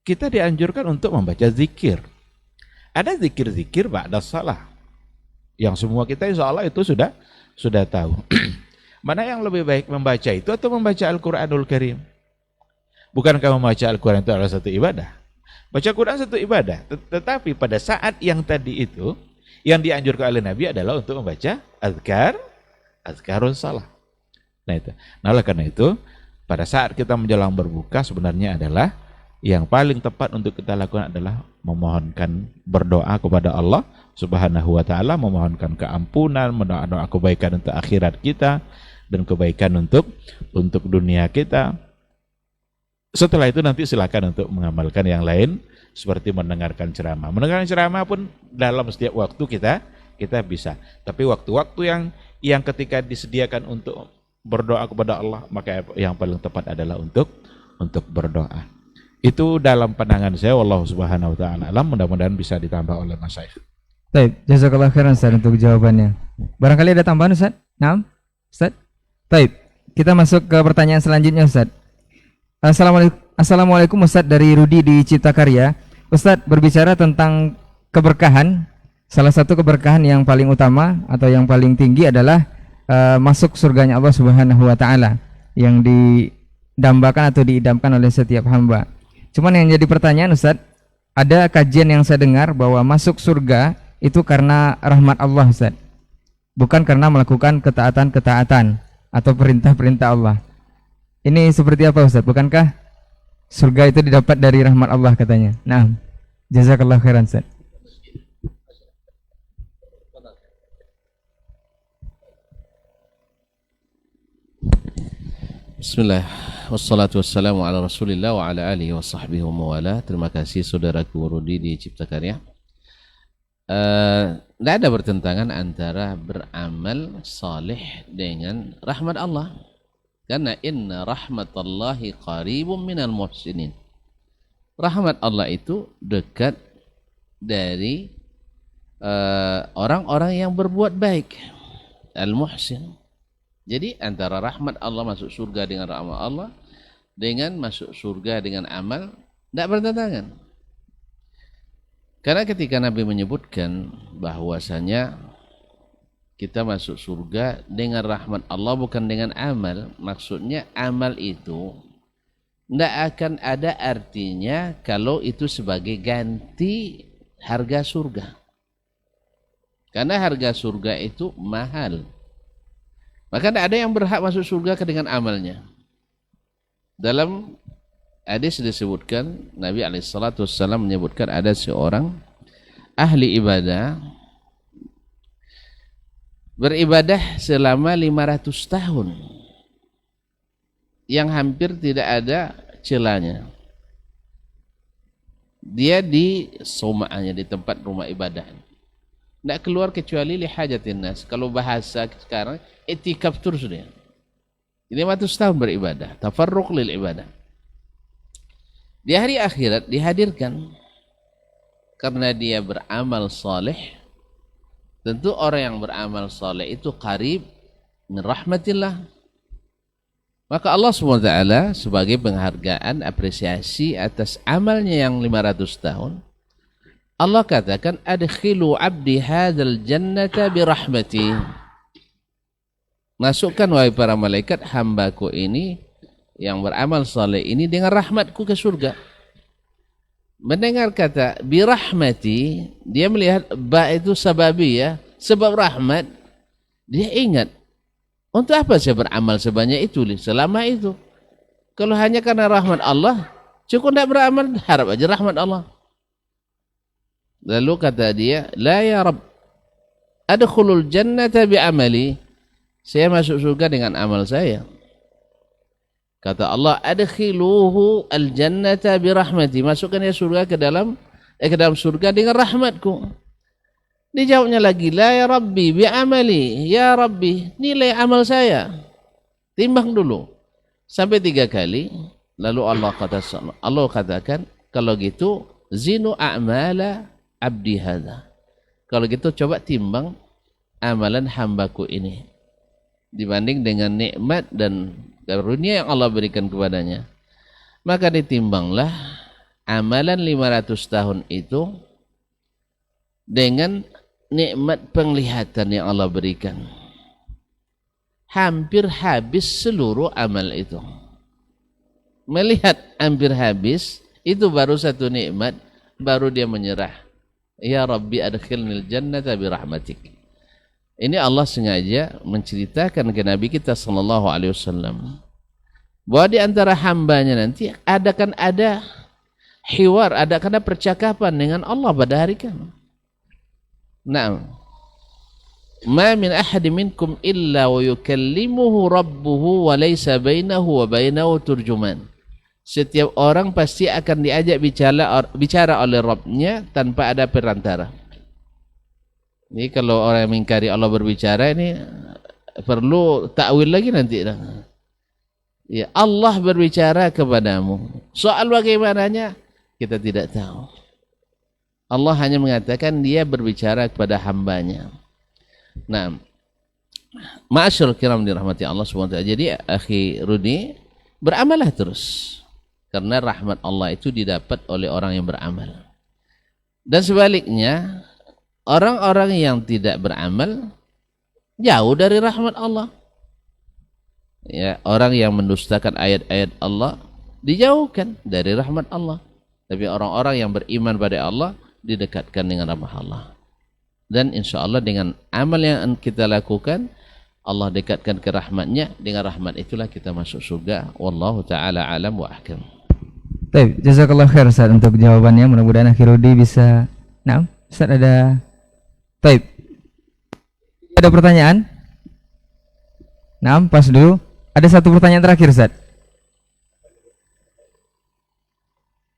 kita dianjurkan untuk membaca zikir. Ada zikir-zikir ba'da salah, yang semua kita insya Allah itu sudah tahu. Mana yang lebih baik, membaca itu atau membaca Al-Quranul Karim? Bukankah membaca Al-Quran itu adalah satu ibadah? Baca Quran satu ibadah, tetapi pada saat yang tadi itu, yang dianjurkan oleh Nabi adalah untuk membaca azkarul salah. Nah itu. Nah, oleh karena itu, pada saat kita menjelang berbuka sebenarnya adalah yang paling tepat untuk kita lakukan adalah memohonkan berdoa kepada Allah Subhanahu wa taala, memohonkan keampunan, mendoa kebaikan untuk akhirat kita dan kebaikan untuk dunia kita. Setelah itu nanti silakan untuk mengamalkan yang lain seperti mendengarkan ceramah. Mendengarkan ceramah pun dalam setiap waktu kita bisa. Tapi waktu-waktu yang ketika disediakan untuk berdoa kepada Allah, maka yang paling tepat adalah untuk berdoa. Itu dalam pandangan saya, wallahu subhanahu wa ta'ala alam, mudah-mudahan bisa ditambah oleh Mas Syekh. Baik, jazakallah khairan Ustaz untuk jawabannya. Barangkali ada tambahan Ustaz? Naam, Ustaz? Baik, kita masuk ke pertanyaan selanjutnya Ustaz. Assalamualaikum Ustaz, dari Rudi di Cipta Karya. Ustaz, berbicara tentang keberkahan, salah satu keberkahan yang paling utama atau yang paling tinggi adalah masuk surganya Allah Subhanahu wa taala yang didambakan atau diidamkan oleh setiap hamba. Cuman yang jadi pertanyaan Ustaz, ada kajian yang saya dengar bahwa masuk surga itu karena rahmat Allah Ustaz, bukan karena melakukan ketaatan-ketaatan atau perintah-perintah Allah. Ini seperti apa Ustaz? Bukankah surga itu didapat dari rahmat Allah katanya? Nah, jazakallah khairan Ustaz. Bismillah, wassalatu wassalamu ala rasulillah wa ala alihi wa sahbihi wa mawala. Terima kasih saudaraku Rudi di Cipta Karya. Tidak ada bertentangan antara beramal salih dengan rahmat Allah. Karena inna rahmatallahi qaribun minal muhsinin. Rahmat Allah itu dekat dari orang-orang yang berbuat baik. Al-muhsin. Jadi antara rahmat Allah masuk surga dengan rahmat Allah dengan masuk surga dengan amal tidak bertentangan. Karena ketika Nabi menyebutkan bahwasanya kita masuk surga dengan rahmat Allah bukan dengan amal, maksudnya amal itu tidak akan ada artinya kalau itu sebagai ganti harga surga. Karena harga surga itu mahal. Maka tidak ada yang berhak masuk surga dengan amalnya. Dalam hadis disebutkan, Nabi SAW menyebutkan ada seorang ahli ibadah beribadah selama 500 tahun yang hampir tidak ada celanya. Dia di soma'anya, di tempat rumah ibadah, tidak keluar kecuali lihajatin nas. Kalau bahasa sekarang, itikaf terus dia. 500 tahun beribadah, tafarruq lil ibadah. Di hari akhirat dihadirkan karena dia beramal saleh. Tentu orang yang beramal saleh itu qarib min rahmatillah. Maka Allah SWT sebagai penghargaan, apresiasi atas amalnya yang 500 tahun, Allah katakan adkhilu abdi hadzal jannata birahmati. Masukkan wahai para malaikat hambaku ini yang beramal saleh ini dengan rahmatku ke surga. Mendengar kata birahmati, dia melihat ba itu sababi ya, sebab rahmat. Dia ingat, untuk apa saya beramal sebanyak itu selama itu? Kalau hanya karena rahmat Allah, cukup tidak beramal, harap aja rahmat Allah. Lalu kata dia, la ya Rabb, adkhulul jannata bi'amali. Saya masuk surga dengan amal saya. Kata Allah, adkhiluhu al-jannata birahmati. Masukkan dia surga ke dalam surga dengan rahmatku. Dijawabnya lagi, la ya Rabbi bi'amali. Ya Rabbi, nilai amal saya. Timbang dulu. Sampai 3 kali. Lalu Allah katakan, kalau gitu, zinu a'mala abdi hadha. Kalau gitu coba timbang amalan hambaku ini. Dibanding dengan nikmat dan karunia yang Allah berikan kepadanya. Maka ditimbanglah amalan 500 tahun itu dengan nikmat penglihatan yang Allah berikan. Hampir habis seluruh amal itu. Melihat hampir habis, itu baru satu nikmat, baru dia menyerah. Ya Rabbi adkhilnil jannata birahmatik. Ini Allah sengaja menceritakan ke Nabi kita sallallahu alaihi wasallam bahwa di antara hambanya nanti ada hiwar, ada percakapan dengan Allah pada hari kiamat. Naam. Ma min ahad minkum illa wa yukallimuhu rabbuhu wa laysa bainahu wa bainahu turjuman. Setiap orang pasti akan diajak bicara oleh Rabbnya tanpa ada perantara. Ini kalau orang yang mengingkari Allah berbicara ini perlu takwil lagi nanti. Ya, Allah berbicara kepadamu. Soal bagaimananya kita tidak tahu. Allah hanya mengatakan dia berbicara kepada hambanya. Nah, ma'asyarul kiram dirahmati Allah SWT. Jadi akhi Rudi, beramalah terus. Karena rahmat Allah itu didapat oleh orang yang beramal. Dan sebaliknya, orang-orang yang tidak beramal jauh dari rahmat Allah. Ya, orang yang mendustakan ayat-ayat Allah dijauhkan dari rahmat Allah. Tapi orang-orang yang beriman pada Allah didekatkan dengan rahmat Allah. Dan insya Allah dengan amal yang kita lakukan, Allah dekatkan ke rahmatnya. Dengan rahmat itulah kita masuk surga. Wallahu ta'ala alam wa ahkam. Baik, jazakallah khair Ustaz untuk jawabannya. Mudah-mudahan Akhirudi bisa. Nah, Ustaz ada. Baik. Ada pertanyaan? Nah, pas dulu. Ada satu pertanyaan terakhir Ustaz.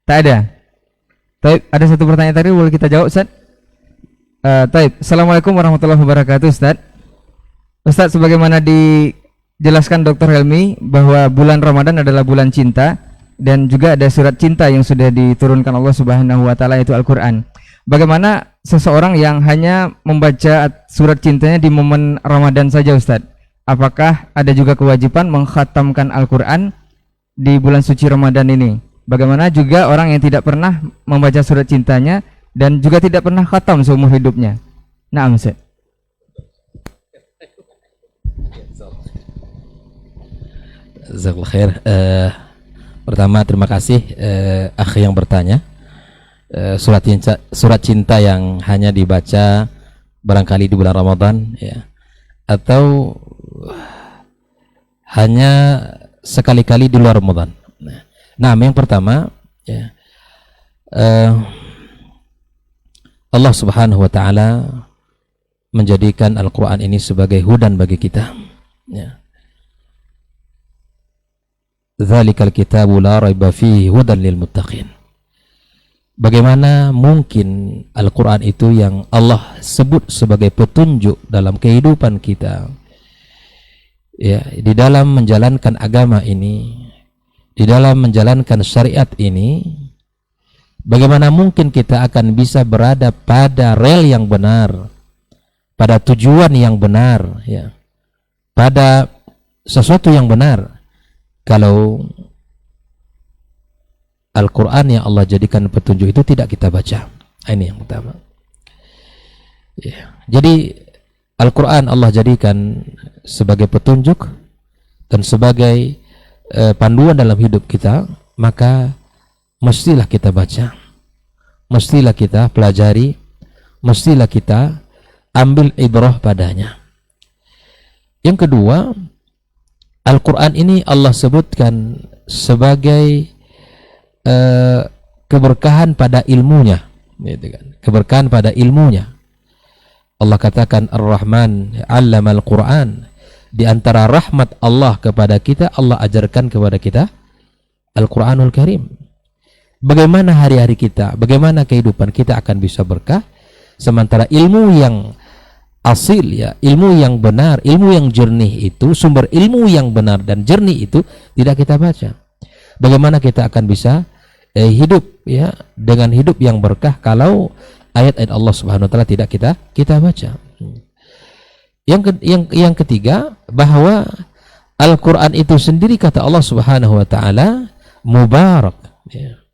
Tak ada. Baik, ada satu pertanyaan terakhir, boleh kita jawab Ustaz? Baik. Assalamualaikum warahmatullahi wabarakatuh Ustaz. Ustaz, sebagaimana dijelaskan Dr. Helmi bahwa bulan Ramadan adalah bulan cinta, dan juga ada surat cinta yang sudah diturunkan Allah Subhanahu wa taala, yaitu Al-Qur'an. Bagaimana seseorang yang hanya membaca surat cintanya di momen Ramadan saja Ustaz? Apakah ada juga kewajiban mengkhatamkan Al-Qur'an di bulan suci Ramadan ini? Bagaimana juga orang yang tidak pernah membaca surat cintanya dan juga tidak pernah khatam seumur hidupnya? Naam Ustaz. Jazakallahu khair. Pertama terima kasih akhi yang bertanya. Surat cinta yang hanya dibaca barangkali di bulan Ramadan, ya, atau hanya sekali-kali di luar Ramadan. Nah, yang pertama, ya, Allah Subhanahu wa taala menjadikan Al-Qur'an ini sebagai hudan bagi kita, ya. Dzalikal kitabu la raiba fihi hudan lil muttaqin. Bagaimana mungkin Al-Qur'an itu yang Allah sebut sebagai petunjuk dalam kehidupan kita, ya, di dalam menjalankan agama ini, di dalam menjalankan syariat ini, bagaimana mungkin kita akan bisa berada pada rel yang benar, pada tujuan yang benar, ya, pada sesuatu yang benar, kalau Al-Quran yang Allah jadikan petunjuk itu tidak kita baca. Ini yang pertama, ya. Jadi Al-Quran Allah jadikan sebagai petunjuk dan sebagai panduan dalam hidup kita, maka mestilah kita baca, mestilah kita pelajari, mestilah kita ambil ibrah padanya. Yang kedua, Al-Quran ini Allah sebutkan sebagai keberkahan pada ilmunya, gitu kan. keberkahan pada ilmunya. Allah katakan Ar-Rahman 'allamal Qur'an. Di antara rahmat Allah kepada kita, Allah ajarkan kepada kita Al-Qur'anul Karim. Bagaimana hari-hari kita, bagaimana kehidupan kita akan bisa berkah sementara ilmu yang asil, ya, ilmu yang benar, ilmu yang jernih itu, sumber ilmu yang benar dan jernih itu tidak kita baca. Bagaimana kita akan bisa hidup, ya, dengan hidup yang berkah kalau ayat-ayat Allah Subhanahu wa taala tidak kita baca. Yang ketiga, bahwa Al-Qur'an itu sendiri kata Allah Subhanahu wa taala mubarak, ya.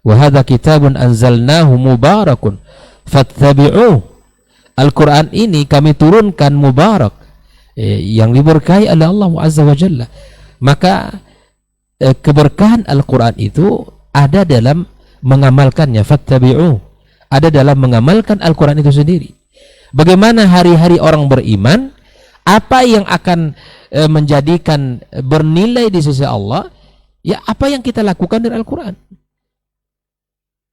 Wa hadza kitabun anzalnahu mubarakun fattabi'uh. Al-Qur'an ini kami turunkan mubarak, yang diberkahi oleh Allah Azza wa Jalla. Maka keberkahan Al-Qur'an itu ada dalam mengamalkannya, fattabi'uh. Ada dalam mengamalkan Al-Qur'an itu sendiri. Bagaimana hari-hari orang beriman, apa yang akan menjadikan bernilai di sisi Allah, ya apa yang kita lakukan dari Al-Qur'an.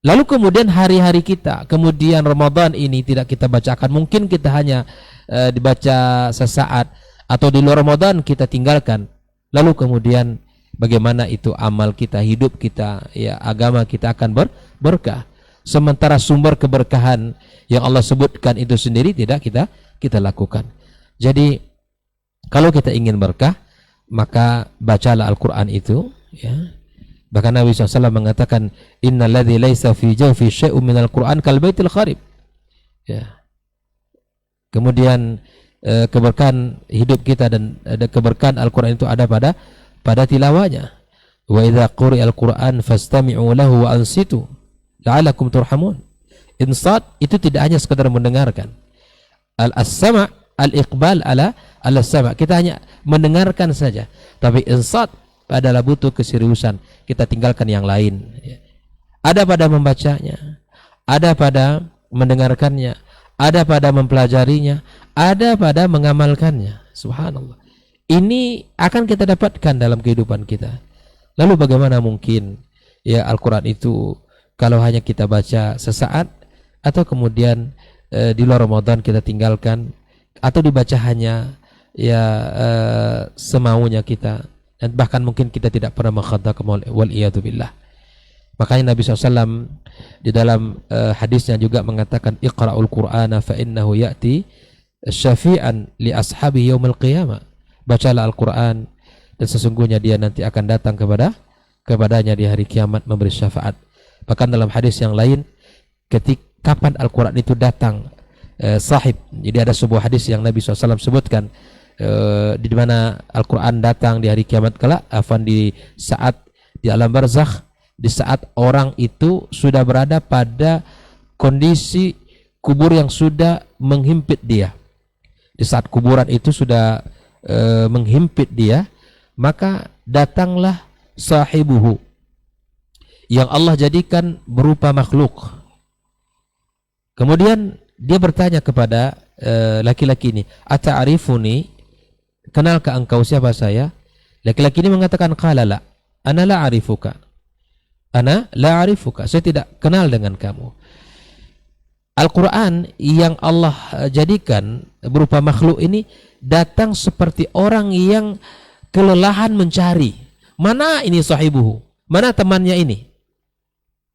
Lalu kemudian hari-hari kita, kemudian Ramadan ini tidak kita bacakan, mungkin kita hanya dibaca sesaat, atau di luar Ramadan kita tinggalkan. Lalu kemudian bagaimana itu amal kita, hidup kita, ya agama kita akan berkah. Sementara sumber keberkahan yang Allah sebutkan itu sendiri tidak kita lakukan. Jadi kalau kita ingin berkah, maka bacalah Al-Quran itu, ya. Bahkan Nabi SAW mengatakan, innal ladzi laisa fi jawfi syai'un minal Qur'an kal baitil kharib. Ya. Kemudian keberkahan hidup kita dan keberkahan Al-Qur'an itu ada pada tilawahnya. Wa idza quri'al Qur'an fastami'u lahu wa ansitu la'allakum turhamun. Insat itu tidak hanya sekadar mendengarkan. Al-sama' al-iqbal ala al-sama'. Kita hanya mendengarkan saja. Tapi insat adalah butuh keseriusan. Kita tinggalkan yang lain. Ada pada membacanya, ada pada mendengarkannya, ada pada mempelajarinya, ada pada mengamalkannya. Subhanallah. Ini akan kita dapatkan dalam kehidupan kita. Lalu bagaimana mungkin, ya, Al-Quran itu kalau hanya kita baca sesaat, atau kemudian di luar Ramadan kita tinggalkan, atau dibaca hanya, ya, semaunya kita, dan bahkan mungkin kita tidak pernah menghadapkan, wal'iyadzubillah. Makanya Nabi SAW di dalam hadisnya juga mengatakan, iqra'ul Qur'ana fa innahu ya'ti syafi'an li ashabihi yaumil qiyamah. Bacalah Al-Quran, dan sesungguhnya dia nanti akan datang kepadanya di hari kiamat memberi syafaat. Bahkan dalam hadis yang lain, kapan Al-Quran itu datang, sahib. Jadi ada sebuah hadis yang Nabi SAW sebutkan, di mana Al-Quran datang di hari kiamat kelak, di saat di alam barzakh, di saat orang itu sudah berada pada kondisi kubur yang sudah menghimpit dia. Di saat kuburan itu sudah menghimpit dia, maka datanglah sahibuhu yang Allah jadikan berupa makhluk. Kemudian dia bertanya kepada laki-laki ini, ata'arifuni, kenalkah engkau siapa saya? Laki-laki ini mengatakan, qala la, ana la arifuka. Ana la arifuka, saya tidak kenal dengan kamu. Al-Quran yang Allah jadikan berupa makhluk ini datang seperti orang yang kelelahan mencari, mana ini sahibuhu, mana temannya ini,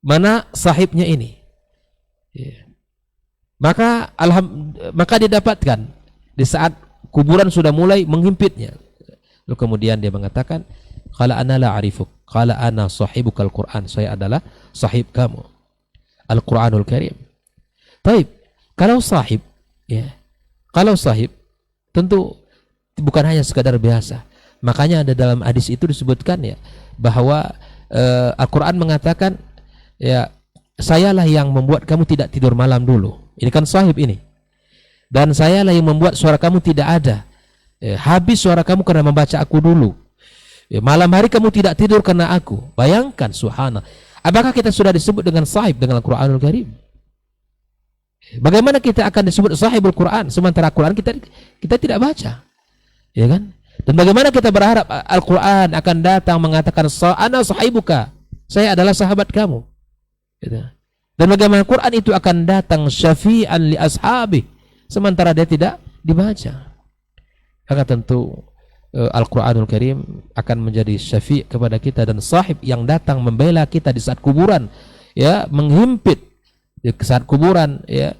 mana sahibnya ini. Maka didapatkan di saat kuburan sudah mulai menghimpitnya. Lalu kemudian dia mengatakan, qala ana la arifuk, qala ana sahibukal Qur'an, saya adalah sahib kamu, Al-Qur'anul Karim. Baik, kalau sahib, ya, kalau sahib tentu bukan hanya sekadar biasa. Makanya ada dalam hadis itu disebutkan, ya, bahwa Al-Quran mengatakan, ya, sayalah yang membuat kamu tidak tidur malam dulu. Ini kan sahib ini. Dan sayalah yang membuat suara kamu tidak ada. Habis suara kamu karena membaca aku dulu. Malam hari kamu tidak tidur karena aku. Bayangkan, subhanallah. Apakah kita sudah disebut dengan sahib dengan Al-Quranul Karim? Bagaimana kita akan disebut sahibul Quran sementara Quran kita tidak baca, ya kan? Dan bagaimana kita berharap Al-Quran akan datang mengatakan, ana sahibuka, saya adalah sahabat kamu, gitu. Dan bagaimana Quran itu akan datang syafi'an li ashabi sementara dia tidak dibaca. Maka tentu Al-Quranul Karim akan menjadi syafi' kepada kita dan sahib yang datang membela kita di saat kuburan, ya, menghimpit di saat kuburan, ya,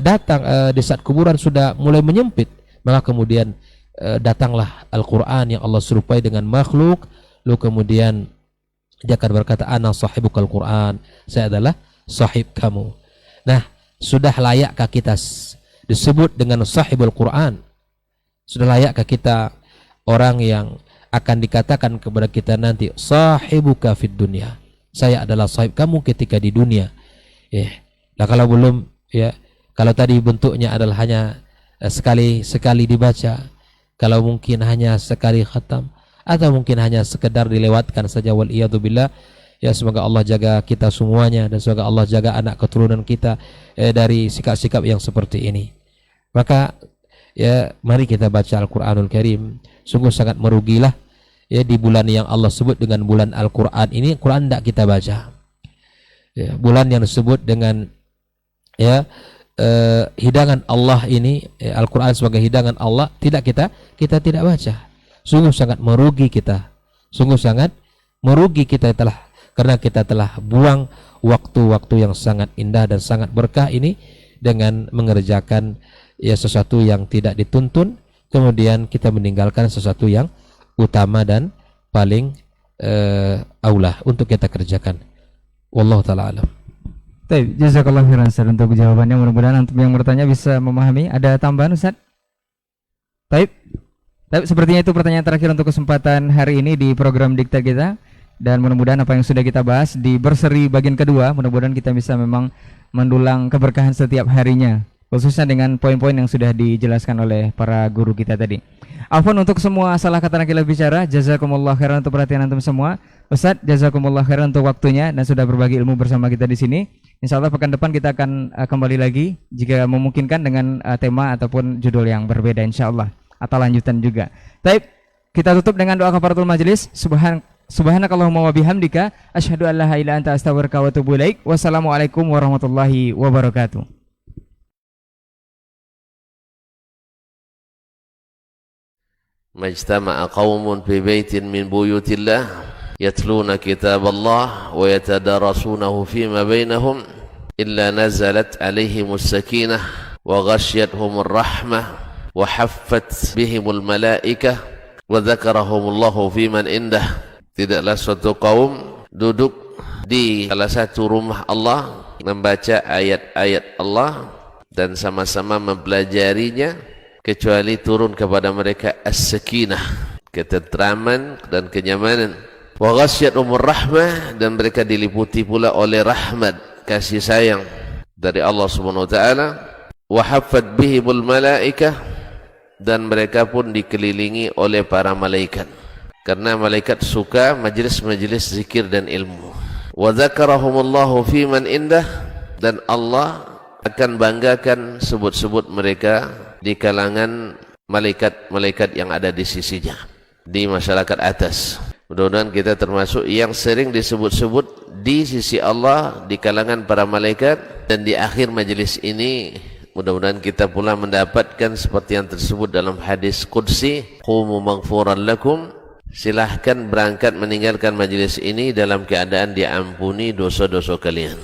datang di saat kuburan sudah mulai menyempit, maka kemudian datanglah Al-Quran yang Allah serupai dengan makhluk, lalu kemudian dia akan berkata, ana sahibukal Quran, saya adalah sahib kamu. Nah, sudah layakkah kita disebut dengan sahibul Quran? Sudah layakkah kita orang yang akan dikatakan kepada kita nanti, sahibuka fid dunya, saya adalah sahib kamu ketika di dunia? Nah, kalau belum, ya, kalau tadi bentuknya adalah hanya sekali dibaca, kalau mungkin hanya sekali khatam, atau mungkin hanya sekedar dilewatkan saja, wal iyadu billah. Ya, semoga Allah jaga kita semuanya dan semoga Allah jaga anak keturunan kita dari sikap-sikap yang seperti ini. Maka ya, mari kita baca Al-Quranul Karim. Sungguh sangat merugilah, ya, di bulan yang Allah sebut dengan bulan Al-Quran ini, Quran tidak kita baca. Ya, bulan yang disebut dengan, ya, hidangan Allah ini, ya, Al-Quran sebagai hidangan Allah, kita tidak baca. Sungguh sangat merugi kita. Sungguh sangat merugi kita karena kita telah buang waktu-waktu yang sangat indah dan sangat berkah ini dengan mengerjakan, ya, sesuatu yang tidak dituntun, kemudian kita meninggalkan sesuatu yang utama dan paling aulah untuk kita kerjakan. Wallahu taala alam. Baik, jazakallah khairan Ustaz untuk jawabannya. Mudah-mudahan untuk yang bertanya bisa memahami. Ada tambahan Ustaz? Baik, sepertinya itu pertanyaan terakhir untuk kesempatan hari ini di program Diktat kita. Dan mudah-mudahan apa yang sudah kita bahas di berseri bagian kedua, mudah-mudahan kita bisa memang mendulang keberkahan setiap harinya, khususnya dengan poin-poin yang sudah dijelaskan oleh para guru kita tadi. Afwan untuk semua salah kata nakil bicara. Jazakumullah khairan untuk perhatian antum semua. Ustaz, jazakumullah khairan untuk waktunya dan sudah berbagi ilmu bersama kita di sini. Insyaallah pekan depan kita akan kembali lagi jika memungkinkan dengan tema ataupun judul yang berbeda insyaallah, atau lanjutan juga. Baik, kita tutup dengan doa kafaratul majelis. Subhanakallahumma wa bihamdika asyhadu an la ilaha illa anta astaghfiruka wa atubu ilaik. Wassalamualaikum warahmatullahi wabarakatuh. Majtama'a qaumun fi baitin min buyutillah yatluna kitaballah wa yatadarasunahu fima bainahum illa nazalat alaihimus sakinah wa ghasyiyatuhumur rahmah wa haffat bihimul malaikah wa dzakarahumullahu fiman indah. Tidaklah suatu kaum duduk di salah satu rumah Allah, membaca ayat-ayat Allah dan sama-sama mempelajarinya, kecuali turun kepada mereka as-sakinah, ketentraman dan kenyamanan. Wa ghasyiyatuhumur rahmah, dan mereka diliputi pula oleh rahmat, kasih sayang dari Allah Subhanahu wa taala. Wa haffat bihimul malaikah, dan mereka pun dikelilingi oleh para malaikat, karena malaikat suka majlis-majlis zikir dan ilmu. Wa dzakarahumullahu fiman indah, dan Allah akan banggakan sebut-sebut mereka di kalangan malaikat-malaikat yang ada di sisinya, di masyarakat atas. Mudah-mudahan kita termasuk yang sering disebut-sebut di sisi Allah di kalangan para malaikat, dan di akhir majlis ini mudah-mudahan kita pula mendapatkan seperti yang tersebut dalam hadis qudsi, qumu maghfuran lakum, silahkan berangkat meninggalkan majlis ini dalam keadaan diampuni dosa-dosa kalian.